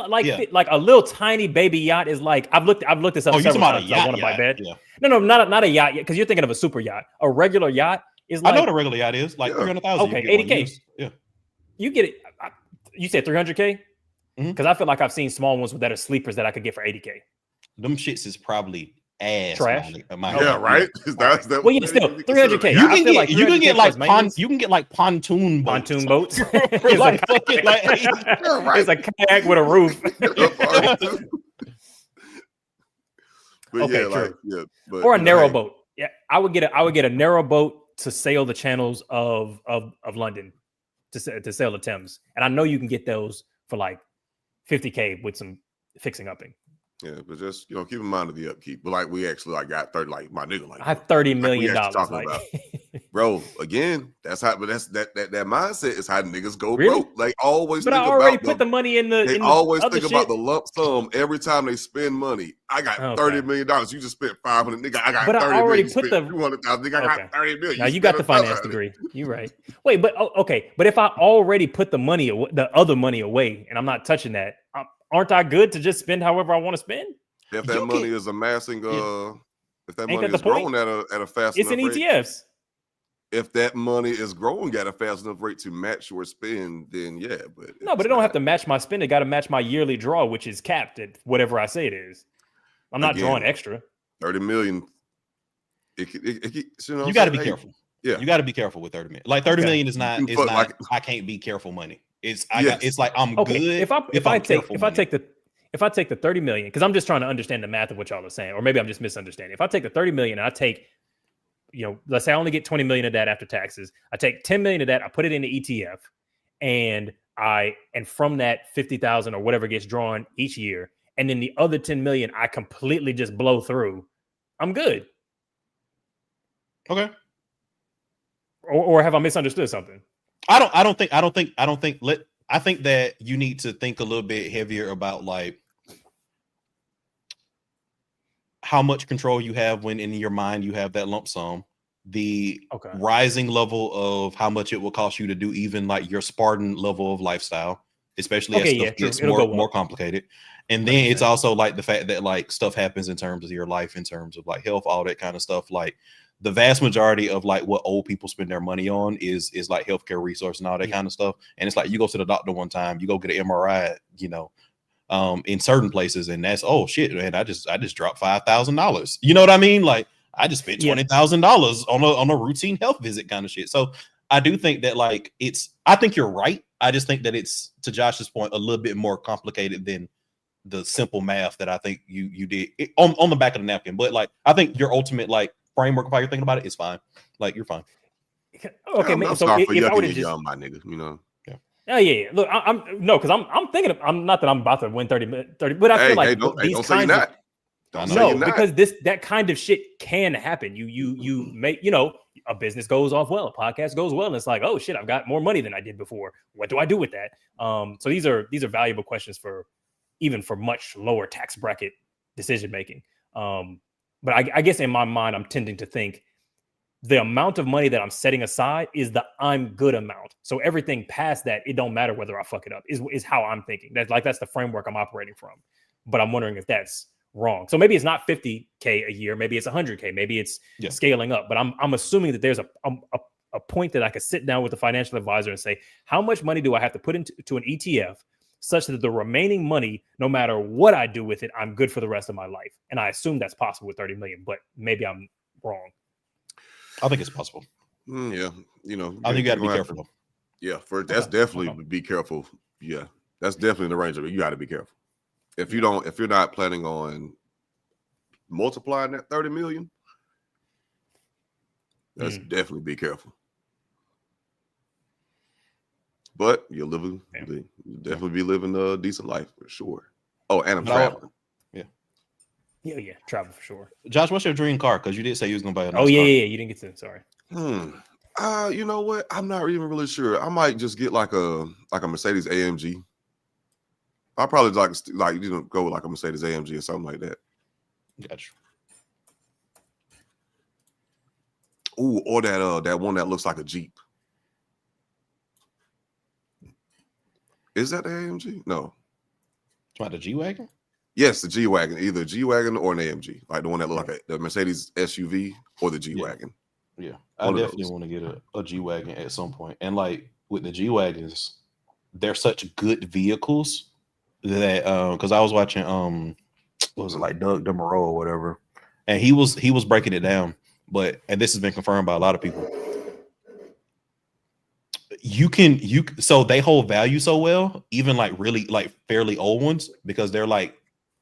Speaker 2: like a little tiny baby yacht is like. I've looked this up.
Speaker 1: Oh, you're talking about a
Speaker 2: yacht? I want to buy bed.
Speaker 1: Yeah.
Speaker 2: No, not a yacht yet, because you're thinking of a super yacht. A regular yacht is like.
Speaker 1: I know what a regular yacht is, like 300,000.
Speaker 2: Okay, 80K.
Speaker 1: Yeah.
Speaker 2: You get it. You said 300K? Because I feel like I've seen small ones that are sleepers that I could get for 80K.
Speaker 1: Them shits is probably ass.
Speaker 3: Trash. Yeah, right.
Speaker 2: Well, yeah, still 300K.
Speaker 1: You can get like pontoon
Speaker 2: boats.
Speaker 1: It's
Speaker 2: a kayak with a roof. Or a narrow boat. Yeah, I would get a narrow boat to sail the channels of London, to sail the Thames, and I know you can get those for like 50K with some fixing upping.
Speaker 3: Yeah, but just keep in mind of the upkeep. But like we actually got 30, like my nigga, like
Speaker 2: I have $30 million.
Speaker 3: Bro, again, that's how. But that's that mindset is how niggas go
Speaker 2: really?
Speaker 3: broke. Like always.
Speaker 2: But
Speaker 3: think
Speaker 2: I already
Speaker 3: about
Speaker 2: put the money in the.
Speaker 3: They always think about the lump sum every time they spend money. I got $30 million. You just spent 500. Nigga, I got.
Speaker 2: But
Speaker 3: 30
Speaker 2: I already
Speaker 3: million.
Speaker 2: put the
Speaker 3: 200,000. Nigga, I got 30 million.
Speaker 2: Now you got the finance degree. You right. Wait, but okay. But if I already put the other money away, and I'm not touching that, aren't I good to just spend however I want to spend?
Speaker 3: If that money is amassing, if that money is growing at a fast enough rate,
Speaker 2: it's in ETFs.
Speaker 3: If that money is growing at a fast enough rate to match your spend, then yeah. But
Speaker 2: it don't have to match my spend. It got to match my yearly draw, which is capped at whatever I say it is. I'm not drawing extra.
Speaker 3: 30 million.
Speaker 1: You got to be careful. Yeah, you got to be careful with 30 million. Like 30 million is not. It's not. Like, I can't be careful money. It's it's like I'm good.
Speaker 2: If I take the 30 million, because I'm just trying to understand the math of what y'all are saying, or maybe I'm just misunderstanding. If I take the 30 million and I take, let's say I only get 20 million of that after taxes. I take 10 million of that, I put it in the ETF, and from that 50,000 or whatever gets drawn each year, and then the other 10 million I completely just blow through. I'm good.
Speaker 1: Okay.
Speaker 2: Or have I misunderstood something?
Speaker 1: I think that you need to think a little bit heavier about like how much control you have when in your mind you have that lump sum, the rising level of how much it will cost you to do even like your Spartan level of lifestyle, especially as stuff gets more complicated. And then it's also like the fact that like stuff happens in terms of your life, in terms of like health, all that kind of stuff. Like the vast majority of like what old people spend their money on is like healthcare resource and all that kind of stuff. And it's like you go to the doctor one time, you go get an MRI, in certain places, and that's shit, man. I just dropped $5,000. You know what I mean? Like I just spent $20,000 on a routine health visit kind of shit. So I do think that like I think you're right. I just think that it's, to Josh's point, a little bit more complicated than the simple math that I think you did on the back of the napkin. But like I think your ultimate like framework of how you're thinking about it is fine. Like you're fine.
Speaker 2: Okay,
Speaker 3: I'm
Speaker 2: so
Speaker 3: sorry for
Speaker 2: if I would
Speaker 3: yucking
Speaker 2: have
Speaker 3: your yum, my nigga,
Speaker 2: Yeah. Look, I'm thinking I'm not that I'm about to win 30, but I feel like these kinds of because that kind of shit can happen. You make a business goes off well, a podcast goes well, and it's like, oh shit, I've got more money than I did before. What do I do with that? So these are valuable questions for much lower tax bracket decision making. But I guess in my mind, I'm tending to think the amount of money that I'm setting aside is the I'm good amount. So everything past that, it don't matter whether I fuck it up, is how I'm thinking. That's the framework I'm operating from. But I'm wondering if that's wrong. So maybe it's not 50K a year, maybe it's 100K, maybe it's scaling up. But I'm assuming that there's a point that I could sit down with the financial advisor and say, how much money do I have to put into an ETF such that the remaining money, no matter what I do with it, I'm good for the rest of my life. And I assume that's possible with 30 million, but maybe I'm wrong.
Speaker 1: I think it's possible.
Speaker 3: Yeah, you know,
Speaker 1: I think you got to be careful.
Speaker 3: Yeah, that's definitely be careful. Yeah, that's definitely the range of it. You got to be careful. If you're not planning on multiplying that 30 million, that's definitely be careful. But you'll definitely be living a decent life for sure. Oh, and I'm traveling.
Speaker 2: Yeah, travel for sure.
Speaker 1: Josh, what's your dream car? Because you did say you was gonna buy a nice
Speaker 2: car.
Speaker 1: Yeah,
Speaker 2: you didn't get to. Sorry.
Speaker 3: You know what? I'm not even really sure. I might just get like a Mercedes AMG. I'll probably go with like a Mercedes AMG or something like that.
Speaker 1: Gotcha.
Speaker 3: Ooh, or that one that looks like a Jeep. Is that the AMG? No.
Speaker 1: It's about the G-Wagon?
Speaker 3: Yes, the G-Wagon. Either G-Wagon or an AMG. Like the one that look like the Mercedes SUV or the G-Wagon.
Speaker 1: Yeah. I definitely want to get a G-Wagon at some point. And like with the G-Wagons, they're such good vehicles that because I was watching what was it, like Doug DeMuro or whatever, and he was breaking it down. And this has been confirmed by a lot of people. So they hold value so well, even like really like fairly old ones, because they're like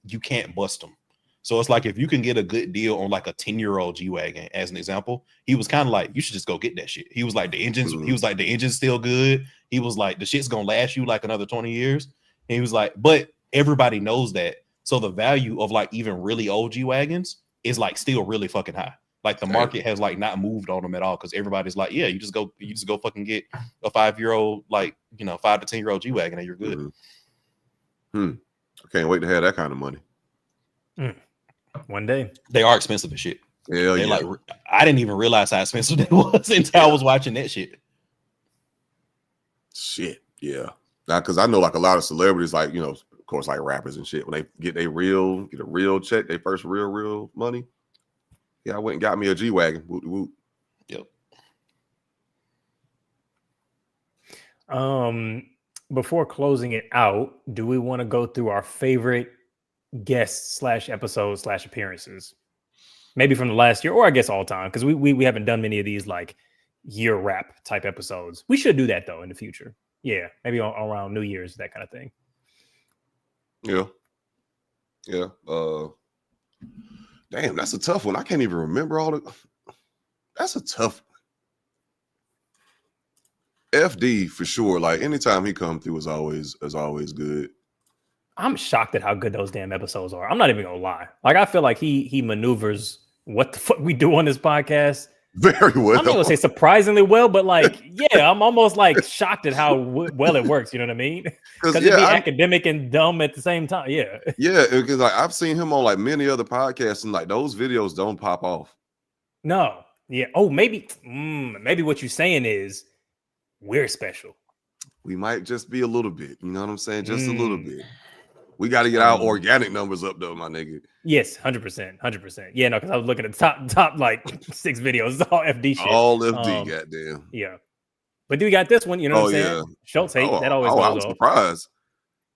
Speaker 1: you can't bust them. So it's like if you can get a good deal on like a 10-year-old G-Wagon, as an example, he was kind of like, you should just go get that shit. He was like the engine's still good. He was like, the shit's gonna last you like another 20 years. And he was like, but everybody knows that. So the value of like even really old G-Wagons is like still really fucking high. Like the market has like not moved on them at all, because everybody's like, yeah, you just go fucking get a 5-year-old, like, 5 to 10-year-old G-Wagon and you're good.
Speaker 3: I can't wait to have that kind of money.
Speaker 2: One day.
Speaker 1: They are expensive as shit.
Speaker 3: Yeah,
Speaker 1: like I didn't even realize how expensive it was until I was watching that shit.
Speaker 3: Shit, yeah. Now, because I know like a lot of celebrities, like, of course, like rappers and shit, when they get a real check, their first real money. Yeah, I went and got me a G-Wagon. Whoop, whoop.
Speaker 2: Yep. Before closing it out, do we want to go through our favorite guests / episodes / appearances? Maybe from the last year, or I guess all time, because we haven't done many of these like year wrap type episodes. We should do that though in the future. Yeah, maybe around New Year's, that kind of thing.
Speaker 3: Yeah. Damn, that's a tough one. I can't even remember all the. That's a tough one. FD for sure. Like anytime he come through is always good.
Speaker 2: I'm shocked at how good those damn episodes are. I'm not even gonna lie. Like I feel like he maneuvers what the fuck we do on this podcast
Speaker 3: very well.
Speaker 2: I'm not gonna say surprisingly well, but like, yeah, I'm almost like shocked at how well it works. You know what I mean? Because it'd be academic and dumb at the same time. Yeah,
Speaker 3: because like I've seen him on like many other podcasts, and like those videos don't pop off.
Speaker 2: No, yeah. Oh, maybe what you're saying is we're special.
Speaker 3: We might just be a little bit. You know what I'm saying? Just a little bit. We got to get our organic numbers up, though, my nigga.
Speaker 2: Yes, 100%. Yeah, no, because I was looking at the top like 6 videos, all FD shit.
Speaker 3: All FD, goddamn.
Speaker 2: Yeah, but do we got this one? You know what I'm saying? Schultz hate that always goes
Speaker 3: I was
Speaker 2: off.
Speaker 3: surprised.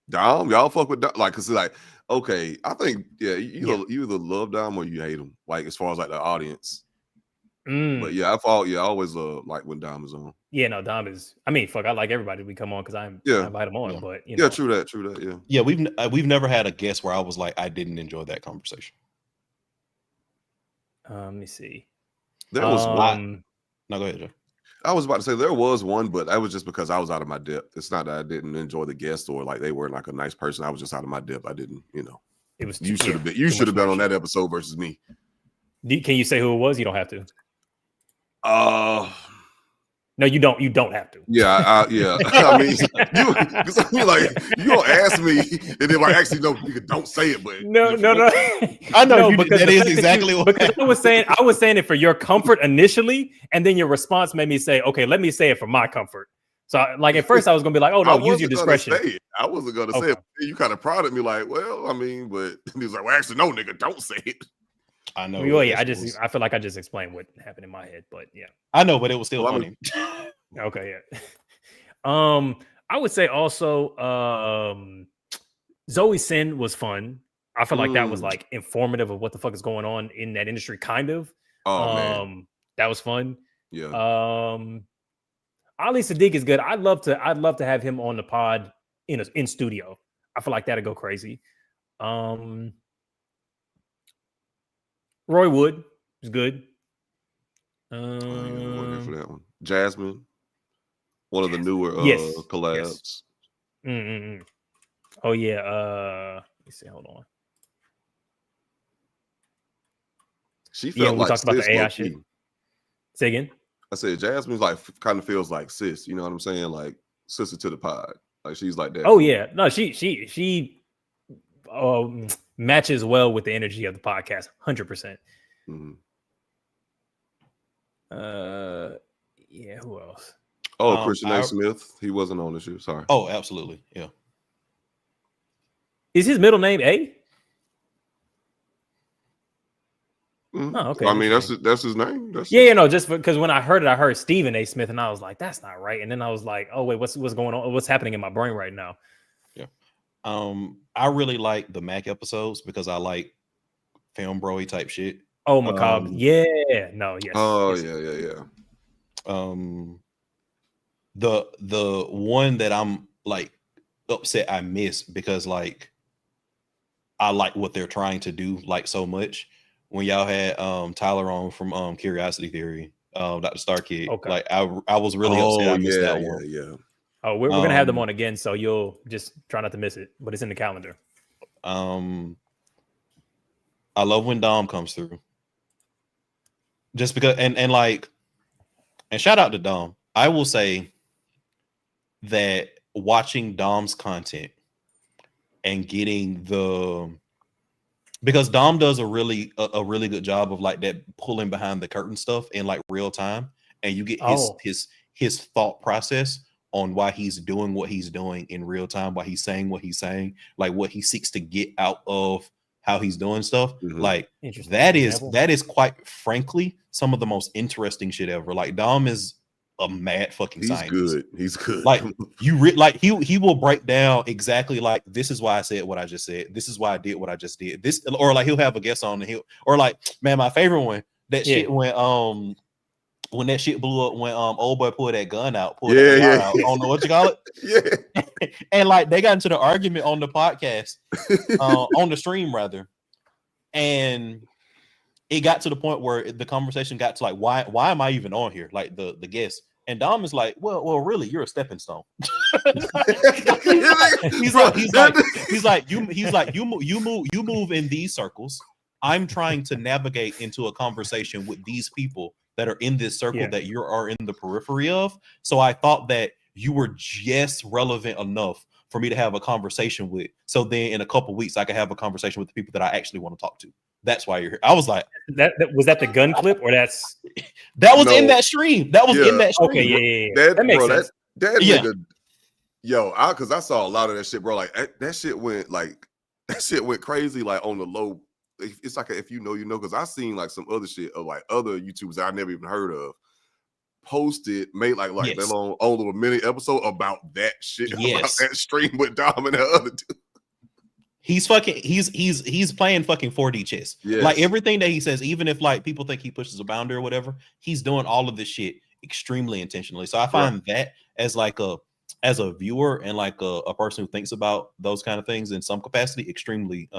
Speaker 3: Dom, y'all fuck with Dom, like, cause like, okay, I think you either love Dom or you hate him. Like as far as like the audience. But yeah, I always like when Dom is on.
Speaker 2: Yeah, no, Dom is. I mean, fuck, I like everybody we come on because I invite them on. But you know.
Speaker 3: Yeah, true that.
Speaker 1: Yeah, we've never had a guest where I was like, I didn't enjoy that conversation.
Speaker 2: Let me see.
Speaker 3: There was
Speaker 1: one. No, go ahead, Joe.
Speaker 3: I was about to say there was one, but that was just because I was out of my depth. It's not that I didn't enjoy the guest or like they weren't like a nice person. I was just out of my depth. I didn't,
Speaker 2: It was.
Speaker 3: You should have been. You should have been on that episode versus me.
Speaker 2: Can you say who it was? You don't have to. No, you don't. You don't have to.
Speaker 3: Yeah, yeah. I mean, you like you don't ask me, and then like actually no, you don't say it. But
Speaker 2: no.
Speaker 1: I know
Speaker 2: no, because
Speaker 1: that is exactly what.
Speaker 2: Because I was saying it for your comfort initially, and then your response made me say, okay, let me say it for my comfort. So like at first I was gonna be like, oh no, use your discretion.
Speaker 3: I wasn't gonna say it. You kind of prodded me like, well, I mean, but he was like, well, actually, no, nigga, don't say it.
Speaker 1: I know.
Speaker 2: Well, yeah, I feel like I just explained what happened in my head, but yeah,
Speaker 1: I know, but it was still funny.
Speaker 2: Okay, yeah. I would say also, Zoe Sin was fun. I feel like that was like informative of what the fuck is going on in that industry, kind of.
Speaker 3: Oh man,
Speaker 2: that was fun.
Speaker 3: Yeah.
Speaker 2: Ali Sadiq is good. I'd love to have him on the pod in studio. I feel like that'd go crazy. Roy Wood is good.
Speaker 3: For that one. Jasmine, one of the newer collabs.
Speaker 2: Yes. Oh yeah. Let me see. Hold on.
Speaker 3: She felt like
Speaker 2: talked about the AI shit. Say again.
Speaker 3: I said Jasmine's like kind of feels like sis. You know what I'm saying? Like sister to the pod. Like she's like that.
Speaker 2: Oh yeah. No, she matches well with the energy of the podcast. 100%. Yeah. Who else?
Speaker 3: Oh, Christian A. Smith. He wasn't on the show. Sorry.
Speaker 1: Oh, absolutely. Yeah.
Speaker 2: Is his middle name A? Oh, okay.
Speaker 3: I mean, that's his name.
Speaker 2: No, just because when I heard it, I heard Stephen A. Smith, and I was like, that's not right. And then I was like, oh wait, what's going on? What's happening in my brain right now?
Speaker 1: Yeah. I really like the Mac episodes because I like film bro-y type shit.
Speaker 2: Oh, macabre. Yeah. No. Yes.
Speaker 3: Oh,
Speaker 2: yes.
Speaker 3: Yeah.
Speaker 1: The one that I'm like upset I missed because like I like what they're trying to do like so much. When y'all had Tyler on from Curiosity Theory, Dr. Starkid, like I was really upset I missed that one.
Speaker 3: Yeah.
Speaker 2: Oh, we're gonna have them on again, so you'll just try not to miss it. But it's in the calendar.
Speaker 1: I love when Dom comes through. Just because and shout out to Dom. I will say that watching Dom's content and getting because Dom does a really good job of like that pulling behind the curtain stuff in like real time, and you get his thought process on why he's doing what he's doing in real time, why he's saying what he's saying, like what he seeks to get out of how he's doing stuff. Like that is quite frankly some of the most interesting shit ever. Like Dom is a mad fucking scientist.
Speaker 3: He's good.
Speaker 1: Like he will break down exactly like this is why I said what I just said. This is why I did what I just did. This or like he'll have a guest on and man, my favorite one shit when that shit blew up when old boy pulled that gun out. Out. I don't know what you call it. Yeah. And like they got into the argument on the podcast, on the stream rather, and it got to the point where the conversation got to like, why am I even on here? Like the guest. And Dom is like, well, really, you're a stepping stone. he's like, you move in these circles. I'm trying to navigate into a conversation with these people that are in this circle that you are in the periphery of. So I thought that you were just relevant enough for me to have a conversation with. So then in a couple weeks, I could have a conversation with the people that I actually want to talk to. That's why you're here. I was like,
Speaker 2: that was that the gun clip or that
Speaker 1: was in that stream. That was in that stream.
Speaker 2: Okay, yeah. That makes sense.
Speaker 3: That nigga, because I saw a lot of that shit, bro. Like that shit went crazy, like on the low. It's like if you know, because I seen like some other shit of like other YouTubers that I never even heard of posted, made like that long little mini episode about that shit, about that stream with Dom and the other two.
Speaker 1: He's playing fucking 4D chess. Yes. Like everything that he says, even if like people think he pushes a boundary or whatever, he's doing all of this shit extremely intentionally. So I find that as like as a viewer and like a person who thinks about those kind of things in some capacity, extremely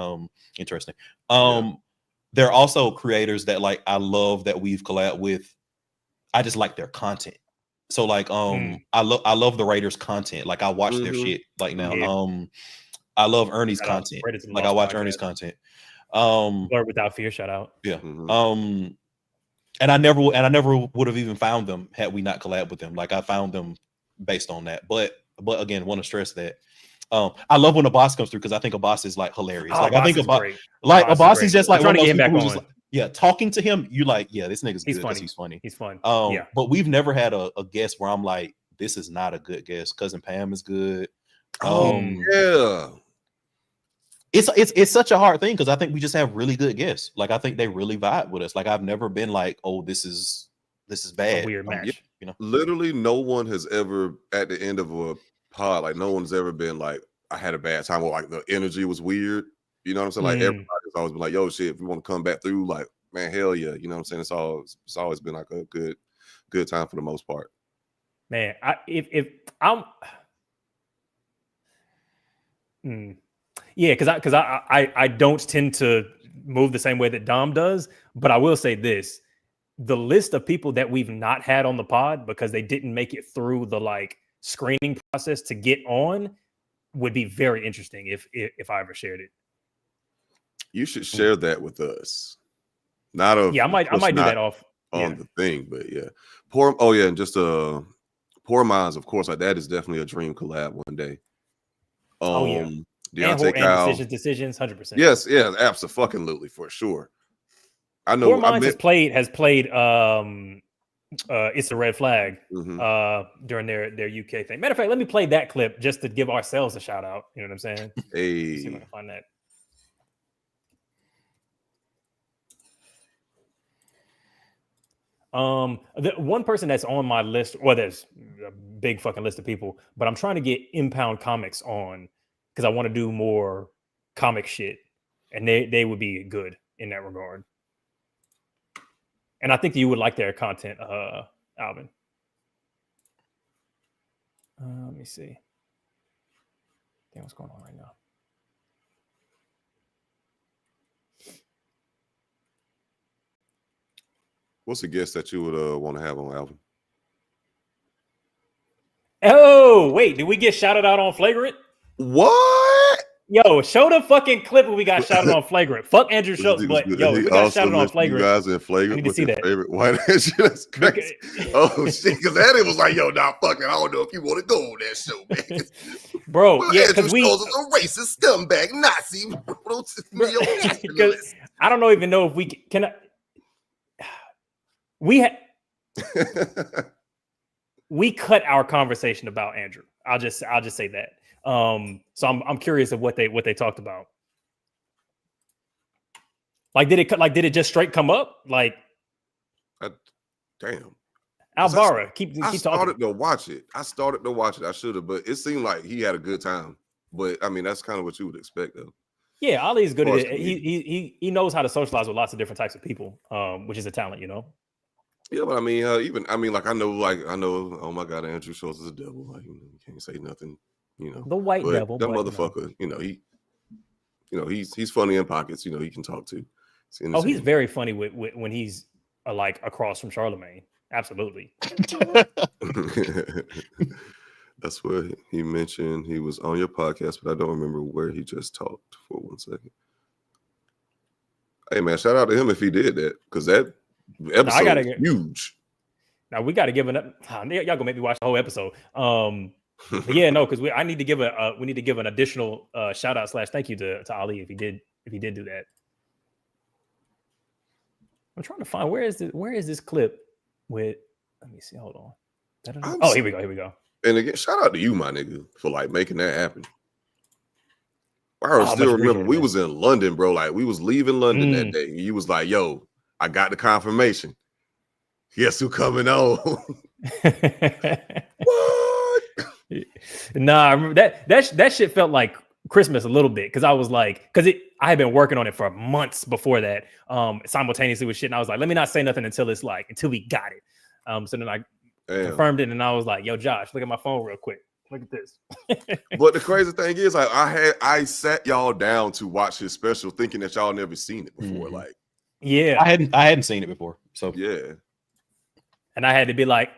Speaker 1: interesting. There are also creators that like I love that we've collabed with. I just like their content. So like I love the Raiders content. Like I watch their shit like now. I love Ernie's content. Like I watch Ernie's content.
Speaker 2: Blur Without Fear, shout out.
Speaker 1: Yeah. And I never would have even found them had we not collabed with them. Like I found them based on that. But again, want to stress that I love when a boss comes through because I think a boss is like hilarious.
Speaker 2: Oh,
Speaker 1: like I think a boss is just like one of those people who's just like, yeah, talking to him, you like, yeah, this nigga's good because he's funny.
Speaker 2: He's fun.
Speaker 1: Yeah. But we've never had a guest where I'm like, this is not a good guest. Cousin Pam is good.
Speaker 3: Yeah.
Speaker 1: It's such a hard thing because I think we just have really good guests. Like I think they really vibe with us. Like I've never been like, oh, this is bad.
Speaker 2: A weird match.
Speaker 1: You know,
Speaker 3: literally no one has ever at the end of a pod, like no one's ever been like, I had a bad time, or like the energy was weird. You know what I'm saying? Like everybody's always been like, yo, shit, if we want to come back through, like, man, hell yeah. You know what I'm saying? It's always been like a good time for the most part.
Speaker 2: Man, if I'm yeah, because I don't tend to move the same way that Dom does, but I will say this: the list of people that we've not had on the pod because they didn't make it through the like screening process to get on would be very interesting if I ever shared it.
Speaker 3: You should share that with us. Not a
Speaker 2: I might do that off
Speaker 3: on the thing, but yeah. And just Poor Minds, of course, like that is definitely a dream collab one day. Deontay Kyle,
Speaker 2: decisions, 100%.
Speaker 3: Yes, absolutely, for sure. I know.
Speaker 2: Poor Minds has played It's a Red Flag during their UK thing. Matter of fact, let me play that clip just to give ourselves a shout out. You know what I'm saying?
Speaker 3: Hey,
Speaker 2: let's see if I can find that. The one person that's on my list, well, there's a big fucking list of people, but I'm trying to get Impound Comics on because I want to do more comic shit, and they would be good in that regard. And I think you would like their content, Alvin. Let me see. Damn, what's going on right now?
Speaker 3: What's a guest that you would want to have on, Alvin?
Speaker 2: Oh, wait, did we get shouted out on Flagrant?
Speaker 3: What?
Speaker 2: Yo, show the fucking clip when we got shouted on Flagrant. Fuck Andrew Schultz, but yo, we got shouted on Flagrant.
Speaker 3: You guys in Flagrant
Speaker 2: with your
Speaker 3: favorite white ass. That's crazy. Oh shit, because Eddie was like, yo, nah, fucking, I don't know if you want to go on that show, man.
Speaker 2: Bro,
Speaker 3: well,
Speaker 2: yeah, because we
Speaker 3: a racist scumbag Nazi.
Speaker 2: I don't even know if we can. We cut our conversation about Andrew. I'll just say that. So I'm curious of what they talked about. Like, did it just straight come up? Like,
Speaker 3: damn.
Speaker 2: Albara, keep
Speaker 3: I
Speaker 2: talking.
Speaker 3: started to watch it. I should have, but it seemed like he had a good time. But I mean, that's kind of what you would expect, though.
Speaker 2: Yeah, Ali's good at it. He knows how to socialize with lots of different types of people, which is a talent, you know.
Speaker 3: Yeah, but I mean, I know. Oh my God, Andrew Schultz is a devil. Like, you can't say nothing. You know,
Speaker 2: the white devil.
Speaker 3: That motherfucker. He's funny in pockets. You know, he can talk to.
Speaker 2: He's very funny when he's like across from Charlemagne. Absolutely.
Speaker 3: That's what he mentioned. He was on your podcast, but I don't remember where he just talked for 1 second. Hey man, shout out to him if he did that, because that episode is huge.
Speaker 2: Now we got to give y'all gonna make me watch the whole episode. Yeah, no, because we need to give an additional shout out / thank you to Ali if he did do that. I'm trying to find where is this clip with. Let me see. Hold on. Oh, here we go.
Speaker 3: And again, shout out to you, my nigga, for like making that happen. I still remember we was in London, bro. Like we was leaving London that day. And you was like, "Yo, I got the confirmation. Guess who coming on?" What?
Speaker 2: Nah, I remember that shit felt like Christmas a little bit because I was like, I had been working on it for months before that, simultaneously with shit, and I was like, let me not say nothing until we got it. So then I confirmed it, and I was like, yo, Josh, look at my phone real quick. Look at this.
Speaker 3: But the crazy thing is, like, I sat y'all down to watch his special, thinking that y'all never seen it before.
Speaker 1: Mm-hmm.
Speaker 3: Like,
Speaker 2: yeah,
Speaker 1: I hadn't seen it before, so
Speaker 3: yeah.
Speaker 2: And I had to be like,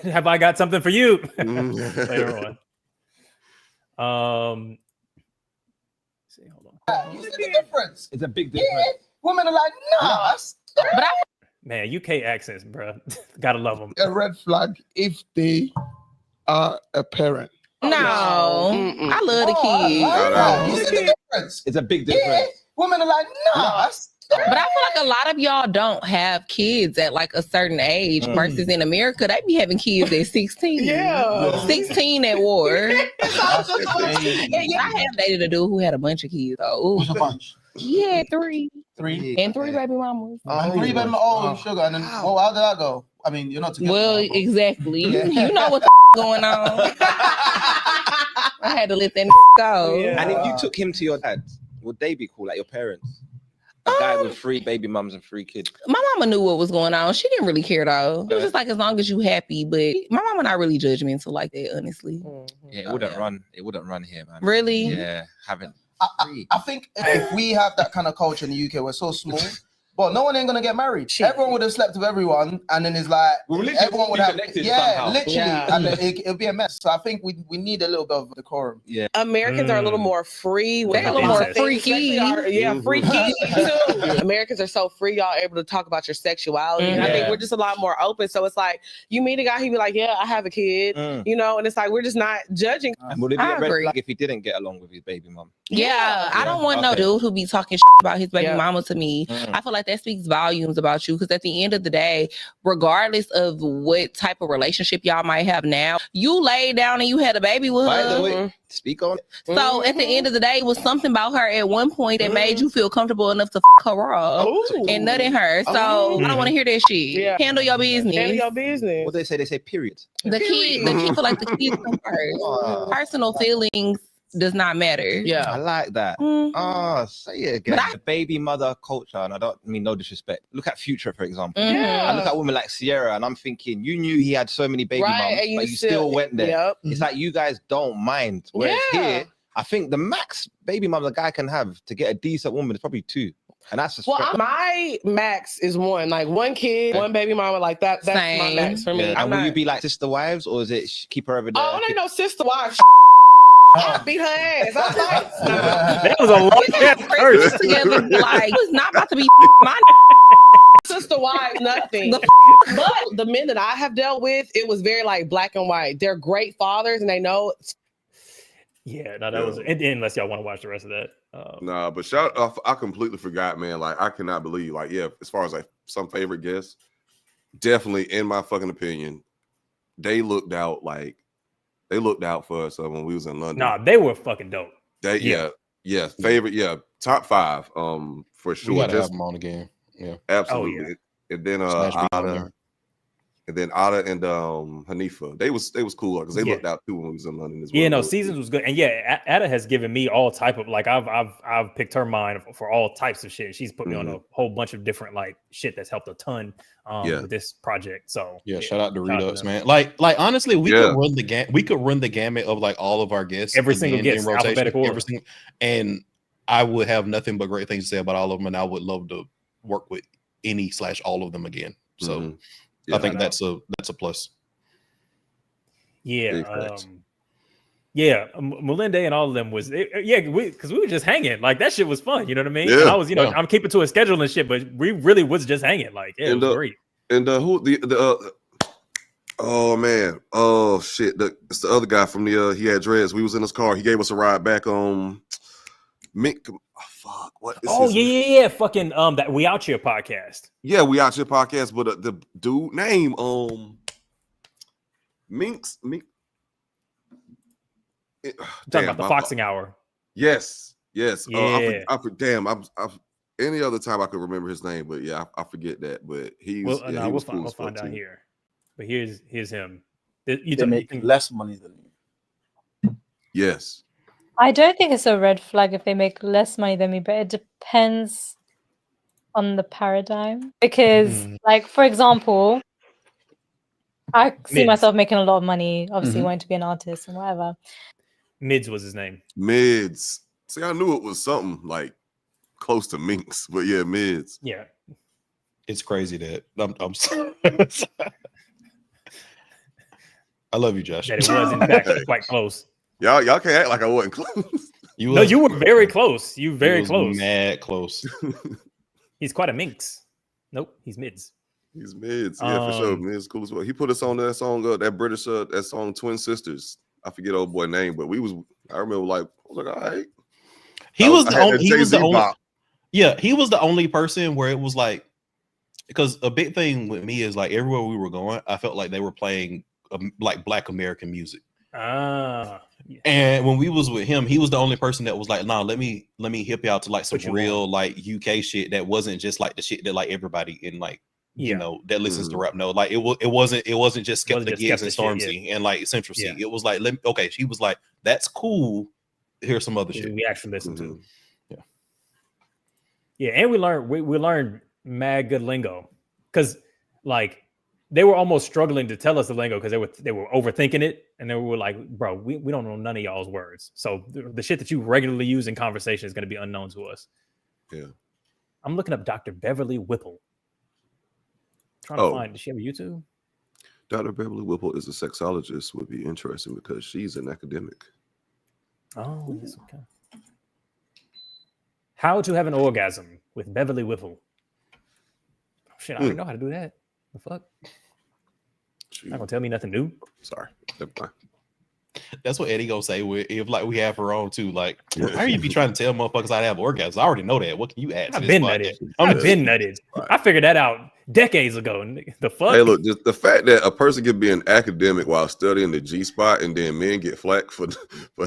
Speaker 2: have I got something for you later on? See, hold on.
Speaker 15: You see the difference? It's a big difference. Yeah. Women are like, nah.
Speaker 2: Man, UK accents, bro. Gotta love them.
Speaker 15: A red flag if they are a parent.
Speaker 16: No, I love the kids.
Speaker 15: You see the difference?
Speaker 10: It's a big difference.
Speaker 15: Women are like, nah.
Speaker 16: But I feel like a lot of y'all don't have kids at like a certain age versus in America, they be having kids at 16.
Speaker 15: Yeah.
Speaker 16: 16 at war. Yeah, I have dated a dude who had a bunch of kids though.
Speaker 15: What's a bunch?
Speaker 16: He had three.
Speaker 15: And
Speaker 16: 3 baby mamas.
Speaker 15: 3 baby mamas. Sugar. And then, well, how did that go? I mean, you're not together.
Speaker 16: Well, exactly. You know what the going on. I had to let that go.
Speaker 10: Yeah. And if you took him to your dad, would they be cool, like your parents? A guy with 3 baby mums and 3 kids.
Speaker 16: My mama knew what was going on. She didn't really care though. It was just like as long as you happy. But my mama not really judgmental like that, honestly.
Speaker 10: Yeah, it wouldn't run. It wouldn't run here, man.
Speaker 16: Really?
Speaker 10: Yeah, having.
Speaker 15: I think if we have that kind of culture in the UK, we're so small. But no one ain't gonna get married. Everyone would have slept with everyone, and then it's like everyone would have, literally, and it'll be a mess. So I think we need a little bit of decorum.
Speaker 10: Yeah,
Speaker 17: Americans are a little more free.
Speaker 16: They're a little more freaky.
Speaker 17: Freaky too. Americans are so free. Y'all able to talk about your sexuality. And I think we're just a lot more open. So it's like you meet a guy, he be like, "Yeah, I have a kid," you know, and it's like we're just not judging.
Speaker 10: And would it be a red flag if he didn't get along with his baby mum?
Speaker 16: Yeah, I don't want no dude who be talking about his baby mama to me. I feel like that speaks volumes about you because at the end of the day, regardless of what type of relationship y'all might have now, you laid down and you had a baby with her.
Speaker 10: Speak on it.
Speaker 16: So at the end of the day, it was something about her at one point that made you feel comfortable enough to her up and nut in her. So I don't want to hear that shit.
Speaker 17: Yeah.
Speaker 16: Handle your business.
Speaker 17: Handle your business.
Speaker 10: What do they say? They say period.
Speaker 16: The kid feel like the kids come first. Personal feelings does not matter.
Speaker 17: Yeah,
Speaker 10: I like that. Say it again. The baby mother culture, and I don't mean no disrespect. Look at Future, for example. I look at women like Sierra, and I'm thinking, you knew he had so many baby mums, but you still went there. It's like you guys don't mind. Whereas here, I think the max baby mom a guy can have to get a decent woman is probably 2. And that's just
Speaker 17: my max is 1, like 1 kid, 1 baby mama, like that. That's my max for me.
Speaker 10: And will you be like sister wives, or is it keep her over there?
Speaker 17: Oh, ain't no sister wives. I beat her ass. I was like,
Speaker 2: that was a long
Speaker 16: curse together. Like, it was not about to be my
Speaker 17: sister wives, nothing. But the men that I have dealt with, it was very like black and white. They're great fathers, and they know.
Speaker 2: Yeah, no, that was unless y'all want to watch the rest of that.
Speaker 3: Nah, but I completely forgot, man. Like, I cannot believe, like, yeah, as far as like some favorite guests, definitely, in my fucking opinion, they looked out for us when we was in London.
Speaker 2: Nah, they were fucking dope.
Speaker 3: Favorite, top 5, for sure.
Speaker 1: We gotta have them on again. Yeah,
Speaker 3: absolutely. And then Ada and Hanifa, they was cool because they looked out too when we was in London as well.
Speaker 2: Yeah, no, Seasons was good, and yeah, Ada has given me all type of like I've picked her mind for all types of shit. She's put me on a whole bunch of different like shit that's helped a ton with this project. So
Speaker 1: shout out to Redux, man. Like honestly, we could run the gamut of like all of our guests,
Speaker 2: every single guest, alphabetical order.
Speaker 1: And I would have nothing but great things to say about all of them, and I would love to work with any/all of them again. So. I think that's a plus.
Speaker 2: Yeah, Melinda and all of them was because we were just hanging. Like that shit was fun. You know what I mean?
Speaker 3: Yeah,
Speaker 2: and I was, I'm keeping to a schedule and shit, but we really was just hanging. Like it was great.
Speaker 3: And oh man, oh shit, it's the other guy from the he had dreads. We was in his car. He gave us a ride back on Mick. Fuck, what is
Speaker 2: yeah, fucking that We Out Here podcast.
Speaker 3: Yeah, We Out Here podcast, but the dude name Minx.
Speaker 2: Talking about the Foxing Hour.
Speaker 3: Yes.
Speaker 2: Yeah.
Speaker 3: Damn, I any other time I could remember his name, but yeah, I forget that. But we'll
Speaker 2: find out here. But here's him.
Speaker 15: You make less money than you.
Speaker 3: Yes.
Speaker 18: I don't think it's a red flag if they make less money than me, but it depends on the paradigm. Because, like, for example, I see myself making a lot of money, obviously wanting to be an artist and whatever.
Speaker 2: Mids was his name.
Speaker 3: Mids. See, I knew it was something like close to Minx, but yeah, Mids.
Speaker 2: Yeah.
Speaker 1: It's crazy that I'm sorry. I love you, Josh.
Speaker 2: That it was in fact quite close.
Speaker 3: Y'all can't act like I wasn't close.
Speaker 2: You were very close. You very close.
Speaker 1: Mad close.
Speaker 2: He's quite a minx. Nope, he's mids.
Speaker 3: He's mids, yeah, for sure. Mids cool as well. He put us on that song, that British, that song Twin Sisters. I forget old boy name, but I remember like, I was like, all right.
Speaker 1: He was the only. Yeah, he was the only person where it was like, because a big thing with me is like everywhere we were going, I felt like they were playing like Black American music. And when we was with him, he was the only person that was like, nah, let me hip you out to like some real like UK shit that wasn't just like the shit that like everybody in like you know that listens to rap know. Like it wasn't just Skepta, Gigs and Stormzy and like Central C. It was like she was like, that's cool. Here's some other shit
Speaker 2: we actually listen to. Yeah, and we learned mad good lingo because like they were almost struggling to tell us the lingo because they were overthinking it, and they were like, bro, we don't know none of y'all's words, so the shit that you regularly use in conversation is going to be unknown to us.
Speaker 3: Yeah,
Speaker 2: I'm looking up Dr. Beverly Whipple. Trying to find, does she have a YouTube?
Speaker 3: Dr. Beverly Whipple is a sexologist. Would be interesting because she's an academic.
Speaker 2: Oh, yes, okay. How to have an orgasm with Beverly Whipple. Oh, shit, I already know how to do that. The fuck? Not gonna tell me nothing new.
Speaker 3: Sorry. Never mind.
Speaker 1: That's what Eddie gonna say if like we have her on too. Like, how you be trying to tell motherfuckers how to have orgasms? I already know that. What can you add to
Speaker 2: I've
Speaker 1: this
Speaker 2: been
Speaker 1: podcast?
Speaker 2: nutted. I've been nutted. I figured that out decades ago. The fuck?
Speaker 3: Hey, look, just the fact that a person can be an academic while studying the G spot and then men get flack for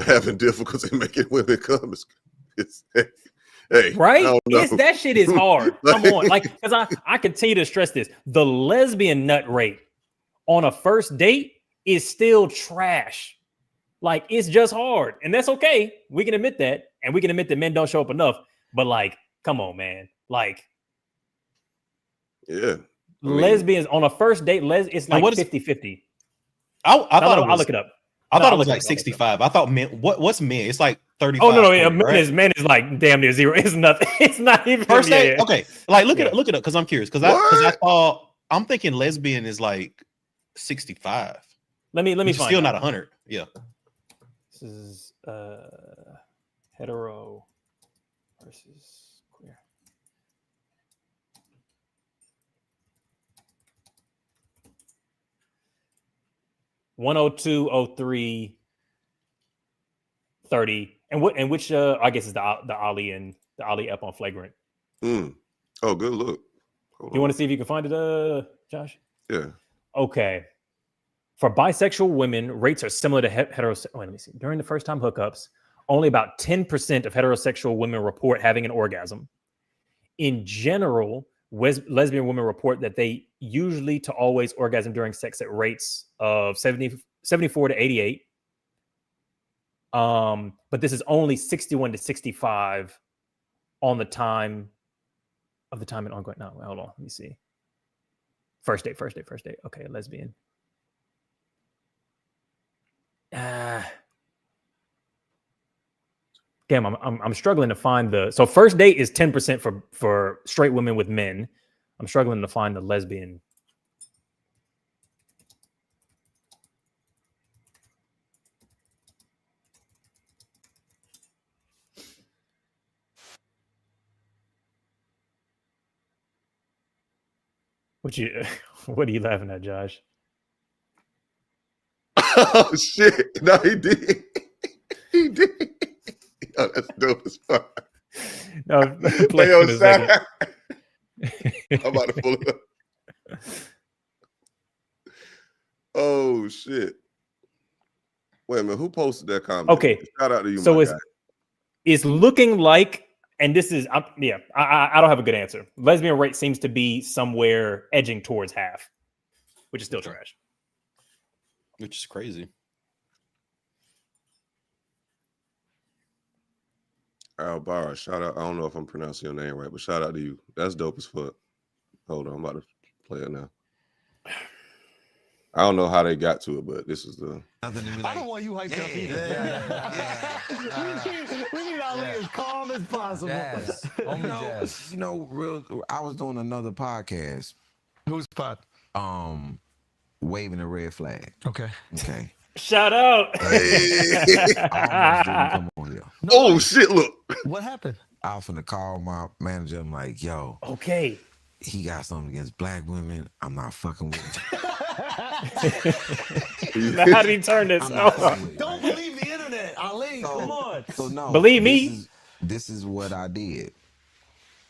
Speaker 3: having difficulty making women come. It's hey,
Speaker 2: right? That shit is hard. Come on, like, because I continue to stress this: the lesbian nut rate on a first date is still trash. Like, it's just hard, and that's okay. We can admit that, and we can admit that men don't show up enough. But like, come on, man. Like,
Speaker 3: yeah,
Speaker 2: lesbians on a first date, it's like 50-50.
Speaker 1: I thought
Speaker 2: I'll look it up.
Speaker 1: I thought it was like 65. I thought men. What's men? It's like 35.
Speaker 2: Oh no, yeah, men is like damn near zero. It's nothing. It's not even
Speaker 1: first date. Yeah. Okay, like look it up because I'm curious because I thought I'm thinking lesbian is like 65.
Speaker 2: Let me find
Speaker 1: still
Speaker 2: out.
Speaker 1: Not 100. Yeah.
Speaker 2: This is hetero versus queer. (102.03 30) and which I guess is the Ali and the Ali up on Flagrant.
Speaker 3: Oh, good look.
Speaker 2: You want to see if you can find it, Josh?
Speaker 3: Yeah.
Speaker 2: Okay. For bisexual women, rates are similar to heterosexual. Let me see. During the first time hookups, only about 10% of heterosexual women report having an orgasm. In general, lesbian women report that they usually to always orgasm during sex at rates of 74 to 88. But this is only 61 to 65 on the time of the time and ongoing. No, hold on. Let me see. First date. Okay, lesbian. Damn, I'm struggling to find so first date is 10% for straight women with men. I'm struggling to find the lesbian. What are you laughing at, Josh?
Speaker 3: Oh shit! No, he did. He did. Yo, that's dope as fuck.
Speaker 2: No,
Speaker 3: hey, yo, I'm about to pull it up. Oh shit! Wait a minute, who posted that comment?
Speaker 2: Okay,
Speaker 3: shout out to you.
Speaker 2: So it's looking like, and this is I don't have a good answer. Lesbian rate seems to be somewhere edging towards half, which is still trash.
Speaker 1: Which is crazy.
Speaker 3: Albara, shout out. I don't know if I'm pronouncing your name right, but shout out to you. That's dope as fuck. Hold on, I'm about to play it now. I don't know how they got to it, but this is the.
Speaker 19: I don't want you hyped up either. We need all as calm as possible.
Speaker 20: You know, I was doing another podcast.
Speaker 19: Whose pod?
Speaker 20: Waving the red flag.
Speaker 19: Okay.
Speaker 2: Shout out.
Speaker 20: Hey. Come on here.
Speaker 3: Oh shit! Look.
Speaker 19: What happened?
Speaker 20: I was finna call my manager. I'm like, yo.
Speaker 2: Okay.
Speaker 20: he got something against black women. I'm not fucking with him.
Speaker 2: Now, how did he turn this?
Speaker 19: Don't believe the internet, Ali. Come on.
Speaker 20: So no,
Speaker 2: believe me.
Speaker 20: This is what I did.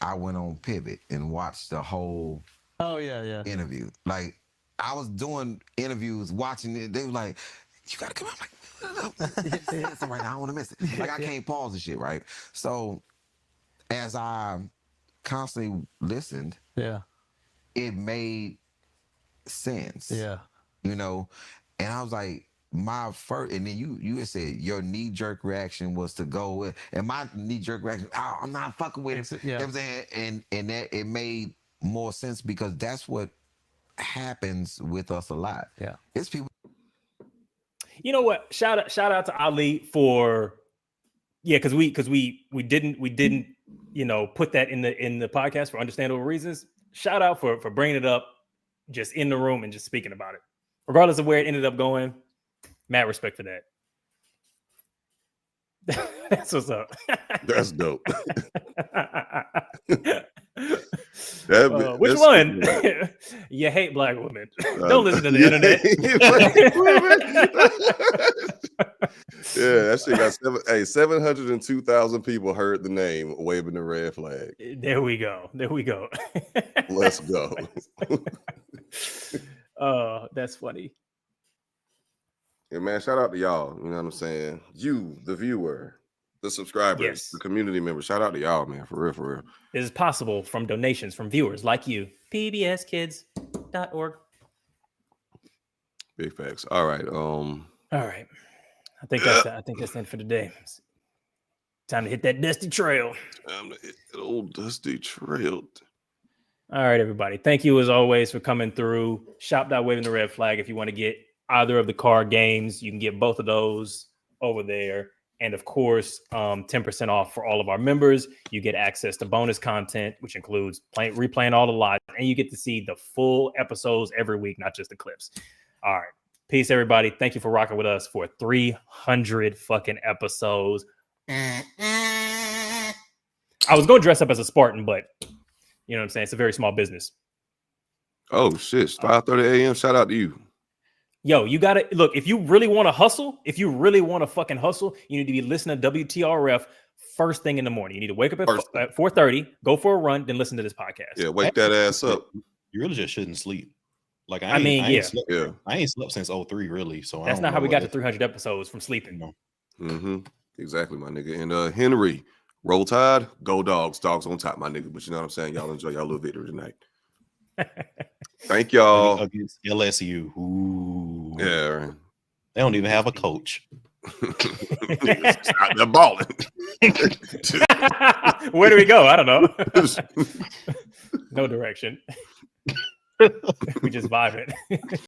Speaker 20: I went on Pivot and watched the whole interview. Like I was doing interviews, watching it. They were like, "You gotta come out." It's all right. I don't want to miss it. Like I can't pause the shit, right? So as I constantly listened, it made sense. You know, and I was like, my first, and then you had said your knee-jerk reaction was to go with, and my knee-jerk reaction, oh, I'm not fucking with it. You know what I'm saying? And that it made more sense because that's what happens with us a lot. It's people.
Speaker 2: You know what? Shout out to Ali for because we didn't put that in the podcast for understandable reasons. Shout out for bringing it up just in the room and just speaking about it, regardless of where it ended up going. Mad respect for that. That's what's up.
Speaker 3: That's dope.
Speaker 2: Which one? You hate black women. Don't listen to the internet.
Speaker 3: Yeah, that shit got 702,000 people heard the name waving the red flag.
Speaker 2: There we go.
Speaker 3: Let's go.
Speaker 2: Oh, that's funny.
Speaker 3: Yeah, man, shout out to y'all. You know what I'm saying? You, the viewer, the subscribers, the community members. Shout out to y'all, man. For real, for real.
Speaker 2: It is possible from donations from viewers like you. pbskids.org.
Speaker 3: Big facts. All right.
Speaker 2: All right. I think that's it for today. Time to hit that dusty trail.
Speaker 3: Time to hit that old dusty trail.
Speaker 2: All right, everybody. Thank you as always for coming through. Shop.waving the red flag. If you want to get either of the card games, you can get both of those over there. And of course, 10% off for all of our members. You get access to bonus content, which includes replaying all the lives, and you get to see the full episodes every week, not just the clips. All right. Peace, everybody. Thank you for rocking with us for 300 fucking episodes. I was going to dress up as a Spartan, but you know what I'm saying? It's a very small business.
Speaker 3: Oh, shit. 5:30 a.m. Shout out to you.
Speaker 2: Yo, you got to look. If you really want to hustle, if you really want to fucking hustle, you need to be listening to WTRF first thing in the morning. You need to wake up at 4:30, go for a run, then listen to this podcast.
Speaker 3: Yeah, wake that ass up.
Speaker 1: You really just shouldn't sleep. Like
Speaker 2: I ain't
Speaker 1: slept since 03, really. So
Speaker 2: that's not how we got to 300 episodes from sleeping.
Speaker 3: Mm-hmm. Exactly, my nigga. And Henry, roll tide, go dogs. Dogs on top, my nigga. But you know what I'm saying? Y'all enjoy y'all little victory tonight. Thank y'all.
Speaker 1: Against LSU. Ooh.
Speaker 3: Yeah. Right.
Speaker 1: They don't even have a coach.
Speaker 3: They're balling.
Speaker 2: Where do we go? I don't know. No direction. We just vibe it.